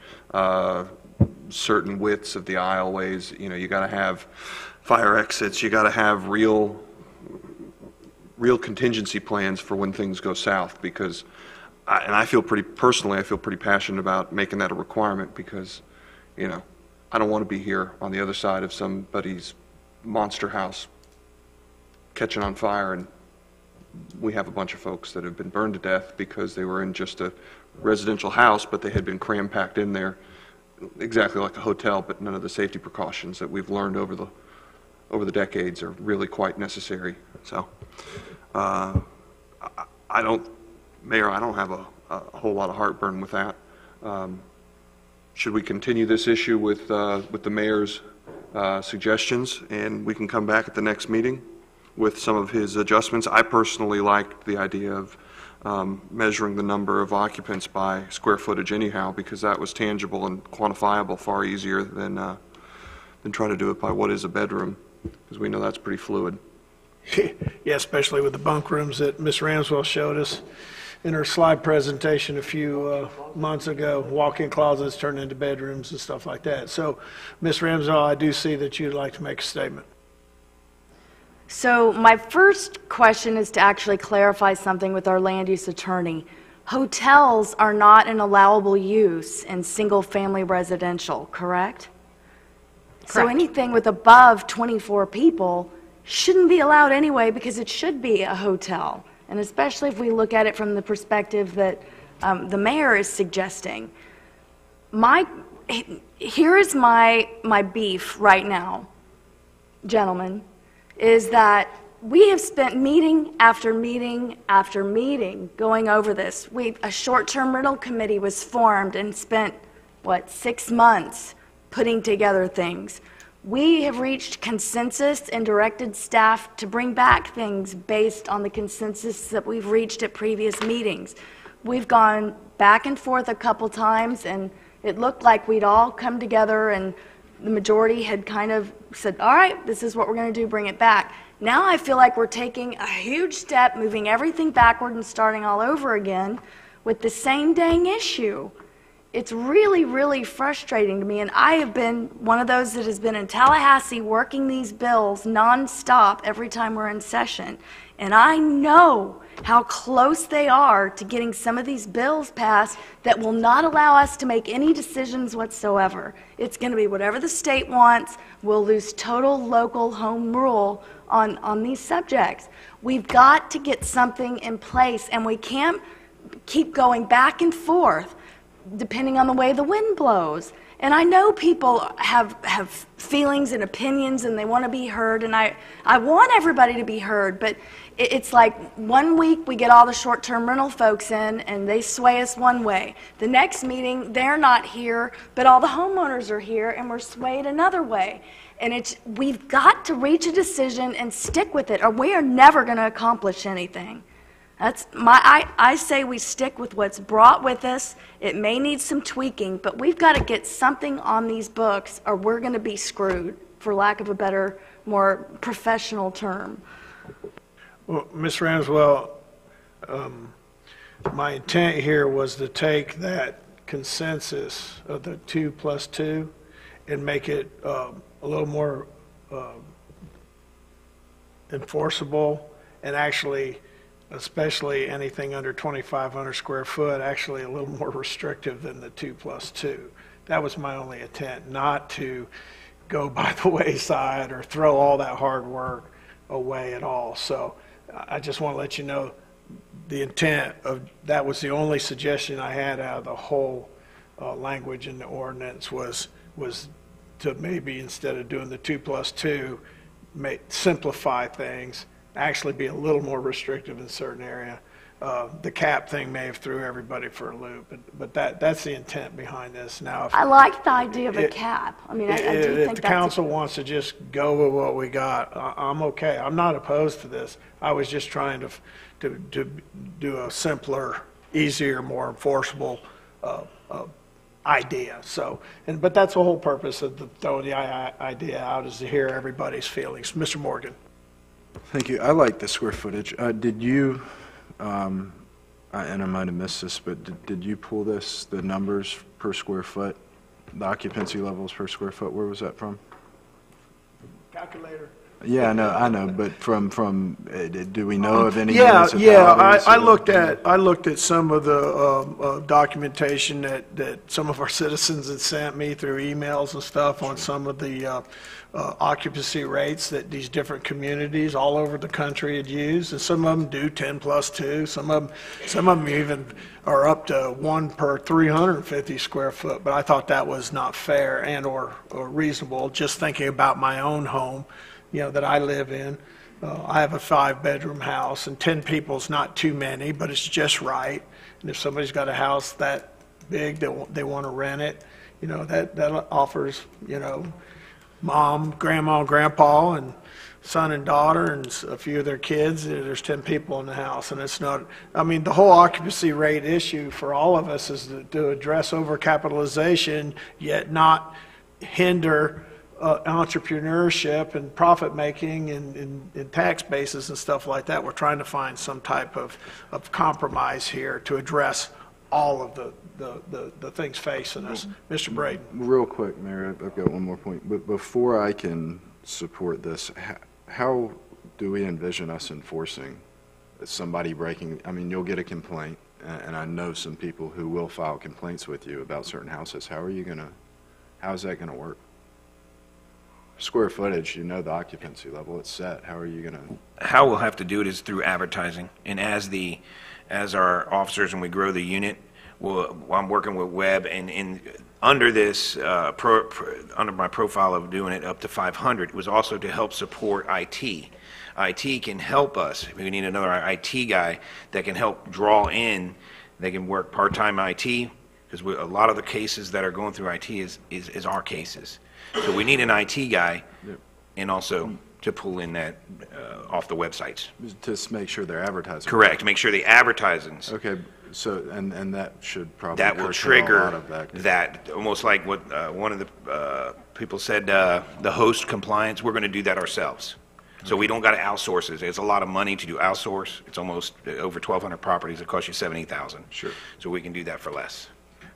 certain widths of the aisleways, you got to have fire exits, you got to have real contingency plans for when things go south, because I feel pretty passionate about making that a requirement, because I don't want to be here on the other side of somebody's monster house catching on fire and we have a bunch of folks that have been burned to death because they were in just a residential house, but they had been cram-packed in there exactly like a hotel, but none of the safety precautions that we've learned over the decades are really quite necessary. So Mayor, I don't have a whole lot of heartburn with that. Should we continue this issue with the mayor's suggestions, and we can come back at the next meeting with some of his adjustments? I personally liked the idea of measuring the number of occupants by square footage anyhow, because that was tangible and quantifiable far easier than trying to do it by what is a bedroom, because we know that's pretty fluid. Yeah, especially with the bunk rooms that Ms. Ramswell showed us in her slide presentation a few months ago. Walk-in closets turned into bedrooms and stuff like that. So, Ms. Ramswell, I do see that you'd like to make a statement. So my first question is to actually clarify something with our land use attorney. Hotels are not an allowable use in single-family residential, correct? So anything with above 24 people shouldn't be allowed anyway, because it should be a hotel. And especially if we look at it from the perspective that the mayor is suggesting. Here is my beef right now, gentlemen, is that we have spent meeting after meeting after meeting going over this. A short-term rental committee was formed and spent, 6 months putting together things. We have reached consensus and directed staff to bring back things based on the consensus that we've reached at previous meetings. We've gone back and forth a couple times, and it looked like we'd all come together, and the majority had kind of said, all right, this is what we're going to do, bring it back. Now I feel like we're taking a huge step, moving everything backward and starting all over again with the same dang issue. it's really, really frustrating to me. And I have been one of those that has been in Tallahassee working these bills nonstop every time we're in session. And I know how close they are to getting some of these bills passed that will not allow us to make any decisions whatsoever. It's going to be whatever the state wants. We'll lose total local home rule on these subjects. We've got to get something in place, and we can't keep going back and forth depending on the way the wind blows. And I know people have feelings and opinions, and they want to be heard, and I want everybody to be heard, but it's like 1 week we get all the short-term rental folks in, and they sway us one way. The next meeting, they're not here, but all the homeowners are here, and we're swayed another way. And we've got to reach a decision and stick with it, or we are never going to accomplish anything. I say we stick with what's brought with us. It may need some tweaking, but we've got to get something on these books, or we're going to be screwed, for lack of a better, more professional term. Well, Ms. Ramswell, my intent here was to take that consensus of the 2+2 and make it a little more enforceable, and actually, especially anything under 2,500 square foot, actually a little more restrictive than the 2+2. That was my only intent, not to go by the wayside or throw all that hard work away at all. So I just want to let you know the intent of that was the only suggestion I had out of the whole language in the ordinance was to maybe, instead of doing the 2+2, simplify things, actually be a little more restrictive in certain area. The cap thing may have threw everybody for a loop, but that's the intent behind this. Now, I like the idea of a cap. I mean, I do think if that's the council wants to just go with what we got, I'm okay. I'm not opposed to this. I was just trying to do a simpler, easier, more enforceable idea. So, but that's the whole purpose of throwing the idea out, is to hear everybody's feelings. Mr. Morgan. Thank you. I like the square footage. Did you, and I might have missed this, but did you pull the numbers per square foot, the occupancy levels per square foot? Where was that from? Calculator. Yeah, I know, but from do we know of any? Yeah. I municipalities looked at some of the documentation that some of our citizens had sent me through emails and stuff on some of the occupancy rates that these different communities all over the country had used, and some of them do 10+2. Some of them even are up to 1 per 350 square foot. But I thought that was not fair and or reasonable. Just thinking about my own home, that I live in. I have a 5-bedroom house, and 10 people is not too many, but it's just right. And if somebody's got a house that big that they want to rent it, that offers, mom, grandma, grandpa, and son and daughter, and a few of their kids. There's 10 people in the house, and it's not. I mean, the whole occupancy rate issue for all of us is to address overcapitalization, yet not hinder entrepreneurship and profit making and tax bases and stuff like that. We're trying to find some type of compromise here to address all of the things facing us. Mr. Braden. Real quick, Mayor, I've got one more point. But before I can support this, how do we envision us enforcing somebody breaking? I mean, you'll get a complaint, and I know some people who will file complaints with you about certain houses. How is that gonna work? Square footage, the occupancy level, it's set. How are you going to? How we'll have to do it is through advertising. And as our officers and we grow the unit, I'm working with Webb, and under this, under my profile of doing it up to 500, was also to help support IT. IT can help us. We need another IT guy that can help draw in. They can work part-time IT, because a lot of the cases that are going through IT is our cases. So we need an IT guy, and also to pull in that off the websites. To make sure they're advertising. Correct. Make sure the advertisements. Okay. So and that should probably that will trigger that, almost like what one of the people said, the host compliance. We're going to do that ourselves. So we don't got to outsource it. It's a lot of money to do outsource. It's almost over 1,200 properties. It costs you $70,000. Sure. So we can do that for less.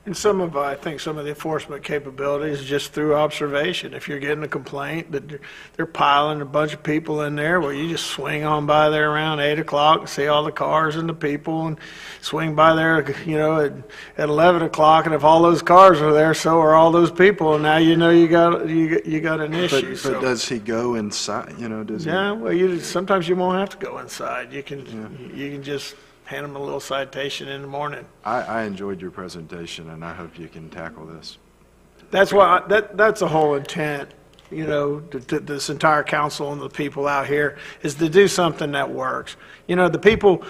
And I think some of the enforcement capabilities is just through observation. If you're getting a complaint that they're piling a bunch of people in there, well, you just swing on by there around 8 o'clock and see all the cars and the people, and swing by there, at 11 o'clock, and if all those cars are there, so are all those people, and now you know you got an issue. But does he go inside, does he? Yeah, well, sometimes you won't have to go inside. You can just hand them a little citation in the morning. I enjoyed your presentation, and I hope you can tackle this. That's why that's the whole intent, to this entire council and the people out here, is to do something that works. The people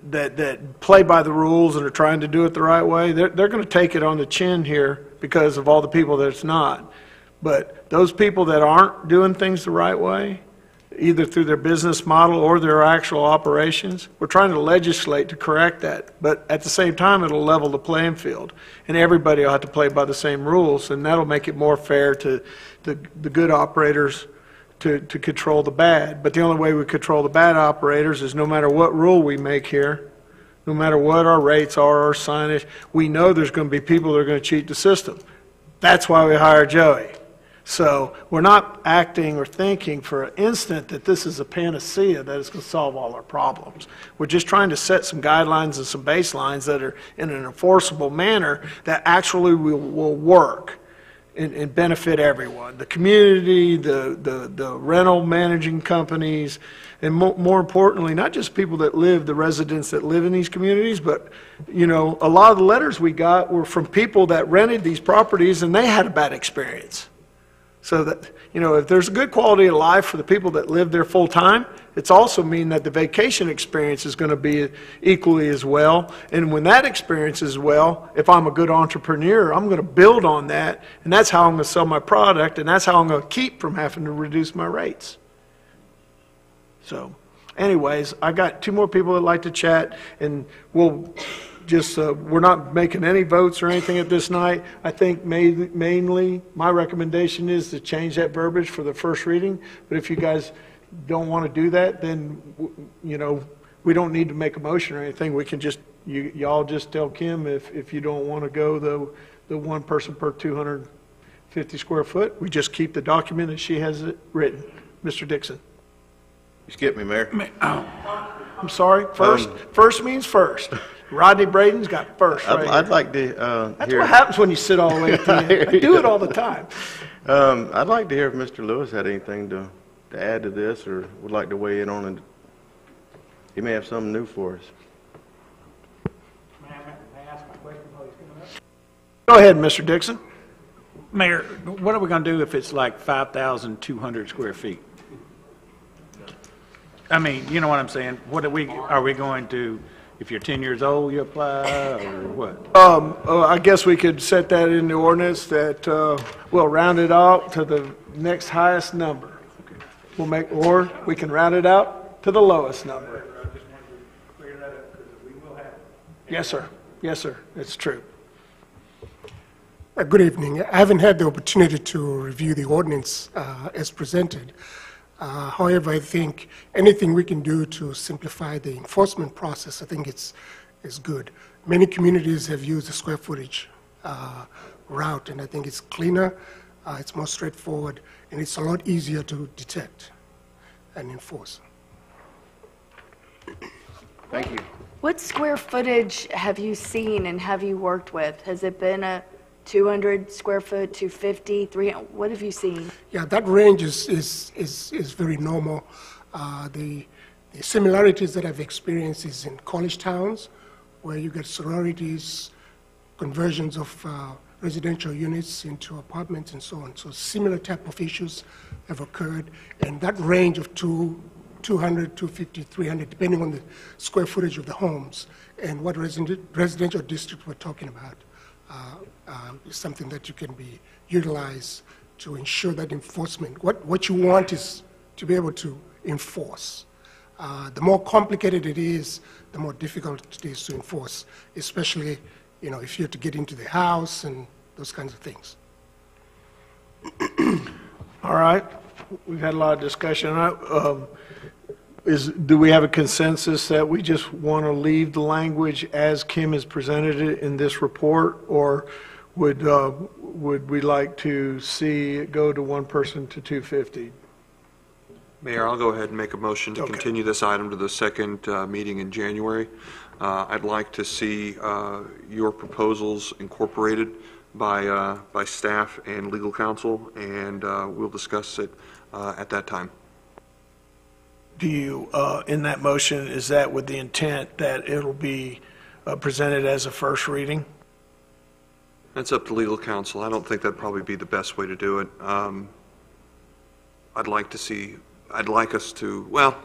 that play by the rules and are trying to do it the right way, they're going to take it on the chin here because of all the people that it's not. But those people that aren't doing things the right way, either through their business model or their actual operations, we're trying to legislate to correct that. But at the same time, it'll level the playing field, and everybody will have to play by the same rules, and that'll make it more fair to the good operators to control the bad. But the only way we control the bad operators is no matter what rule we make here, no matter what our rates are, our signage, we know there's going to be people that are going to cheat the system. That's why we hire Joey. So we're not acting or thinking for an instant that this is a panacea that is going to solve all our problems. We're just trying to set some guidelines and some baselines that are in an enforceable manner that actually will work and benefit everyone. The community, the rental managing companies, and more importantly, not just people that live, the residents that live in these communities, but a lot of the letters we got were from people that rented these properties and they had a bad experience. So that, if there's a good quality of life for the people that live there full time, it's also mean that the vacation experience is going to be equally as well. And when that experience is well, if I'm a good entrepreneur, I'm going to build on that, and that's how I'm going to sell my product, and that's how I'm going to keep from having to reduce my rates. So, anyways, I got 2 more people that like to chat, and we'll just, we're not making any votes or anything at this night. I think mainly my recommendation is to change that verbiage for the first reading. But if you guys don't want to do that, then, we don't need to make a motion or anything. We can just, y'all just tell Kim if you don't want to go the 1 person per 250 square foot, we just keep the document as she has it written. Mr. Dixon. You skipped me, Mayor. I'm sorry. First means first. Rodney Braden's got first. I'd like to That's what happens when you sit all the way at the end. I do it all the time. I'd like to hear if Mr. Lewis had anything to add to this, or would like to weigh in on it. He may have something new for us. May I ask my question while he's coming up? Go ahead, Mr. Dixon. Mayor, what are we going to do if it's like 5,200 square feet? I mean, you know what I'm saying? Are we going to, if you're 10 years old, you apply, or what? I guess we could set that in the ordinance that we'll round it out to the next highest number. Or we can round it out to the lowest number. Yes, sir. Yes, sir. It's true. Good evening. I haven't had the opportunity to review the ordinance as presented. However, I think anything we can do to simplify the enforcement process, I think it's good. Many communities have used the square footage route, and I think it's cleaner, it's more straightforward, and it's a lot easier to detect and enforce. Thank you. What square footage have you seen and have you worked with? Has it been a 200 square foot, 250, 300? What have you seen? Yeah, that range is very normal. The similarities that I've experienced is in college towns, where you get sororities, conversions of residential units into apartments and so on. So similar type of issues have occurred, and that range of 200, 250, 300, depending on the square footage of the homes and what residential district we're talking about. Is something that you can be utilized to ensure that enforcement. What you want is to be able to enforce. The more complicated it is, the more difficult it is to enforce, especially if you have to get into the house and those kinds of things. All right. We've had a lot of discussion. do we have a consensus that we just want to leave the language as Kim has presented it in this report, or would we like to see it go to one person to 250? Mayor, I'll go ahead and make a motion to Okay. continue this item to the second meeting in January. I'd like to see your proposals incorporated by staff and legal counsel, and we'll discuss it at that time. Do you, in that motion, is that with the intent that it'll be presented as a first reading? That's up to legal counsel. I don't think that'd probably be the best way to do it. I'd like us to, well,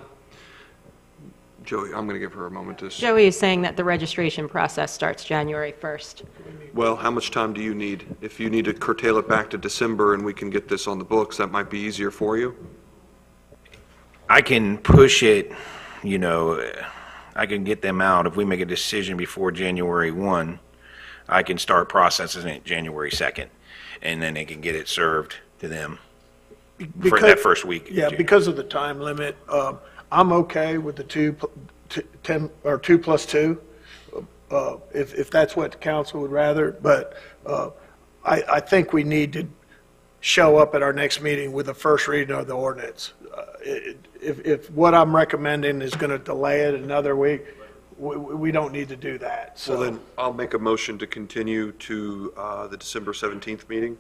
Joey, I'm going to give her a moment to. Joey is saying that the registration process starts January 1st. Well, how much time do you need? If you need to curtail it back to December and we can get this on the books, that might be easier for you. I can push it, I can get them out. If we make a decision before January 1, I can start processing it January 2nd, and then they can get it served to them for that first week. Yeah, because of the time limit, I'm okay with the 2 plus 2, if that's what the council would rather, but I think we need to show up at our next meeting with the first reading of the ordinance. If what I'm recommending is going to delay it another week, we don't need to do that. So Well, then I'll make a motion to continue to the December 17th meeting.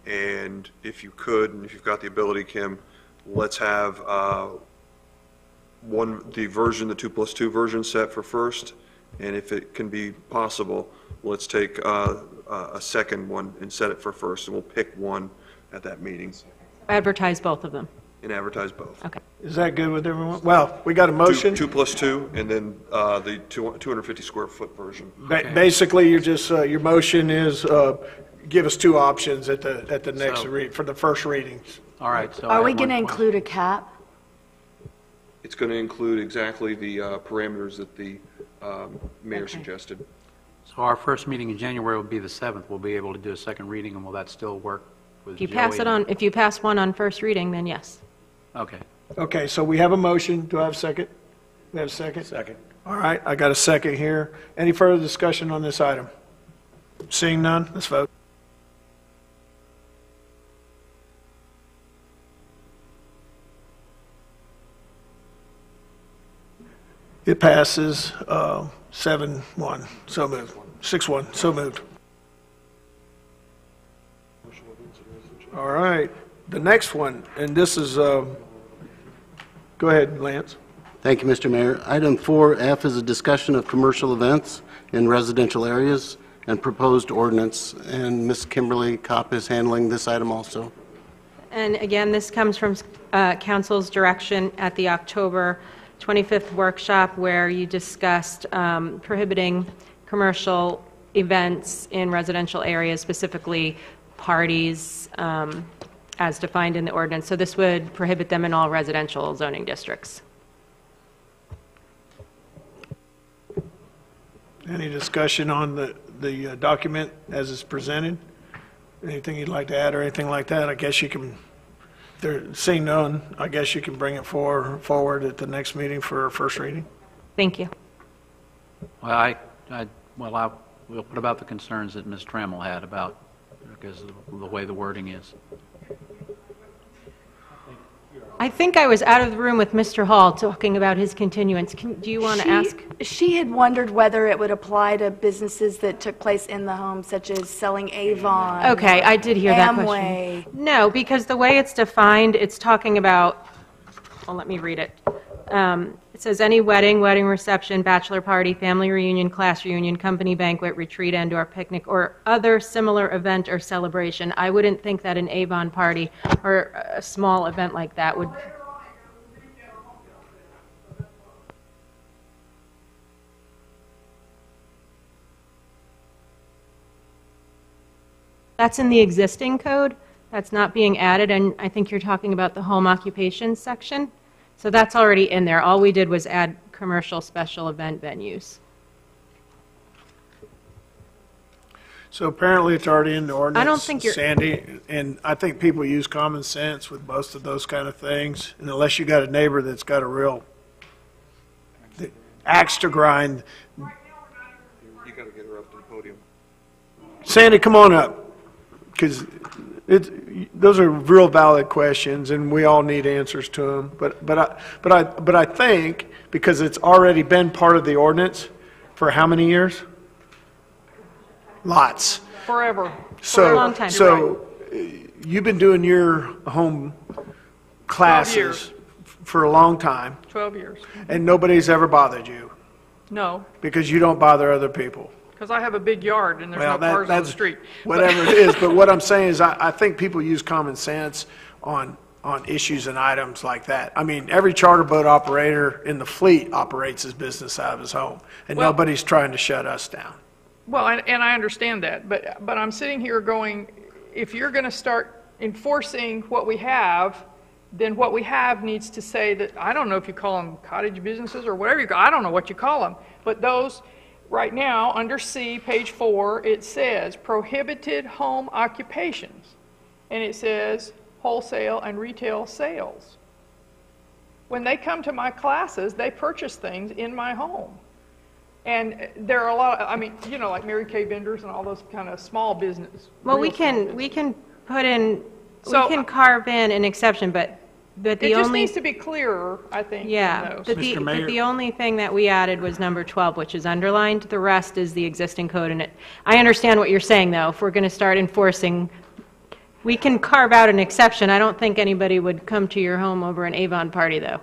And if you could, and if you've got the ability, Kim, let's have the 2 plus 2 version set for first. And if it can be possible, let's take a second one and set it for first. And we'll pick one at that meeting Advertise both of them. and advertise both. Okay. is that good with everyone? Well, we got a motion. 2 plus 2, and then the 250 square foot version. Basically, you're just, your motion is give us 2 options at the next read, for the first readings. All right, so. Are we going to include a cap? It's going to include exactly the parameters that the mayor suggested. So our first meeting in January will be the 7th. We'll be able to do a second reading, and will that still work with If you pass Joey? it on, if you pass one on first reading, then yes. Okay. Okay, so we have a motion. Do I have a second? We have a second? Second. All right, I got a second here. Any further discussion on this item? Seeing none, let's vote. It passes 7-1, so moved. 6-1, so moved. All right, the next one, and this is, go ahead, Lance. Thank you, Mr. Mayor. Item 4F is a discussion of commercial events in residential areas and proposed ordinance, and Ms. Kimberly Kopp is handling this item also. And again, this comes from council's direction at the October 25th workshop, where you discussed prohibiting commercial events in residential areas, specifically parties, as defined in the ordinance. So this would prohibit them in all residential zoning districts. Any discussion on the document as it's presented? Anything you'd like to add or anything like that? I guess you can, seeing none, I guess you can bring it forward at the next meeting for first reading. Thank you. Well, what about the concerns that Ms. Trammell had about, because of the way the wording is? I think I was out of the room with Mr. Hall talking about his continuance. Do you want to ask? She had wondered whether it would apply to businesses that took place in the home, such as selling Avon. Okay, I did hear that Amway. question. No, because the way it's defined, it's talking about, well, let me read it. It says any wedding, wedding reception, bachelor party, family reunion, class reunion, company banquet, retreat and/or picnic, or other similar event or celebration. I wouldn't think that an Avon party or a small event like that would. That's in the existing code. That's not being added, and I think you're talking about the home occupation section. So that's already in there. All we did was add commercial special event venues. So apparently it's already in the ordinance. I don't think you're- Sandy, and I think people use common sense with most of those kind of things. And unless you got a neighbor that's got a real axe to grind. You got to get her up to the podium. Sandy, come on up, because those are real valid questions, and we all need answers to them. But I think because it's already been part of the ordinance for how many years? Lots. Forever. So, For a long time. So you've been doing your home classes for a long time, 12 years. and nobody's ever bothered you No, because you don't bother other people. because I have a big yard and there's no cars on the street. Whatever it is, but what I'm saying is I think people use common sense on issues and items like that. I mean, every charter boat operator in the fleet operates his business out of his home, and Well- nobody's trying to shut us down. Well, and I understand that, but I'm sitting here going, if you're going to start enforcing what we have, then what we have needs to say that, I don't know if you call them cottage businesses or whatever you call, I don't know what you call them, but those, right now, under C, page 4, it says prohibited home occupations, and it says wholesale and retail sales. When they come to my classes, they purchase things in my home. And there are a lot of, I mean, you know, like Mary Kay vendors and all those kind of small business. Well, real we small business. can put in, So- we can carve in an exception, but the It just only. needs to be clearer, I think, Yeah, in those. but the only thing that we added was number 12, which is underlined. The rest is the existing code in it. I understand what you're saying, though. If we're going to start enforcing, we can carve out an exception. I don't think anybody would come to your home over an Avon party, though.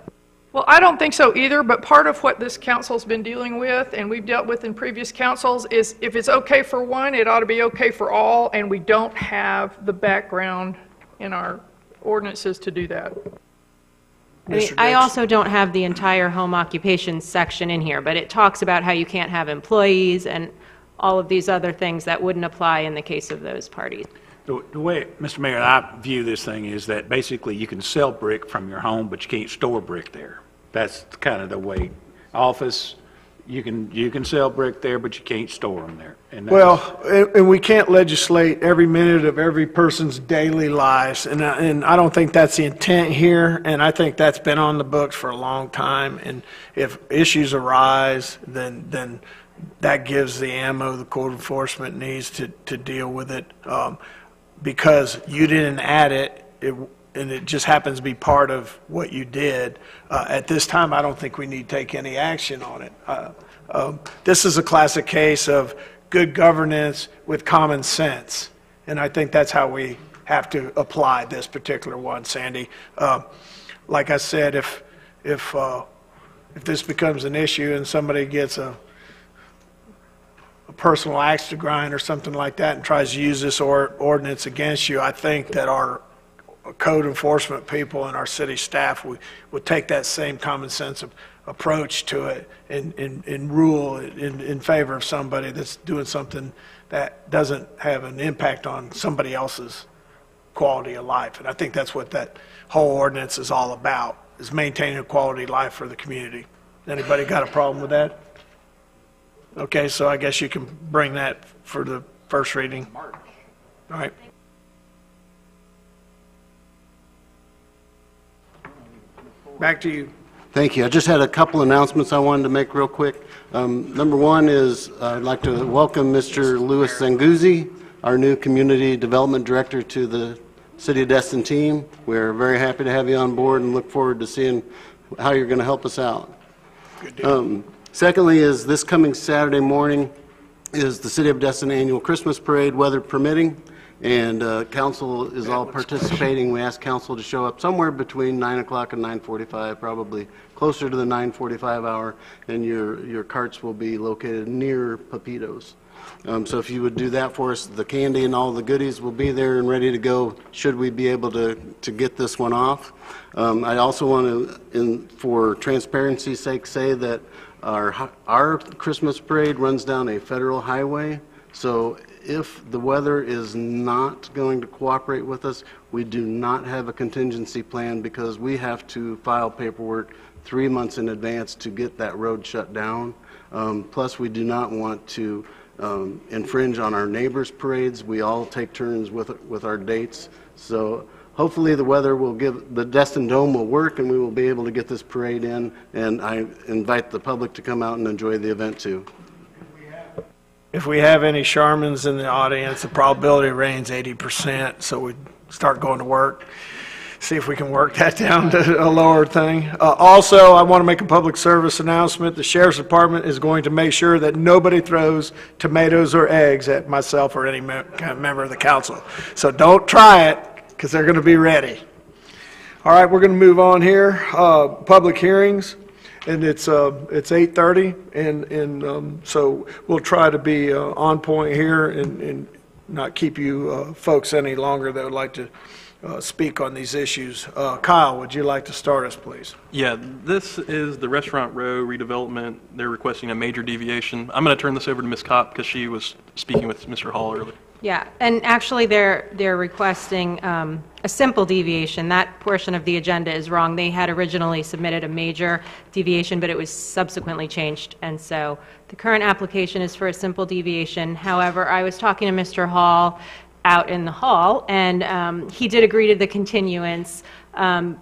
Well, I don't think so either, but part of what this council's been dealing with, and we've dealt with in previous councils, is if it's okay for one, it ought to be okay for all, and we don't have the background in our ordinances to do that. I mean, I also don't have the entire home occupation section in here, but it talks about how you can't have employees and all of these other things that wouldn't apply in the case of those parties. The way, Mr. Mayor, I view this thing is that basically you can sell brick from your home, but you can't store brick there. That's kind of the way. Office, you can sell brick there, but you can't store them there. And that's- Well, and we can't legislate every minute of every person's daily lives, and I don't think that's the intent here, and I think that's been on the books for a long time, and if issues arise, then that gives the ammo the code enforcement needs to deal with it. Because you didn't add it, and it just happens to be part of what you did, at this time, I don't think we need to take any action on it. This is a classic case of good governance with common sense, and I think that's how we have to apply this particular one, Sandy. Like I said, if this becomes an issue and somebody gets a personal axe to grind or something like that and tries to use this ordinance against you, I think that our code enforcement people and our city staff would take that same common sense approach to it and rule in favor of somebody that's doing something that doesn't have an impact on somebody else's quality of life. And I think that's what that whole ordinance is all about, is maintaining a quality of life for the community. Anybody got a problem with that? Okay, so I guess you can bring that for the first reading. All right. Back to you. Thank you. I just had a couple announcements I wanted to make real quick. Number one is I'd like to welcome Mr. Louis Zanguzzi, our new Community Development Director, to the City of Destin team. We're very happy to have you on board and look forward to seeing how you're going to help us out. Good deal. Secondly is this coming Saturday morning is the City of Destin annual Christmas parade, weather permitting, and council is all participating. We asked council to show up somewhere between 9 o'clock and 9:45, probably closer to the 9:45 hour, and your carts will be located near Pepitos. So if you would do that for us, the candy and all the goodies will be there and ready to go should we be able to get this one off. I also want to, for transparency's sake, say that our Christmas parade runs down a federal highway, so if the weather is not going to cooperate with us, we do not have a contingency plan because we have to file paperwork 3 months in advance to get that road shut down. Plus, we do not want to infringe on our neighbors' parades. We all take turns with our dates. So hopefully the weather will the Destin Dome will work and we will be able to get this parade in, and I invite the public to come out and enjoy the event too. If we have any Charmans in the audience, the probability of rain's 80%, so we'd start going to work. See if we can work that down to a lower thing. Also, I want to make a public service announcement. The Sheriff's Department is going to make sure that nobody throws tomatoes or eggs at myself or any member of the council. So don't try it, because they're going to be ready. All right, we're going to move on here. Public hearings, and it's 8:30, and so we'll try to be on point here and not keep you folks any longer that would like to speak on these issues. Kyle, would you like to start us, please? Yeah, this is the Restaurant Row redevelopment. They're requesting a major deviation. I'm going to turn this over to Ms. Kopp because she was speaking with Mr. Hall earlier. Yeah, and actually they're requesting a simple deviation. That portion of the agenda is wrong. They had originally submitted a major deviation, but it was subsequently changed, and so the current application is for a simple deviation. However, I was talking to Mr. Hall out in the hall, and he did agree to the continuance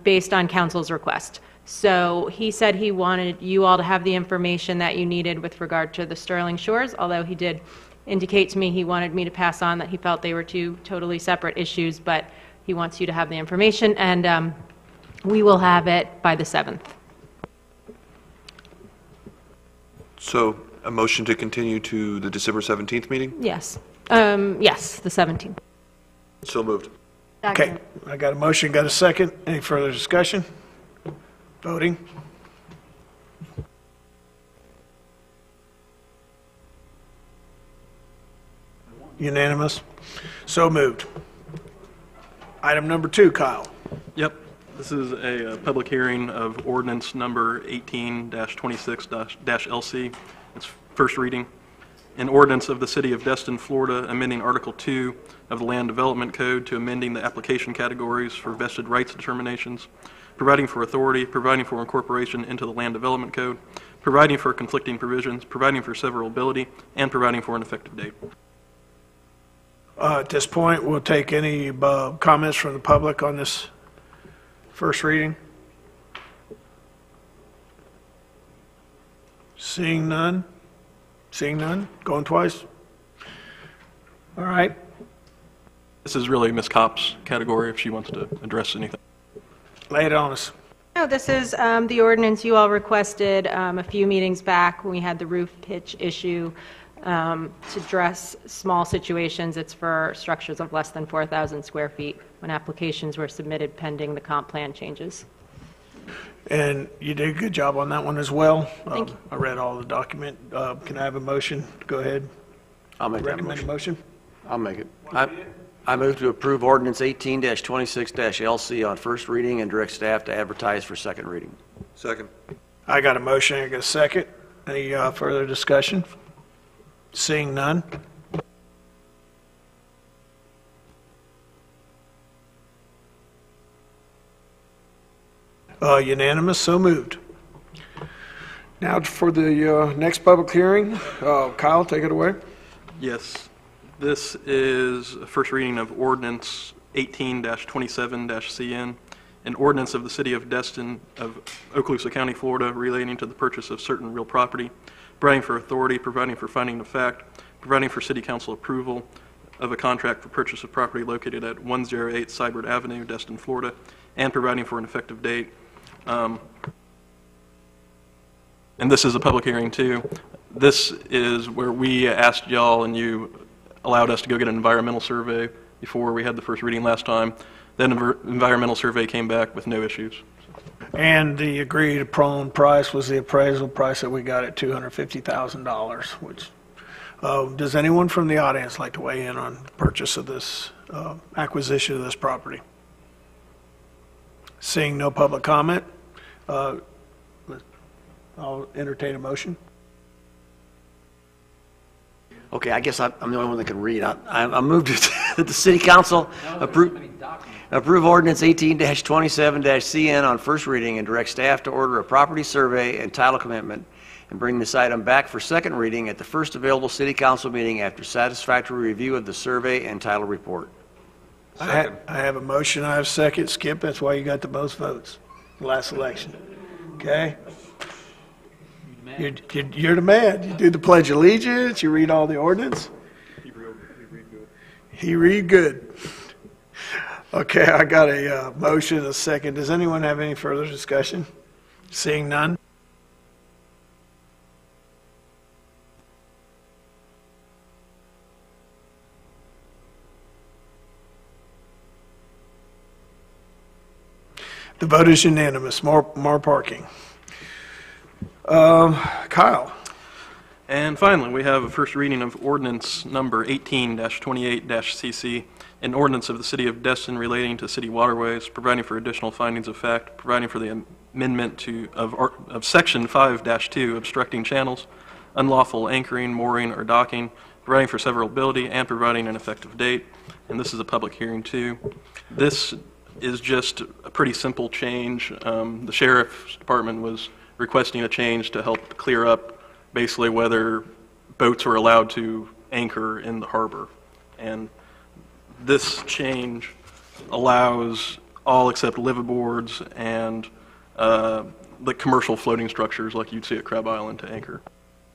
based on council's request. So he said he wanted you all to have the information that you needed with regard to the Sterling Shores, although he did indicate to me he wanted me to pass on that he felt they were two totally separate issues, but he wants you to have the information, and we will have it by the 7th. So a motion to continue to the December 17th meeting? Yes. Yes, the 17th. So moved. Okay, I got a motion, got a second. Any further discussion? Voting? Unanimous? So moved. Item number 2, Kyle. Yep. This is a public hearing of ordinance number 18-26-LC. It's first reading. An ordinance of the City of Destin, Florida, amending Article 2 of the Land Development Code to amending the application categories for vested rights determinations, providing for authority, providing for incorporation into the Land Development Code, providing for conflicting provisions, providing for severability, and providing for an effective date. At this point, we'll take any comments from the public on this first reading. Seeing none? Seeing none? Going twice? All right. This is really Ms. Kopp's category if she wants to address anything. Lay it on us. No, this is the ordinance you all requested a few meetings back when we had the roof pitch issue to address small situations. It's for structures of less than 4,000 square feet when applications were submitted pending the comp plan changes. And you did a good job on that one as well. Thank you. I read all the document. Can I have a motion? Go ahead. I'll make that Recommend a motion. I'll make it. I move to approve ordinance 18-26-LC on first reading and direct staff to advertise for second reading. Second. I got a motion. I got a second. Any further discussion? Seeing none? Unanimous, so moved. Now for the next public hearing. Kyle, take it away. Yes. This is a first reading of ordinance 18-27-CN, an ordinance of the City of Destin of Okaloosa County, Florida, relating to the purchase of certain real property, providing for authority, providing for finding of fact, providing for City Council approval of a contract for purchase of property located at 108 Sybert Avenue, Destin, Florida, and providing for an effective date. And this is a public hearing too. This is where we asked y'all and you allowed us to go get an environmental survey before we had the first reading last time. That environmental survey came back with no issues. And the agreed upon price was the appraisal price that we got at $250,000, which, does anyone from the audience like to weigh in on the purchase of this, acquisition of this property? Seeing no public comment, I'll entertain a motion. Okay, I guess I'm the only one that can read. I moved that the City Council approve ordinance 18-27-CN on first reading and direct staff to order a property survey and title commitment and bring this item back for second reading at the first available City Council meeting after satisfactory review of the survey and title report. Second. I have a motion, I have a second. Skip, that's why you got the most votes last election. Okay? You're the man. You do the Pledge of Allegiance, you read all the ordinance. He read good. Okay, I got a motion, a second. Does anyone have any further discussion? Seeing none? The vote is unanimous. More parking. Kyle. And finally, we have a first reading of ordinance number 18-28-CC, an ordinance of the City of Destin relating to city waterways, providing for additional findings of fact, providing for the amendment of Section 5-2, obstructing channels, unlawful anchoring, mooring, or docking, providing for severability, and providing an effective date. And this is a public hearing, too. This is just a pretty simple change. The Sheriff's Department was requesting a change to help clear up basically whether boats were allowed to anchor in the harbor. And this change allows all except liveaboards and the commercial floating structures like you'd see at Crab Island to anchor.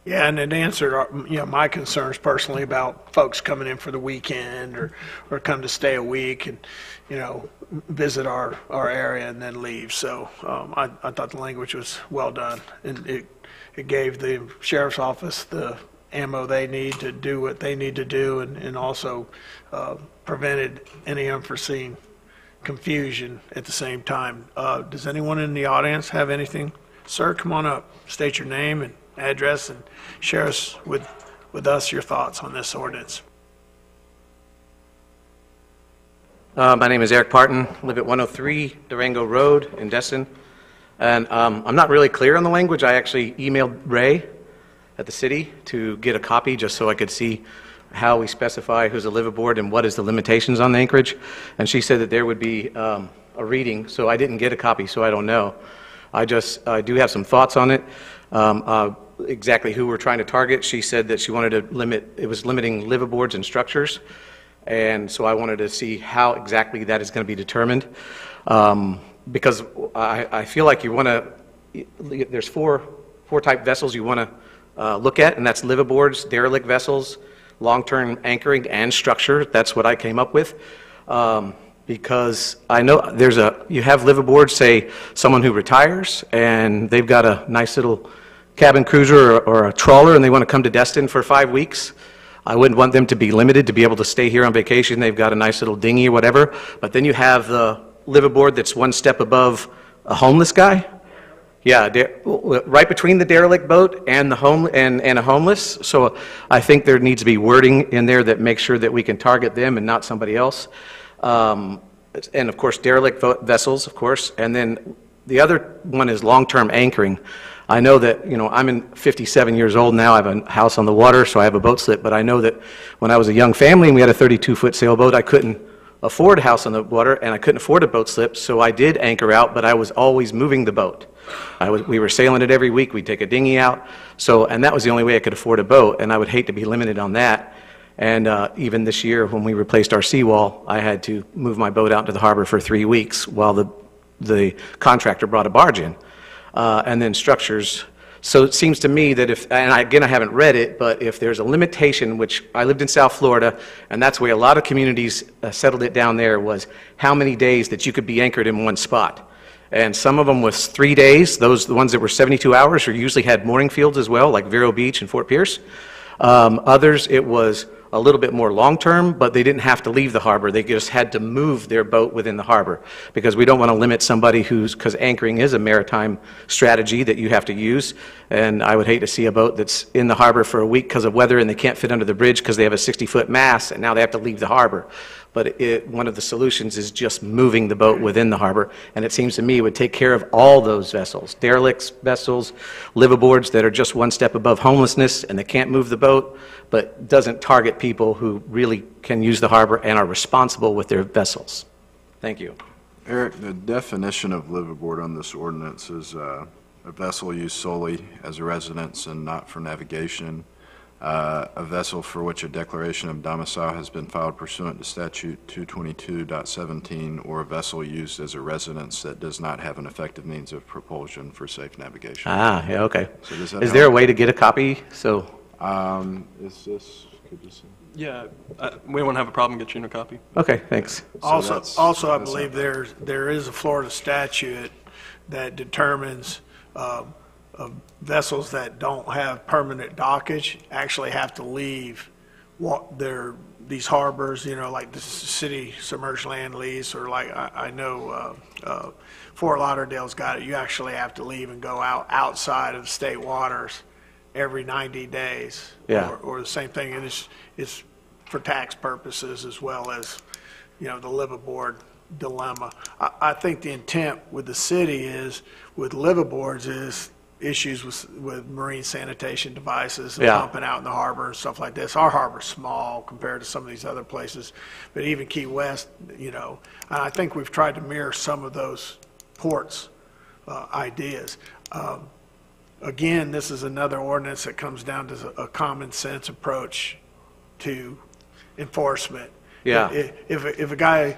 Yeah, and it answered my concerns personally about folks coming in for the weekend or come to stay a week and, visit our area and then leave. So I thought the language was well done. And it gave the Sheriff's Office the ammo they need to do what they need to do and also prevented any unforeseen confusion at the same time. Does anyone in the audience have anything? Sir, come on up. State your name and address and share us with us your thoughts on this ordinance. My name is Eric Parton, live at 103 Durango Road in Destin. And I'm not really clear on the language. I actually emailed Ray at the city to get a copy just so I could see how we specify who's a liveaboard and what is the limitations on the anchorage. And she said that there would be a reading, so I didn't get a copy, so I don't know. I do have some thoughts on it. Exactly who we're trying to target. She said that she wanted to limiting liveaboards and structures. And so I wanted to see how exactly that is going to be determined. Because I feel like you want to, there's four type vessels you want to look at, and that's liveaboards, derelict vessels, long-term anchoring, and structure. That's what I came up with. Because I know you have liveaboards, say someone who retires, and they've got a nice little cabin cruiser or a trawler, and they want to come to Destin for 5 weeks. I wouldn't want them to be limited to be able to stay here on vacation. They've got a nice little dinghy or whatever. But then you have the liveaboard that's one step above a homeless guy. Yeah, right between the derelict boat and the and a homeless. So I think there needs to be wording in there that makes sure that we can target them and not somebody else. And of course, derelict vessels, of course. And then the other one is long-term anchoring. I know that, I'm 57 years old now. I have a house on the water, so I have a boat slip. But I know that when I was a young family and we had a 32-foot sailboat, I couldn't afford a house on the water and I couldn't afford a boat slip, so I did anchor out, but I was always moving the boat. We were sailing it every week. We'd take a dinghy out. And that was the only way I could afford a boat, and I would hate to be limited on that. And even this year, when we replaced our seawall, I had to move my boat out to the harbor for 3 weeks while the contractor brought a barge in. And then structures. So it seems to me that again, I haven't read it, but if there's a limitation, which I lived in South Florida, and that's where a lot of communities settled it down there, was how many days that you could be anchored in one spot. And some of them was 3 days. The ones that were 72 hours usually had mooring fields as well, like Vero Beach and Fort Pierce. Others, it was a little bit more long-term, but they didn't have to leave the harbor. They just had to move their boat within the harbor, because we don't want to limit somebody because anchoring is a maritime strategy that you have to use. And I would hate to see a boat that's in the harbor for a week because of weather and they can't fit under the bridge because they have a 60-foot mast and now they have to leave the harbor. But one of the solutions is just moving the boat within the harbor. And it seems to me it would take care of all those vessels, derelicts vessels, liveaboards that are just one step above homelessness and they can't move the boat, but doesn't target people who really can use the harbor and are responsible with their vessels. Thank you. Eric, the definition of liveaboard on this ordinance is a vessel used solely as a residence and not for navigation. a vessel for which a declaration of domicile has been filed pursuant to statute 222.17, or a vessel used as a residence that does not have an effective means of propulsion for safe navigation. Ah, yeah, okay. So does that Is there a help? way to get a copy? So, Is this, could you see? Yeah, we won't have a problem getting you a copy. okay, thanks. Also, that's- I that's believe there is a Florida statute that determines vessels that don't have permanent dockage actually have to leave these harbors, like the city submerged land lease, or like I know Fort Lauderdale's got it. You actually have to leave and go outside of state waters every 90 days. Yeah. Or the same thing, and it's for tax purposes as well as, the liveaboard dilemma. I think the intent with the city with liveaboards is issues with marine sanitation devices and Yeah. pumping out in the harbor and stuff like this. Our harbor's small compared to some of these other places, but even Key West, and I think we've tried to mirror some of those ports ideas. Again, this is another ordinance that comes down to a common sense approach to enforcement. Yeah. If a guy,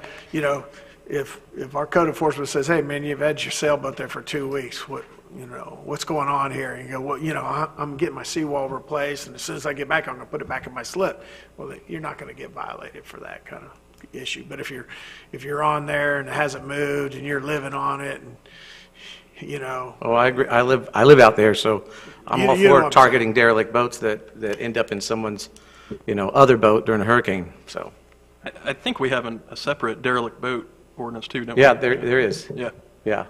if our code enforcement says, hey, man, you've had your sailboat there for 2 weeks, what's going on here? And you go, well, I'm getting my seawall replaced, and as soon as I get back, I'm going to put it back in my slip. Well, you're not going to get violated for that kind of issue. But if you're on there and it hasn't moved and you're living on it, and Oh, I agree. I live out there, so I'm all You know what for I'm targeting derelict boats that end up in someone's, other boat during a hurricane, so. I think we have a separate derelict boat ordinance too, don't we? Yeah, there is. Yeah. Yeah.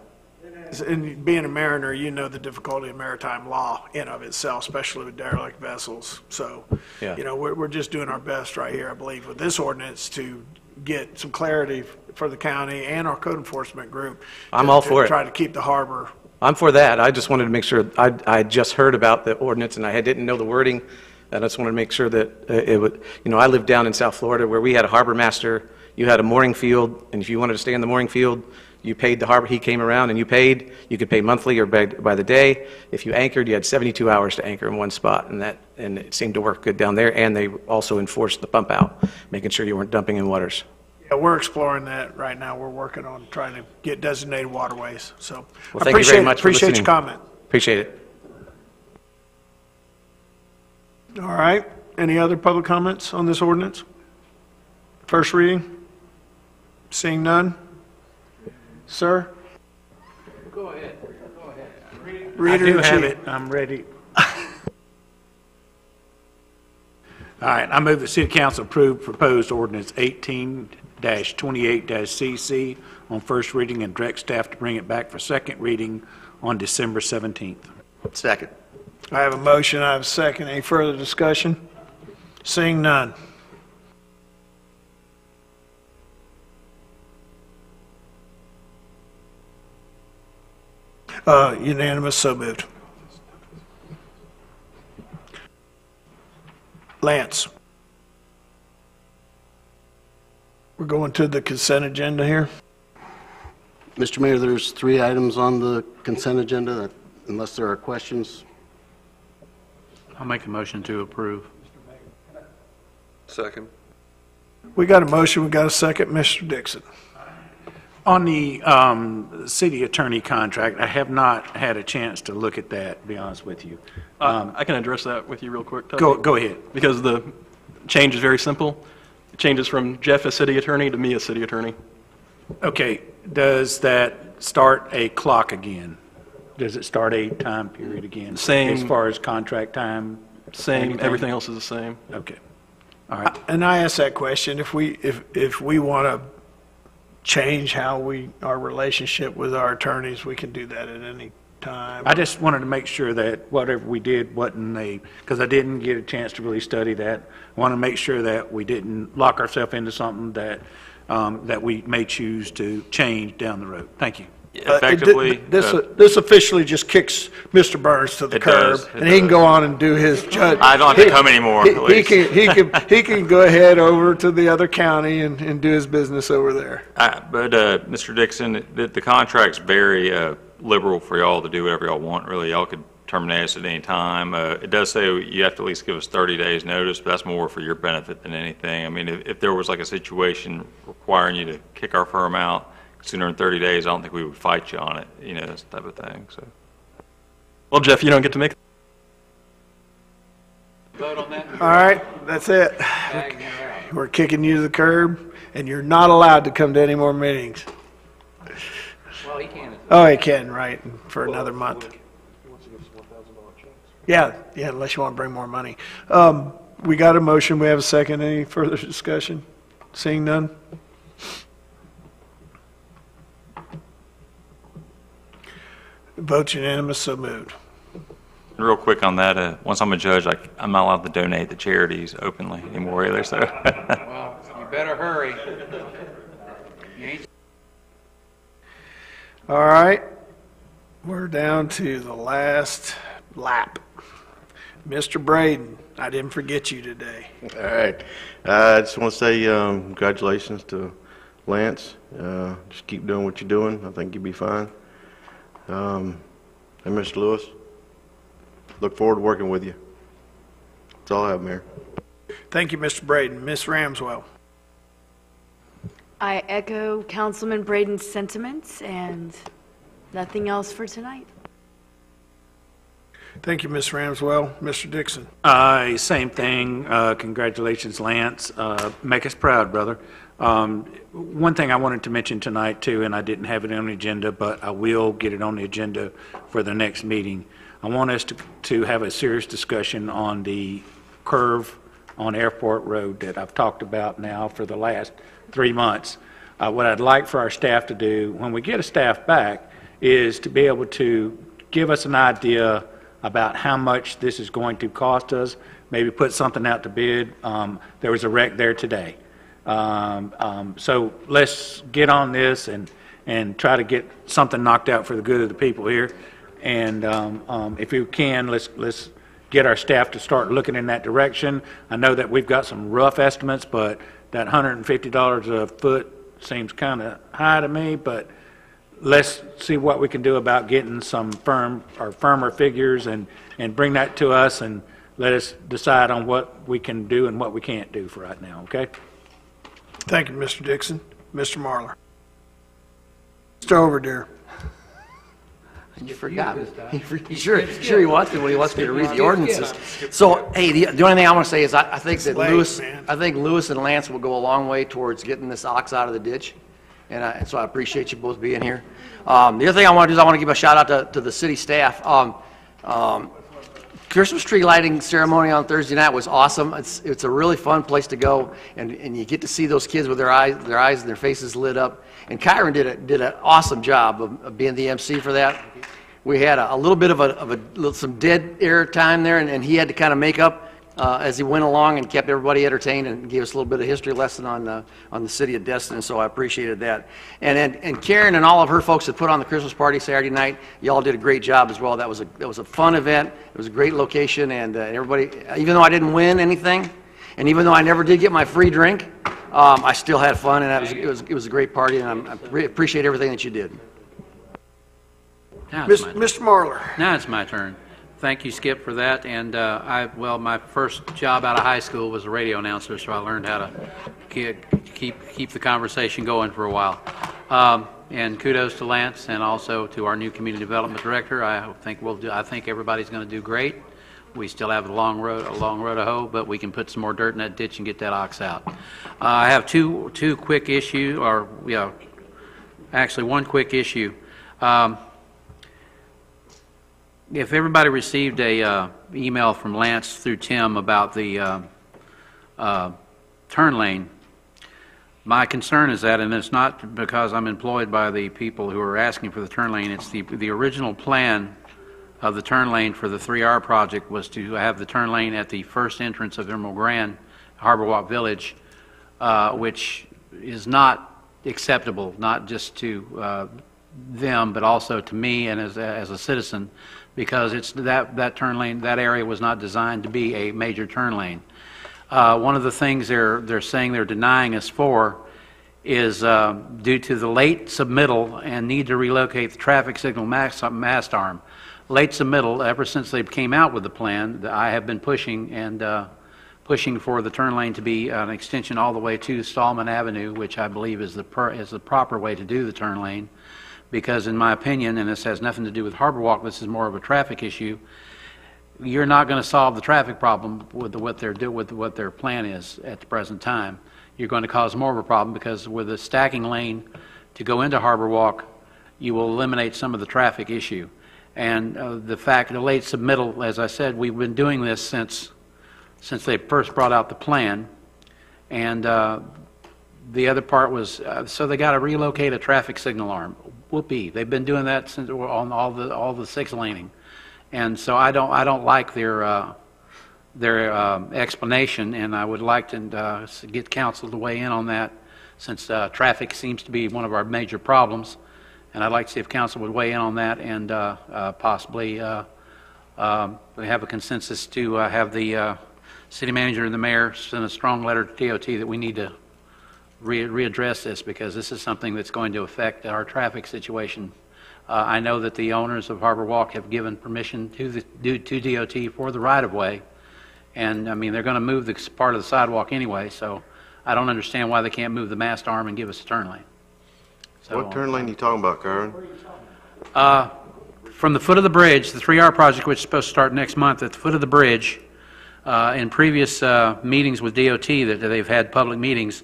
And being a mariner, you know the difficulty of maritime law in of itself, especially with derelict vessels. So, Yeah. we're just doing our best right here, I believe, with this ordinance to get some clarity for the county and our code enforcement group. I'm to- all to for it. Try to keep the harbor. I'm for that. I just wanted to make sure, I just heard about the ordinance and I didn't know the wording. And I just wanted to make sure that it would, I lived down in South Florida where we had a harbor master. You had a mooring field, and if you wanted to stay in the mooring field, you paid the harbor. He came around and you paid. You could pay monthly or by the day. If you anchored, you had 72 hours to anchor in one spot, and it seemed to work good down there. And they also enforced the pump out, making sure you weren't dumping in waters. Yeah, we're exploring that right now. We're working on trying to get designated waterways. So Well, thank you very much for Appreciate listening. your comment. Appreciate it. All right. Any other public comments on this ordinance? First reading? Seeing none? Sir? Go ahead. Reader I do in have chief. it. I'm ready. All right, I move the City Council approve proposed ordinance 18-28-CC on first reading and direct staff to bring it back for second reading on December 17th. Second. I have a motion, I have a second. Any further discussion? Seeing none. Unanimous, so moved. Lance. We're going to the consent agenda here. Mr. Mayor, there's 3 items on the consent agenda, unless there are questions. I'll make a motion to approve. Second. We got a motion, we got a second. Mr. Dixon. On the city attorney contract, I have not had a chance to look at that, to be honest with you. I can address that with you real quick, Tubby. Go ahead. Because the change is very simple. It changes from Jeff as city attorney to me as city attorney. Okay, does that start a clock again? Does it start a time period again? Same. As far as contract time? Same, everything else is the same. Okay, all right. And I asked that question, if we want to change how our relationship with our attorneys, we can do that at any time. I just wanted to make sure that whatever we did wasn't because I didn't get a chance to really study that. I want to make sure that we didn't lock ourselves into something that we may choose to change down the road. Thank you. Effectively, This officially just kicks Mr. Burns to the It curb, does, it and he can does. go on and do his judge. I don't have to come anymore, at He least. he can go ahead over to the other county and do his business over there. But Mr. Dixon, the contract's very liberal for y'all to do whatever y'all want, really. Y'all could terminate us at any time. It does say you have to at least give us 30 days notice, but that's more for your benefit than anything. I mean, if there was like a situation requiring you to kick our firm out sooner than 30 days, I don't think we would fight you on it, you know, this type of thing, so. Well, Jeff, you don't get to make. Vote on that. All right, that's it. We're kicking you to the curb, and you're not allowed to come to any more meetings. Well, he can. Oh, he can, right, for another month. Yeah, unless you want to bring more money. We got a motion, we have a second. Any further discussion? Seeing none? Vote unanimous, so moved. Real quick on that, once I'm a judge, I'm not allowed to donate to charities openly anymore either, so. Well, you better hurry. You ain't All right, we're down to the last lap. Mr. Braden, I didn't forget you today. All right. I just want to say congratulations to Lance. Just keep doing what you're doing. I think you'll be fine. And Mr. Lewis, look forward to working with you. That's all I have, Mayor. Thank you, Mr. Braden. Ms. Ramswell. I echo Councilman Braden's sentiments and nothing else for tonight. Thank you, Ms. Ramswell. Mr. Dixon. Same thing. Congratulations, Lance. Make us proud, brother. One thing I wanted to mention tonight, too, and I didn't have it on the agenda, but I will get it on the agenda for the next meeting. I want us to have a serious discussion on the curve on Airport Road that I've talked about now for the last 3 months. What I'd like for our staff to do, when we get a staff back, is to be able to give us an idea about how much this is going to cost us, maybe put something out to bid. There was a wreck there today. So let's get on this and try to get something knocked out for the good of the people here. And if you can, let's get our staff to start looking in that direction. I know that we've got some rough estimates, but that $150 a foot seems kind of high to me, but let's see what we can do about getting some firmer figures and bring that to us and let us decide on what we can do and what we can't do for right now, okay? Thank you, Mr. Dixon. Mr. Marler. Mr. Overdeer. You forgot. Sure he wants to when he wants me to read the ordinances. So, hey, the only thing I want to say is I think that Lewis and Lance will go a long way towards getting this ox out of the ditch. And so I appreciate you both being here. The other thing I want to do is I want to give a shout out to the city staff. Christmas tree lighting ceremony on Thursday night was awesome. It's a really fun place to go, and you get to see those kids with their eyes and their faces lit up. And Kyron did an awesome job of being the MC for that. We had a little bit of some dead air time there, and he had to kind of make up as he went along and kept everybody entertained and gave us a little bit of history lesson on the city of Destin, so I appreciated that. And Karen and all of her folks that put on the Christmas party Saturday night, y'all did a great job as well. That was a fun event. It was a great location, and everybody, even though I didn't win anything, and even though I never did get my free drink, I still had fun, and it was a great party, and I appreciate everything that you did. Mr. Marler. Now it's my turn. Thank you, Skip, for that. And my first job out of high school was a radio announcer, so I learned how to keep the conversation going for a while. And kudos to Lance, and also to our new community development director. I think everybody's going to do great. We still have a long road to hoe, but we can put some more dirt in that ditch and get that ox out. I have two quick issues, actually one quick issue. If everybody received a email from Lance through Tim about the turn lane, my concern is that, and it's not because I'm employed by the people who are asking for the turn lane, it's the original plan of the turn lane for the 3R project was to have the turn lane at the first entrance of Emerald Grand, Harbor Walk Village, which is not acceptable, not just to them, but also to me and as a citizen, because it's that turn lane, that area was not designed to be a major turn lane. One of the things they're saying they're denying us for is due to the late submittal and need to relocate the traffic signal mast arm. late submittal, ever since they came out with the plan, I have been pushing pushing for the turn lane to be an extension all the way to Stallman Avenue, which I believe is the proper way to do the turn lane, because in my opinion, and this has nothing to do with Harbor Walk, this is more of a traffic issue, you're not going to solve the traffic problem with what their plan is at the present time. You're going to cause more of a problem, because with a stacking lane to go into Harbor Walk, you will eliminate some of the traffic issue. And the late submittal, as I said, we've been doing this since they first brought out the plan. And the other part was, so they got to relocate a traffic signal arm. Whoopee! They've been doing that since on all the 6 laning, and so I don't like their explanation, and I would like to get council to weigh in on that, since traffic seems to be one of our major problems, and I'd like to see if council would weigh in on that and possibly have a consensus to have the city manager and the mayor send a strong letter to DOT that we need to readdress this, because this is something that's going to affect our traffic situation. I know that the owners of Harbor Walk have given permission to DOT for the right-of-way, and I mean, they're going to move the part of the sidewalk anyway, so I don't understand why they can't move the mast arm and give us a turn lane. So, what turn lane are you talking about, Karen? From the foot of the bridge, the 3R project, which is supposed to start next month, at the foot of the bridge, in previous meetings with DOT that they've had public meetings,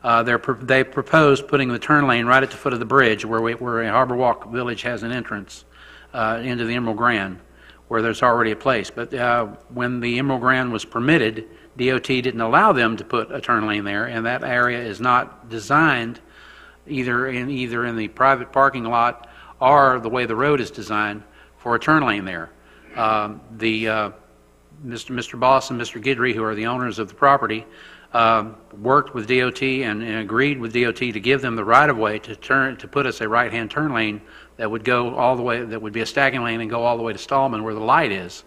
they proposed putting the turn lane right at the foot of the bridge where Harbor Walk Village has an entrance into the Emerald Grand, where there's already a place. But when the Emerald Grand was permitted, DOT didn't allow them to put a turn lane there, and that area is not designed either in the private parking lot or the way the road is designed for a turn lane there. Mr. Boss and Mr. Guidry, who are the owners of the property, worked with DOT and agreed with DOT to give them the right-of-way to put us a right-hand turn lane that would go all the way, that would be a stacking lane and go all the way to Stallman where the light is.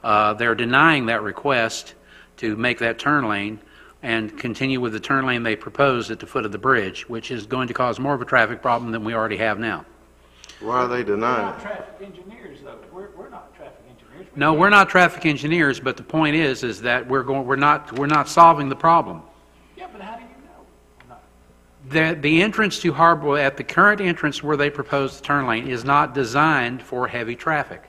They're denying that request to make that turn lane and continue with the turn lane they proposed at the foot of the bridge, which is going to cause more of a traffic problem than we already have now. Why are they denying it? Traffic engineers, though. We're not traffic engineers. No, we're not traffic engineers, but the point is that we're not solving the problem. Yeah, but how do you know? The entrance to Harbor, at the current entrance where they proposed the turn lane, is not designed for heavy traffic.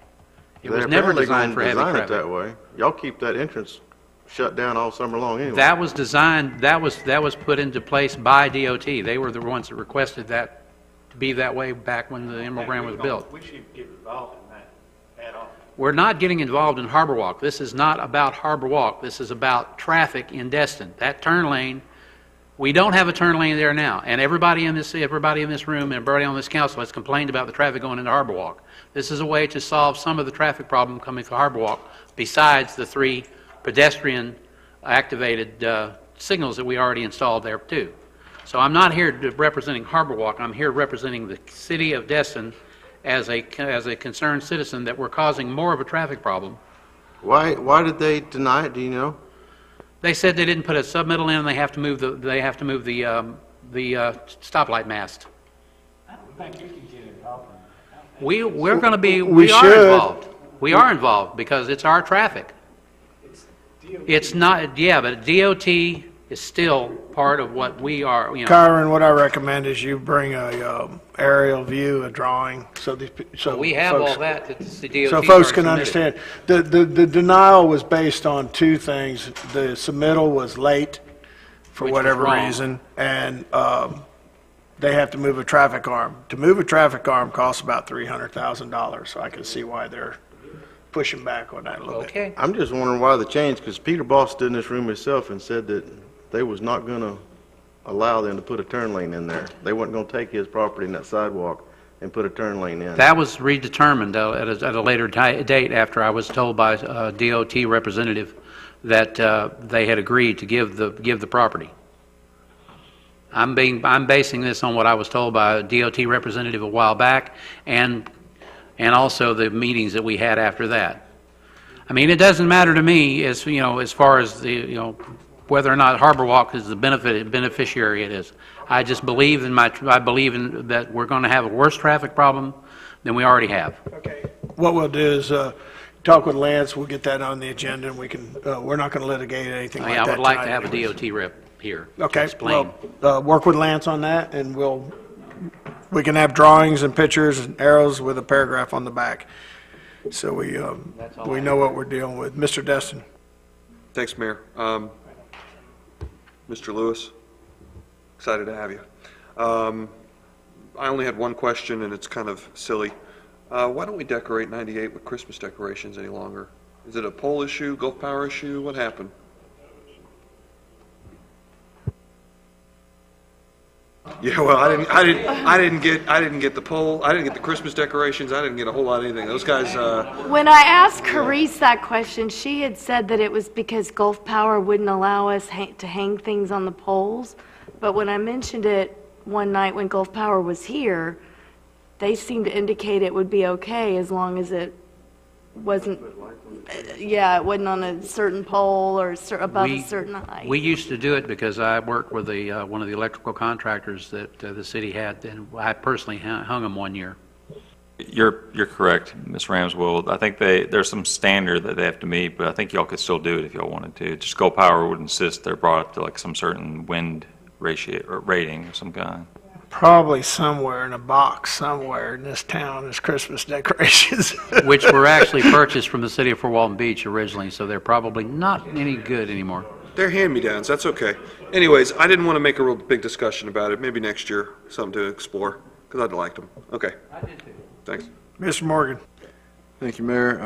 It was never designed for heavy traffic. It that way. Y'all keep that entrance shut down all summer long anyway. That was designed. That was put into place by DOT. They were the ones that requested that to be that way back when the Emerald Grand was built. We should get involved in that at all. We're not getting involved in Harbor Walk. This is not about Harbor Walk. This is about traffic in Destin. That turn lane, we don't have a turn lane there now. And everybody in this room and everybody on this council has complained about the traffic going into Harbor Walk. This is a way to solve some of the traffic problem coming through Harbor Walk, besides the 3 pedestrian activated signals that we already installed there too. So I'm not here representing Harbor Walk. I'm here representing the city of Destin as a concerned citizen that we're causing more of a traffic problem. Why did they deny it? Do you know? They said they didn't put a submittal in, and they have to move the stoplight mast. I don't think you can get involved in that. We're going to be. We are should. involved. We are involved because it's our traffic. It's not. Yeah, but DOT is still part of what we are. You know. Kyron, what I recommend is you bring a aerial view, a drawing, so we have folks, all that the DOT. so folks can understand. The denial was based on 2 things. The submittal was late for Which whatever was wrong. reason, and they have to move a traffic arm. To move a traffic arm costs about $300,000. So I can see why they're pushing back on that a little bit. I'm just wondering why the change, because Peter Boss stood in this room himself and said that they was not going to allow them to put a turn lane in there. They weren't going to take his property in that sidewalk and put a turn lane in. That was redetermined at a later date after I was told by a DOT representative that they had agreed to give the property. I'm basing this on what I was told by a DOT representative a while back, and also the meetings that we had after that. I mean, it doesn't matter to me as far as whether or not Harbor Walk is the beneficiary it is. I just believe in that we're going to have a worse traffic problem than we already have. Okay. what we'll do is talk with Lance, we'll get that on the agenda, and we can, we're not going to litigate anything like that I would like to tonight have a anyways. DOT rep here. to Okay, Explain. well, work with Lance on that, and we can have drawings and pictures and arrows with a paragraph on the back. So we know what we're dealing with. Mr. Destin? Thanks, Mayor. Mr. Lewis, excited to have you. I only had one question, and it's kind of silly. Why don't we decorate 98 with Christmas decorations any longer? Is it a pole issue, Gulf Power issue? What happened? Yeah, well, I didn't get the pole. I didn't get the Christmas decorations. I didn't get a whole lot of anything. Those guys. When I asked Carice that question, she had said that it was because Gulf Power wouldn't allow us to hang things on the poles. But when I mentioned it one night when Gulf Power was here, they seemed to indicate it would be okay as long as it wasn't, it wasn't on a certain pole or above a certain height. We used to do it because I worked with one of the electrical contractors that the city had, and I personally hung them one year. You're correct, Ms. Ramswell. I think there's some standard that they have to meet, but I think y'all could still do it if y'all wanted to. Just Gulf Power would insist they're brought up to like some certain wind ratio or rating of some kind. Probably somewhere in a box somewhere in this town is Christmas decorations. Which were actually purchased from the city of Fort Walton Beach originally, so they're probably not any good anymore. They're hand-me-downs. That's okay. Anyways, I didn't want to make a real big discussion about it. Maybe next year, something to explore, because I'd liked them. Okay. I did too. Thanks. Mr. Morgan? Thank you, Mayor.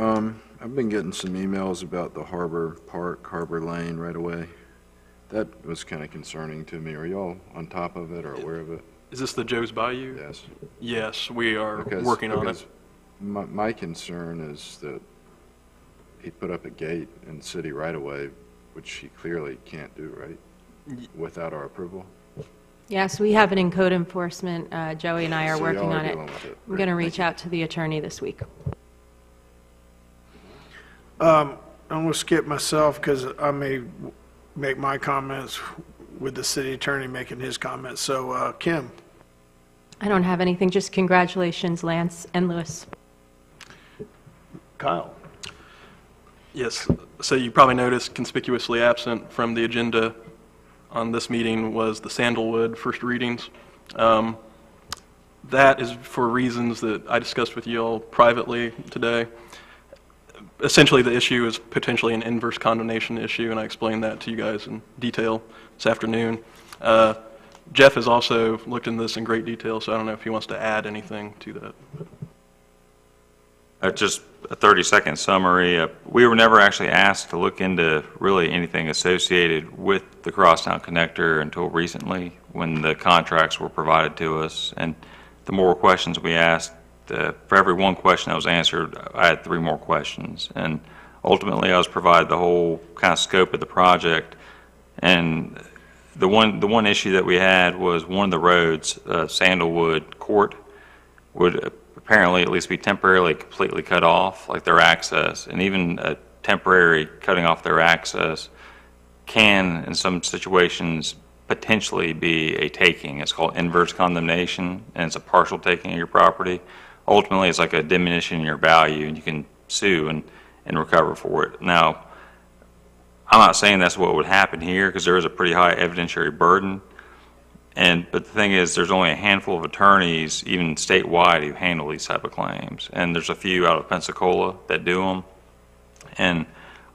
I've been getting some emails about the Harbor Park, Harbor Lane right away. That was kind of concerning to me. Are y'all on top of it or aware of it? Is this the Joe's Bayou? Yes. Yes, we are working on it. My concern is that he put up a gate in city right away, which he clearly can't do, right? Without our approval? Yes, we have it in code enforcement. Joey and I are So working y'all are on it. dealing with it. I'm going to reach out to the attorney this week. I'm going to skip myself because I may make my comments with the city attorney making his comments. So, Kim? I don't have anything, just congratulations, Lance and Lewis. Kyle? Yes, so you probably noticed conspicuously absent from the agenda on this meeting was the Sandalwood first readings. That is for reasons that I discussed with you all privately today. Essentially, the issue is potentially an inverse condemnation issue, and I explained that to you guys in detail this afternoon. Jeff has also looked into this in great detail, so I don't know if he wants to add anything to that. Just a 30-second summary. We were never actually asked to look into really anything associated with the Crosstown Connector until recently when the contracts were provided to us. And the more questions we asked, for every one question that was answered, I had 3 more questions. And ultimately, I was provided the whole kind of scope of the project. And the one issue that we had was one of the roads, Sandalwood Court, would apparently at least be temporarily completely cut off, like their access. And even a temporary cutting off their access can, in some situations, potentially be a taking. It's called inverse condemnation, and it's a partial taking of your property. Ultimately, it's like a diminution in your value, and you can sue and recover for it. Now, I'm not saying that's what would happen here, because there is a pretty high evidentiary burden. But the thing is, there's only a handful of attorneys, even statewide, who handle these type of claims. And there's a few out of Pensacola that do them. And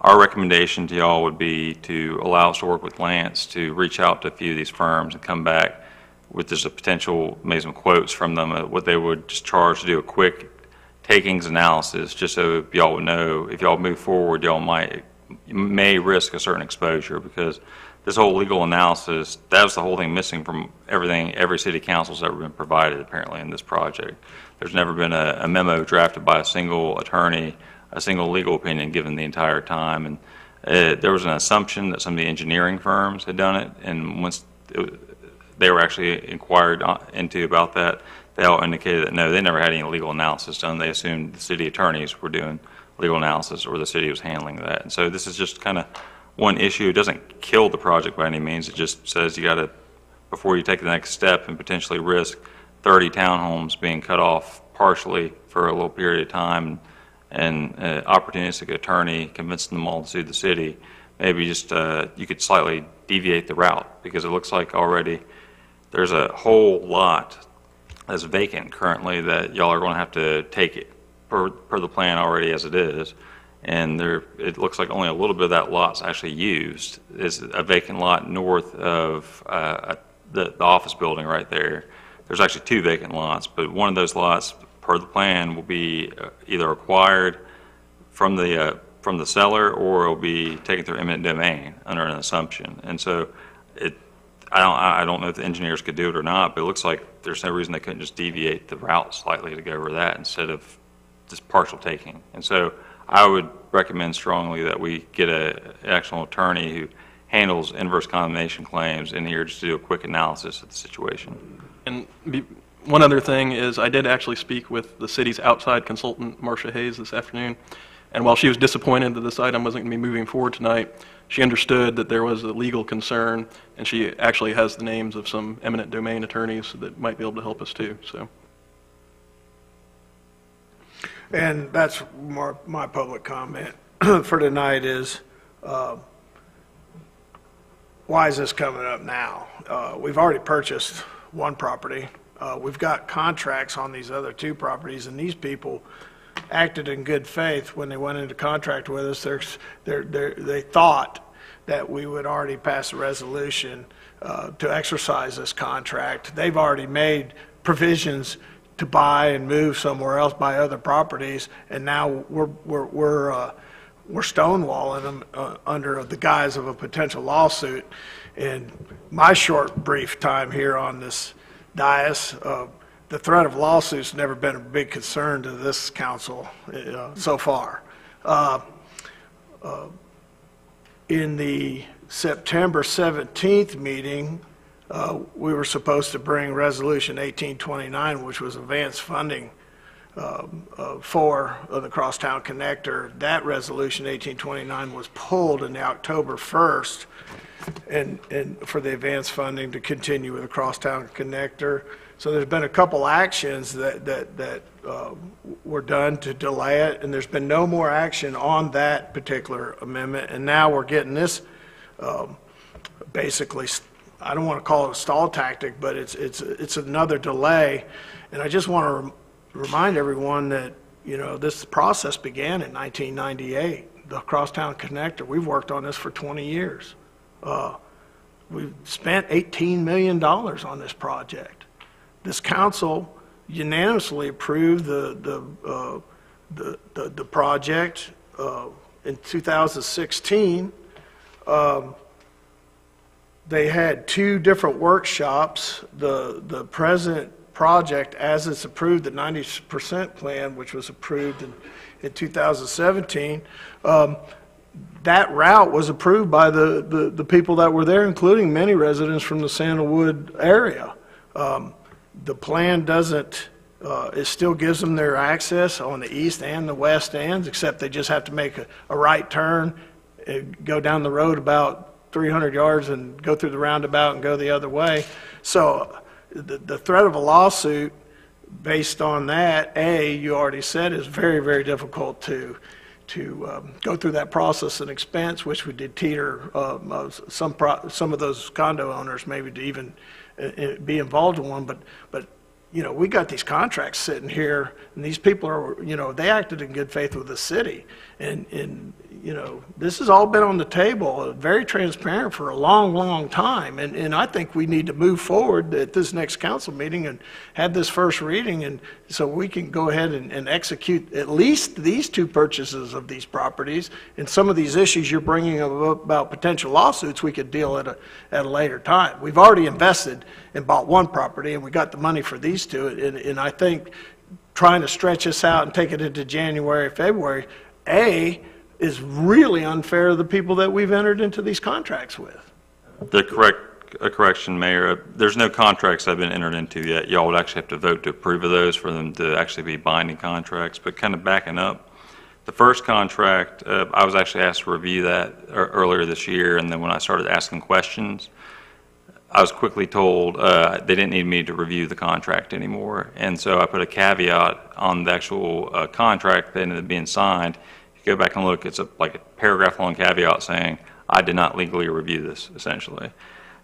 our recommendation to y'all would be to allow us to work with Lance to reach out to a few of these firms and come back with just a potential, maybe some quotes from them, what they would just charge to do a quick takings analysis, just so y'all would know if y'all move forward, y'all may risk a certain exposure, because this whole legal analysis, that was the whole thing missing from every city council's ever been provided apparently in this project. There's never been a memo drafted by a single attorney, a single legal opinion given the entire time. And there was an assumption that some of the engineering firms had done it, and once they were actually inquired into about that, they all indicated that no, they never had any legal analysis done. They assumed the city attorneys were doing legal analysis, or the city was handling that. And so this is just kind of one issue. It doesn't kill the project by any means. It just says you got to, before you take the next step and potentially risk 30 townhomes being cut off partially for a little period of time, and opportunistic attorney convincing them all to sue the city, maybe just you could slightly deviate the route, because it looks like already there's a whole lot that's vacant currently that y'all are going to have to take it per the plan already as it is. And it looks like only a little bit of that lot's actually used. Is a vacant lot north of the office building right there. There's actually 2 vacant lots, but one of those lots, per the plan, will be either acquired from the seller, or it will be taken through eminent domain under an assumption. And so I don't know if the engineers could do it or not, but it looks like there's no reason they couldn't just deviate the route slightly to go over that instead of just partial taking. And so I would recommend strongly that we get an actual attorney who handles inverse condemnation claims in here just to do a quick analysis of the situation. And one other thing is, I did actually speak with the city's outside consultant, Marcia Hayes, this afternoon, and while she was disappointed that this item wasn't going to be moving forward tonight, she understood that there was a legal concern, and she actually has the names of some eminent domain attorneys that might be able to help us too. So. And that's my public comment for tonight is, why is this coming up now? We've already purchased one property. We've got contracts on these other 2 properties, and these people acted in good faith when they went into contract with us. They thought that we would already pass a resolution to exercise this contract. They've already made provisions to buy and move somewhere else, buy other properties, and now we're stonewalling them under the guise of a potential lawsuit. In my short, brief time here on this dais, the threat of lawsuits never been a big concern to this council so far. In the September 17th meeting, we were supposed to bring Resolution 1829, which was advance funding for the Crosstown Connector. That Resolution 1829 was pulled in the October 1st, and for the advance funding to continue with the Crosstown Connector. So there's been a couple actions that were done to delay it, and there's been no more action on that particular amendment. And now we're getting this basically, I don't want to call it a stall tactic, but it's another delay. And I just want to remind everyone that, you know, this process began in 1998. The Crosstown Connector, we've worked on this for 20 years. We've spent $18 million on this project. This council unanimously approved the project in 2016. They had 2 different workshops. The present project, as it's approved, the 90% plan, which was approved in 2017, that route was approved by the people that were there, including many residents from the Sandalwood area. The plan doesn't, it still gives them their access on the east and the west ends, except they just have to make a right turn, go down the road about 300 yards and go through the roundabout and go the other way. So the threat of a lawsuit based on that, you already said, is very, very difficult to go through that process and expense, which would deter some of those condo owners maybe to even be involved in one. But you know, we got these contracts sitting here, and these people are, you know, they acted in good faith with the city, and you know, this has all been on the table, very transparent for a long, long time, and I think we need to move forward at this next council meeting and have this first reading, and so we can go ahead and execute at least these 2 purchases of these properties, and some of these issues you're bringing up about potential lawsuits we could deal at a later time. We've already invested and bought 1 property, and we got the money for these 2, and I think trying to stretch this out and take it into January, February, is really unfair to the people that we've entered into these contracts with. A correction, Mayor. There's no contracts that have been entered into yet. Y'all would actually have to vote to approve of those for them to actually be binding contracts. But kind of backing up, the first contract, I was actually asked to review that earlier this year, and then when I started asking questions, I was quickly told they didn't need me to review the contract anymore. And so I put a caveat on the actual contract that ended up being signed. If you go back and look, it's like a paragraph-long caveat saying, I did not legally review this, essentially.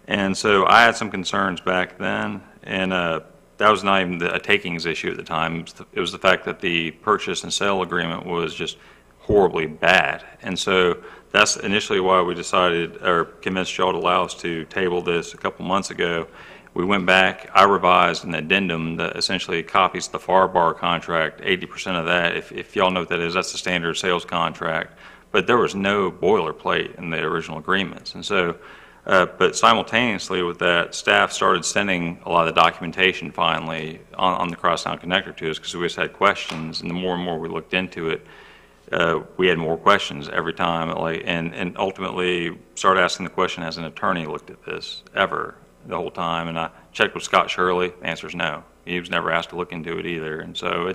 And so I had some concerns back then, and that was not even a takings issue at the time. It was the fact that the purchase and sale agreement was just horribly bad. And so that's initially why we decided, or convinced y'all to allow us to table this a couple months ago. We went back, I revised an addendum that essentially copies the FAR bar contract, 80% of that. If y'all know what that is, that's the standard sales contract. But there was no boilerplate in the original agreements. And so, but simultaneously with that, staff started sending a lot of the documentation finally on the crosstown connector to us because we just had questions, and the more and more we looked into it, we had more questions every time, and ultimately started asking the question, has an attorney looked at this ever the whole time? And I checked with Scott Shirley. The answer is no. He was never asked to look into it either. And so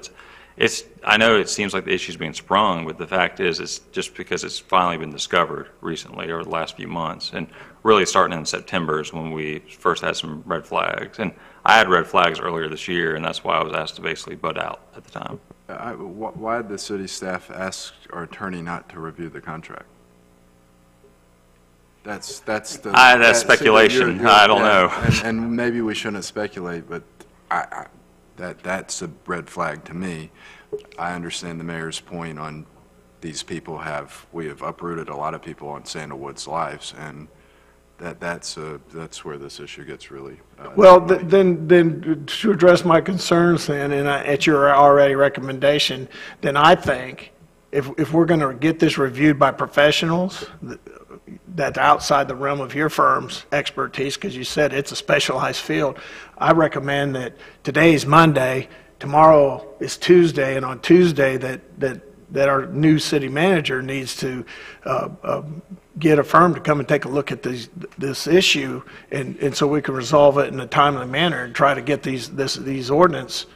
I know it seems like the issue's being sprung, but the fact is it's just because it's finally been discovered recently over the last few months. And really starting in September is when we first had some red flags. And I had red flags earlier this year, and that's why I was asked to basically butt out at the time. Why did the city staff ask our attorney not to review the contract? That's speculation. I don't know. And maybe we shouldn't speculate, but that's a red flag to me. I understand the mayor's point on these people we have uprooted a lot of people on Sandalwood's lives, and that's where this issue gets really. Well, then to address my concerns then, and at your already recommendation, then I think if we're going to get this reviewed by professionals, that's outside the realm of your firm's expertise, because you said it's a specialized field, I recommend that today's Monday, tomorrow is Tuesday, and on Tuesday that our new city manager needs to get a firm to come and take a look at this issue, and so we can resolve it in a timely manner and try to get these ordinance,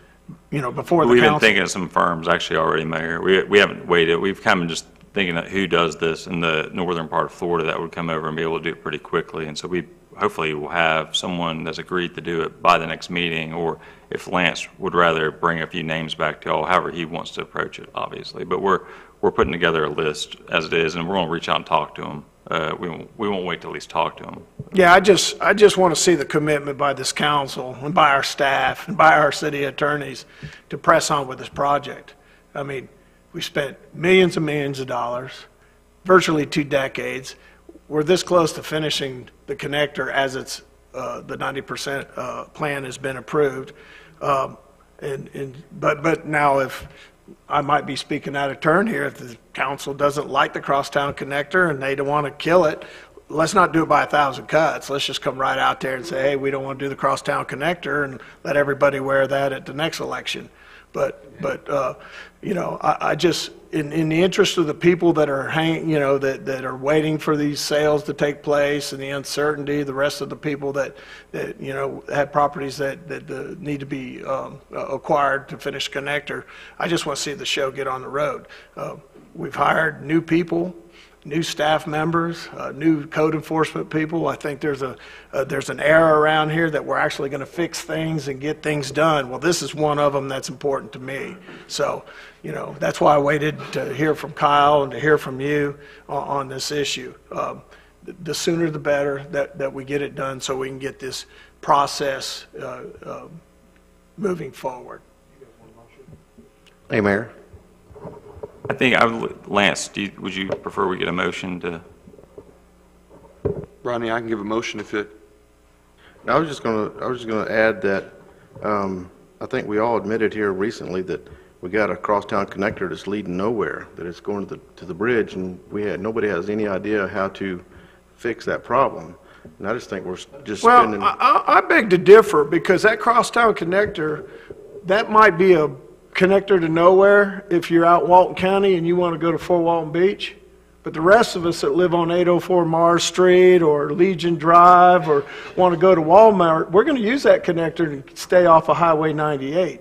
before the council. We've been thinking of some firms actually already, Mayor. We haven't waited. We've kind of just thinking of who does this in the northern part of Florida that would come over and be able to do it pretty quickly. And so we hopefully will have someone that's agreed to do it by the next meeting, or if Lance would rather bring a few names back to y'all, however he wants to approach it, obviously. But we're putting together a list as it is, and we're going to reach out and talk to them. We won't wait to at least talk to them. Yeah, I just want to see the commitment by this council and by our staff and by our city attorneys to press on with this project. I mean, we spent millions and millions of dollars, virtually 2 decades. We're this close to finishing the connector as it's the 90% plan has been approved. But now, if I might be speaking out of turn here, if the council doesn't like the crosstown connector and they don't want to kill it, let's not do it by 1,000 cuts. Let's just come right out there and say, hey, we don't want to do the crosstown connector, and let everybody wear that at the next election. But I just, in the interest of the people that are that are waiting for these sales to take place, and the uncertainty, the rest of the people that have properties that need to be acquired to finish connector, I just want to see the show get on the road. We've hired new people, new staff members, new code enforcement people. I think there's an era around here that we're actually going to fix things and get things done. Well, this is one of them that's important to me. So, that's why I waited to hear from Kyle and to hear from you on this issue. The sooner the better that we get it done, so we can get this process moving forward. Hey, Mayor. I think Lance, would you prefer we get a motion to? Rodney, I can give a motion if it. I was just going to add that I think we all admitted here recently that we got a crosstown connector that's leading nowhere, that it's going to the bridge, and nobody has any idea how to fix that problem. And I just think we're just spending. Well, I beg to differ, because that crosstown connector, that might be a connector to nowhere if you're out in Walton County and you want to go to Fort Walton Beach. But the rest of us that live on 804 Mars Street or Legion Drive or want to go to Walmart, we're going to use that connector to stay off of Highway 98.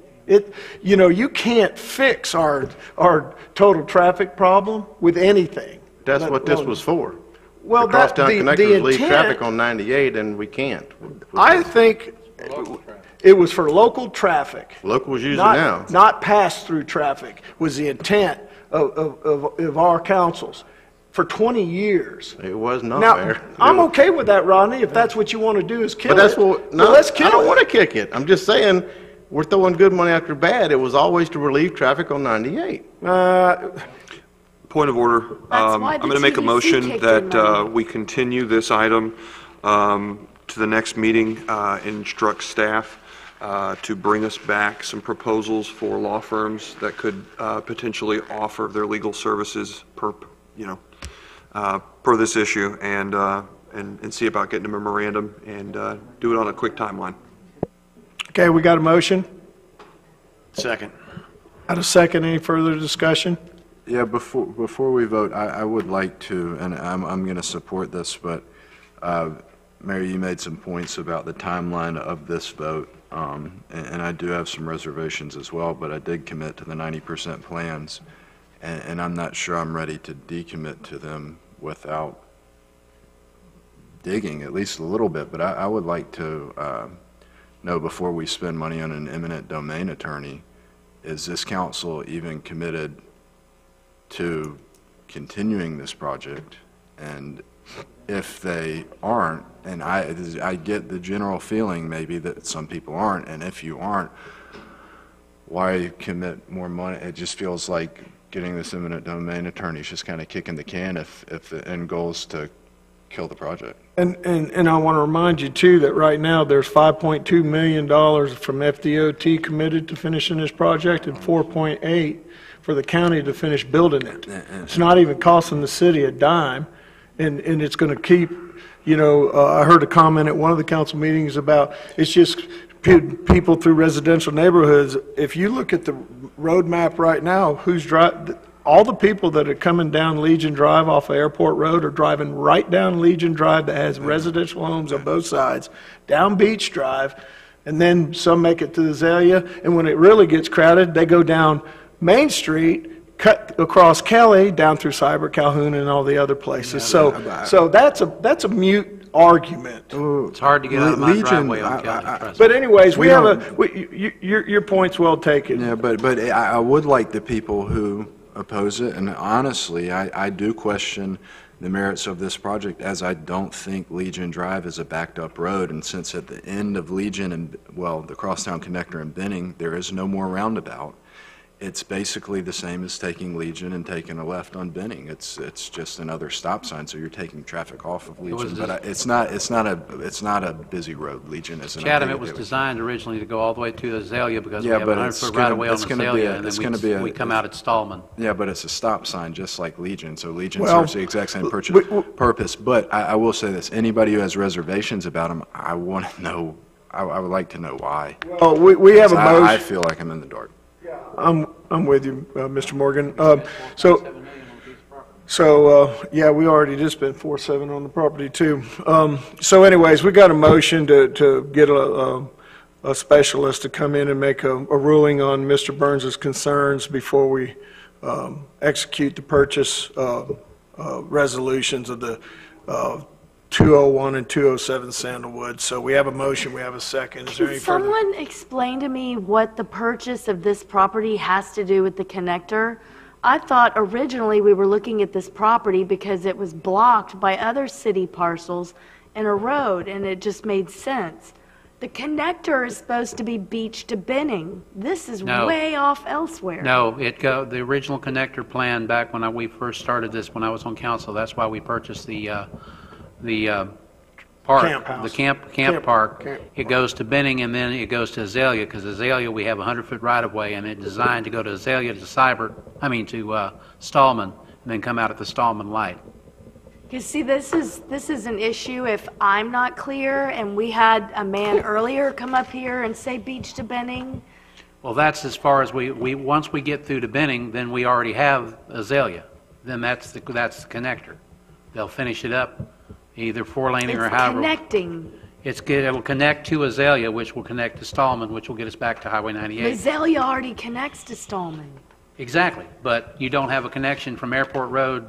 You can't fix our total traffic problem with anything. That's what this was for. Well, The crosstown the connectors lead intent- traffic on 98, and we can't. I think it was for local traffic. Locals use it not, now. Not pass-through traffic was the intent of our councils for 20 years. It was not, Now, Mayor. I'm okay with that, Rodney, if that's what you want to do is kill But that's it. what, But no, let's kill I don't it. want to kick it. I'm just saying, we're throwing good money after bad. It was always to relieve traffic on 98. Point of order. why I'm the going to make a TDC motion kicked in that money. we continue this item to the next meeting, instruct staff to bring us back some proposals for law firms that could potentially offer their legal services per this issue, and see about getting a memorandum and do it on a quick timeline. Okay, we got a motion? Second. Out of second, any further discussion? Yeah, before we vote, I would like to, and I'm going to support this, but Mayor, you made some points about the timeline of this vote, and I do have some reservations as well, but I did commit to the 90% plans, and I'm not sure I'm ready to decommit to them without digging at least a little bit, but I would like to know before we spend money on an eminent domain attorney, is this council even committed to continuing this project? And if they aren't, and I get the general feeling maybe that some people aren't, and if you aren't, why commit more money? It just feels like getting this eminent domain attorney is just kind of kicking the can if the end goal is to kill the project. And I want to remind you too that right now there's $5.2 million from FDOT committed to finishing this project and 4.8 for the county to finish building it. It's not even costing the city a dime, and it's going to keep, I heard a comment at one of the council meetings about it's just people through residential neighborhoods. If you look at the road map right now, all the people that are coming down Legion Drive off of Airport Road are driving right down Legion Drive that has residential homes on both sides, down Beach Drive, and then some make it to the Azalea, and when it really gets crowded, they go down Main Street, cut across Kelly, down through Cyber, Calhoun, and all the other places. So that's a mute argument. It's hard to get out of my driveway on Kelly, trust me. But anyways, your point's well taken. Yeah, but I would like the people who oppose it, and honestly, I do question the merits of this project, as I don't think Legion Drive is a backed up road, and since at the end of Legion and, well, the Crosstown Connector and Benning, there is no more roundabout. It's basically the same as taking Legion and taking a left on Benning. It's just another stop sign, so you're taking traffic off of Legion. But it's not a busy road. Legion isn't. Chatham, it was designed originally to go all the way to Azalea because we have a 100-foot right-of-way on Azalea, and then we come out at Stallman. Yeah, but it's a stop sign just like Legion, so Legion serves the exact same purpose. But I will say this: anybody who has reservations about them, I want to know. I would like to know why. Well, we have a motion. I feel like I'm in the dark. I'm with you, Mr. Morgan. Yeah, we already did spend 4.7 on the property too. So anyways, we got a motion to get a specialist to come in and make a ruling on Mr. Burns's concerns before we execute the purchase resolutions of the 201 and 207 Sandalwood. So we have a motion, we have a second. Is there any Can further? someone explain to me what the purchase of this property has to do with the connector? I thought originally we were looking at this property because it was blocked by other city parcels and a road, and it just made sense. The connector is supposed to be Beach to Benning. This is way off elsewhere. No, the original connector plan back when we first started this, when I was on council, that's why we purchased the park, Camp house. the camp park. It goes to Benning and then it goes to Azalea, because Azalea we have a 100-foot right-of-way, and it's designed to go to Azalea to Stallman, and then come out at the Stallman light. You see, this is an issue if I'm not clear, and we had a man earlier come up here and say Beach to Benning. Well, that's as far as once we get through to Benning, then we already have Azalea. Then that's the connector. They'll finish it up, either four-laning or however. Connecting. It'll connect to Azalea, which will connect to Stallman, which will get us back to Highway 98. Azalea already connects to Stallman. Exactly, but you don't have a connection from Airport Road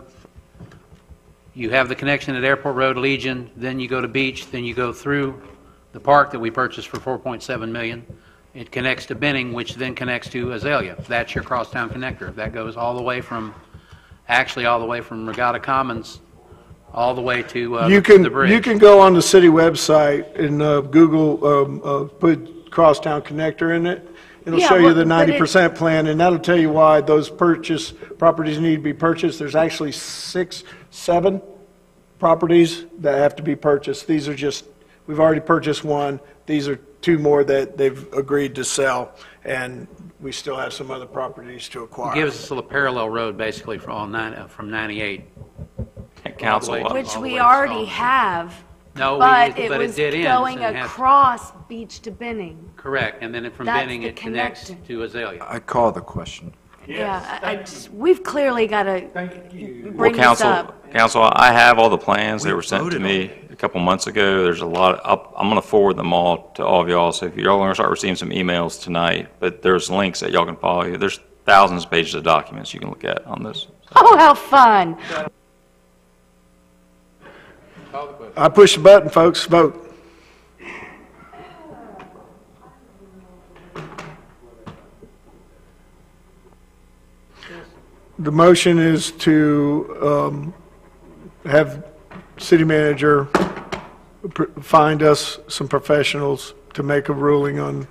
You have the connection at Airport Road, Legion, then you go to Beach, then you go through the park that we purchased for $4.7 million. It connects to Benning, which then connects to Azalea. That's your crosstown connector. That goes all the way from, actually all the way from Regatta Commons, all the way to the bridge. You can go on the city website and Google, put crosstown connector in it. It'll show you the 90% plan, and that'll tell you why those properties need to be purchased. There's actually 7 properties that have to be purchased. These are just, we've already purchased one. These are 2 more that they've agreed to sell, and we still have some other properties to acquire. It gives us a parallel road basically from 98. Council. Which we already have. No, but but it it was did end, going and it has- across Beach to Benning. Correct, and then from That's Benning the it connects connector. to Azalea. I call the question. Yeah, we've clearly got to bring this Council, up. Council, I have all the plans. They were sent to me a couple months ago. There's a lot, I'm going to forward them all to all of y'all, so if y'all are going to start receiving some emails tonight, but there's links that y'all can follow. There's thousands of pages of documents you can look at on this. Oh, how fun. I push the button, folks. Vote. The motion is to have city manager find us some professionals to make a ruling on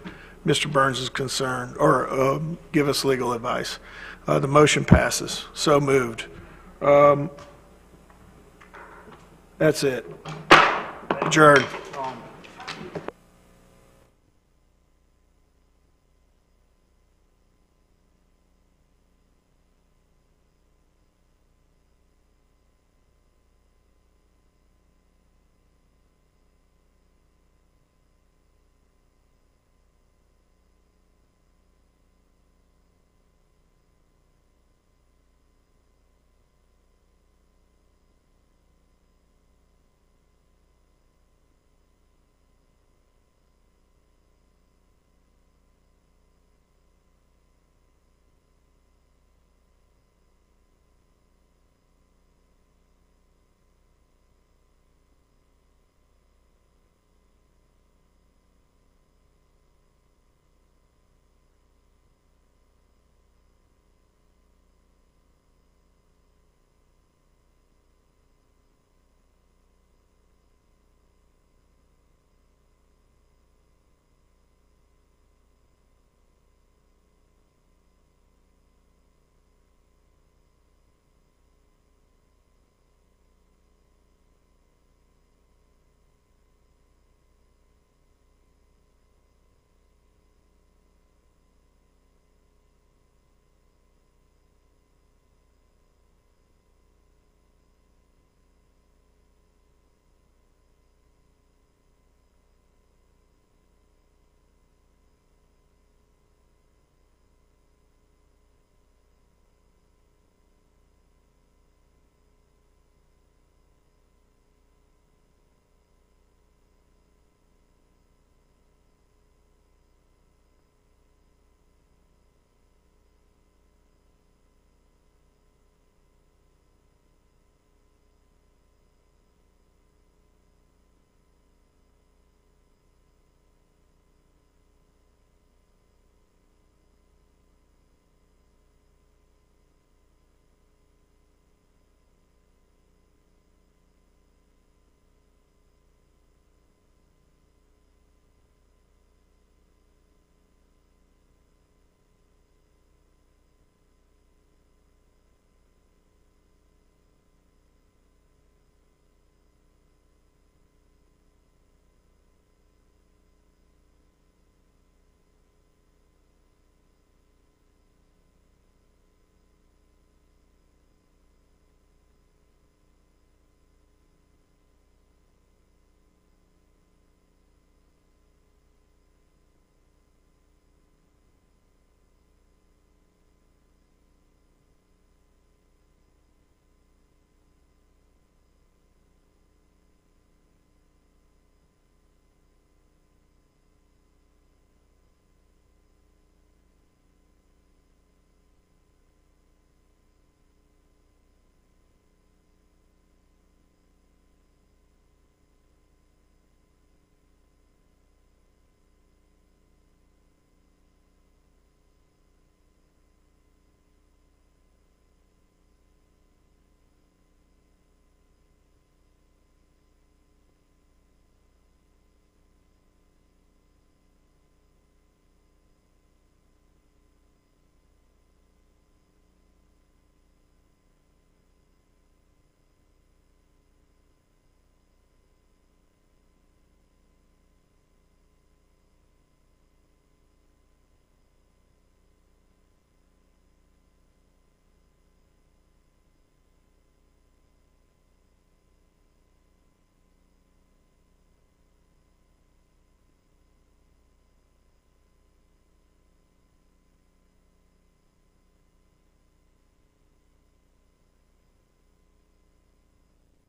Mr. Burns' concern, or give us legal advice. The motion passes. So moved. That's it. Adjourned.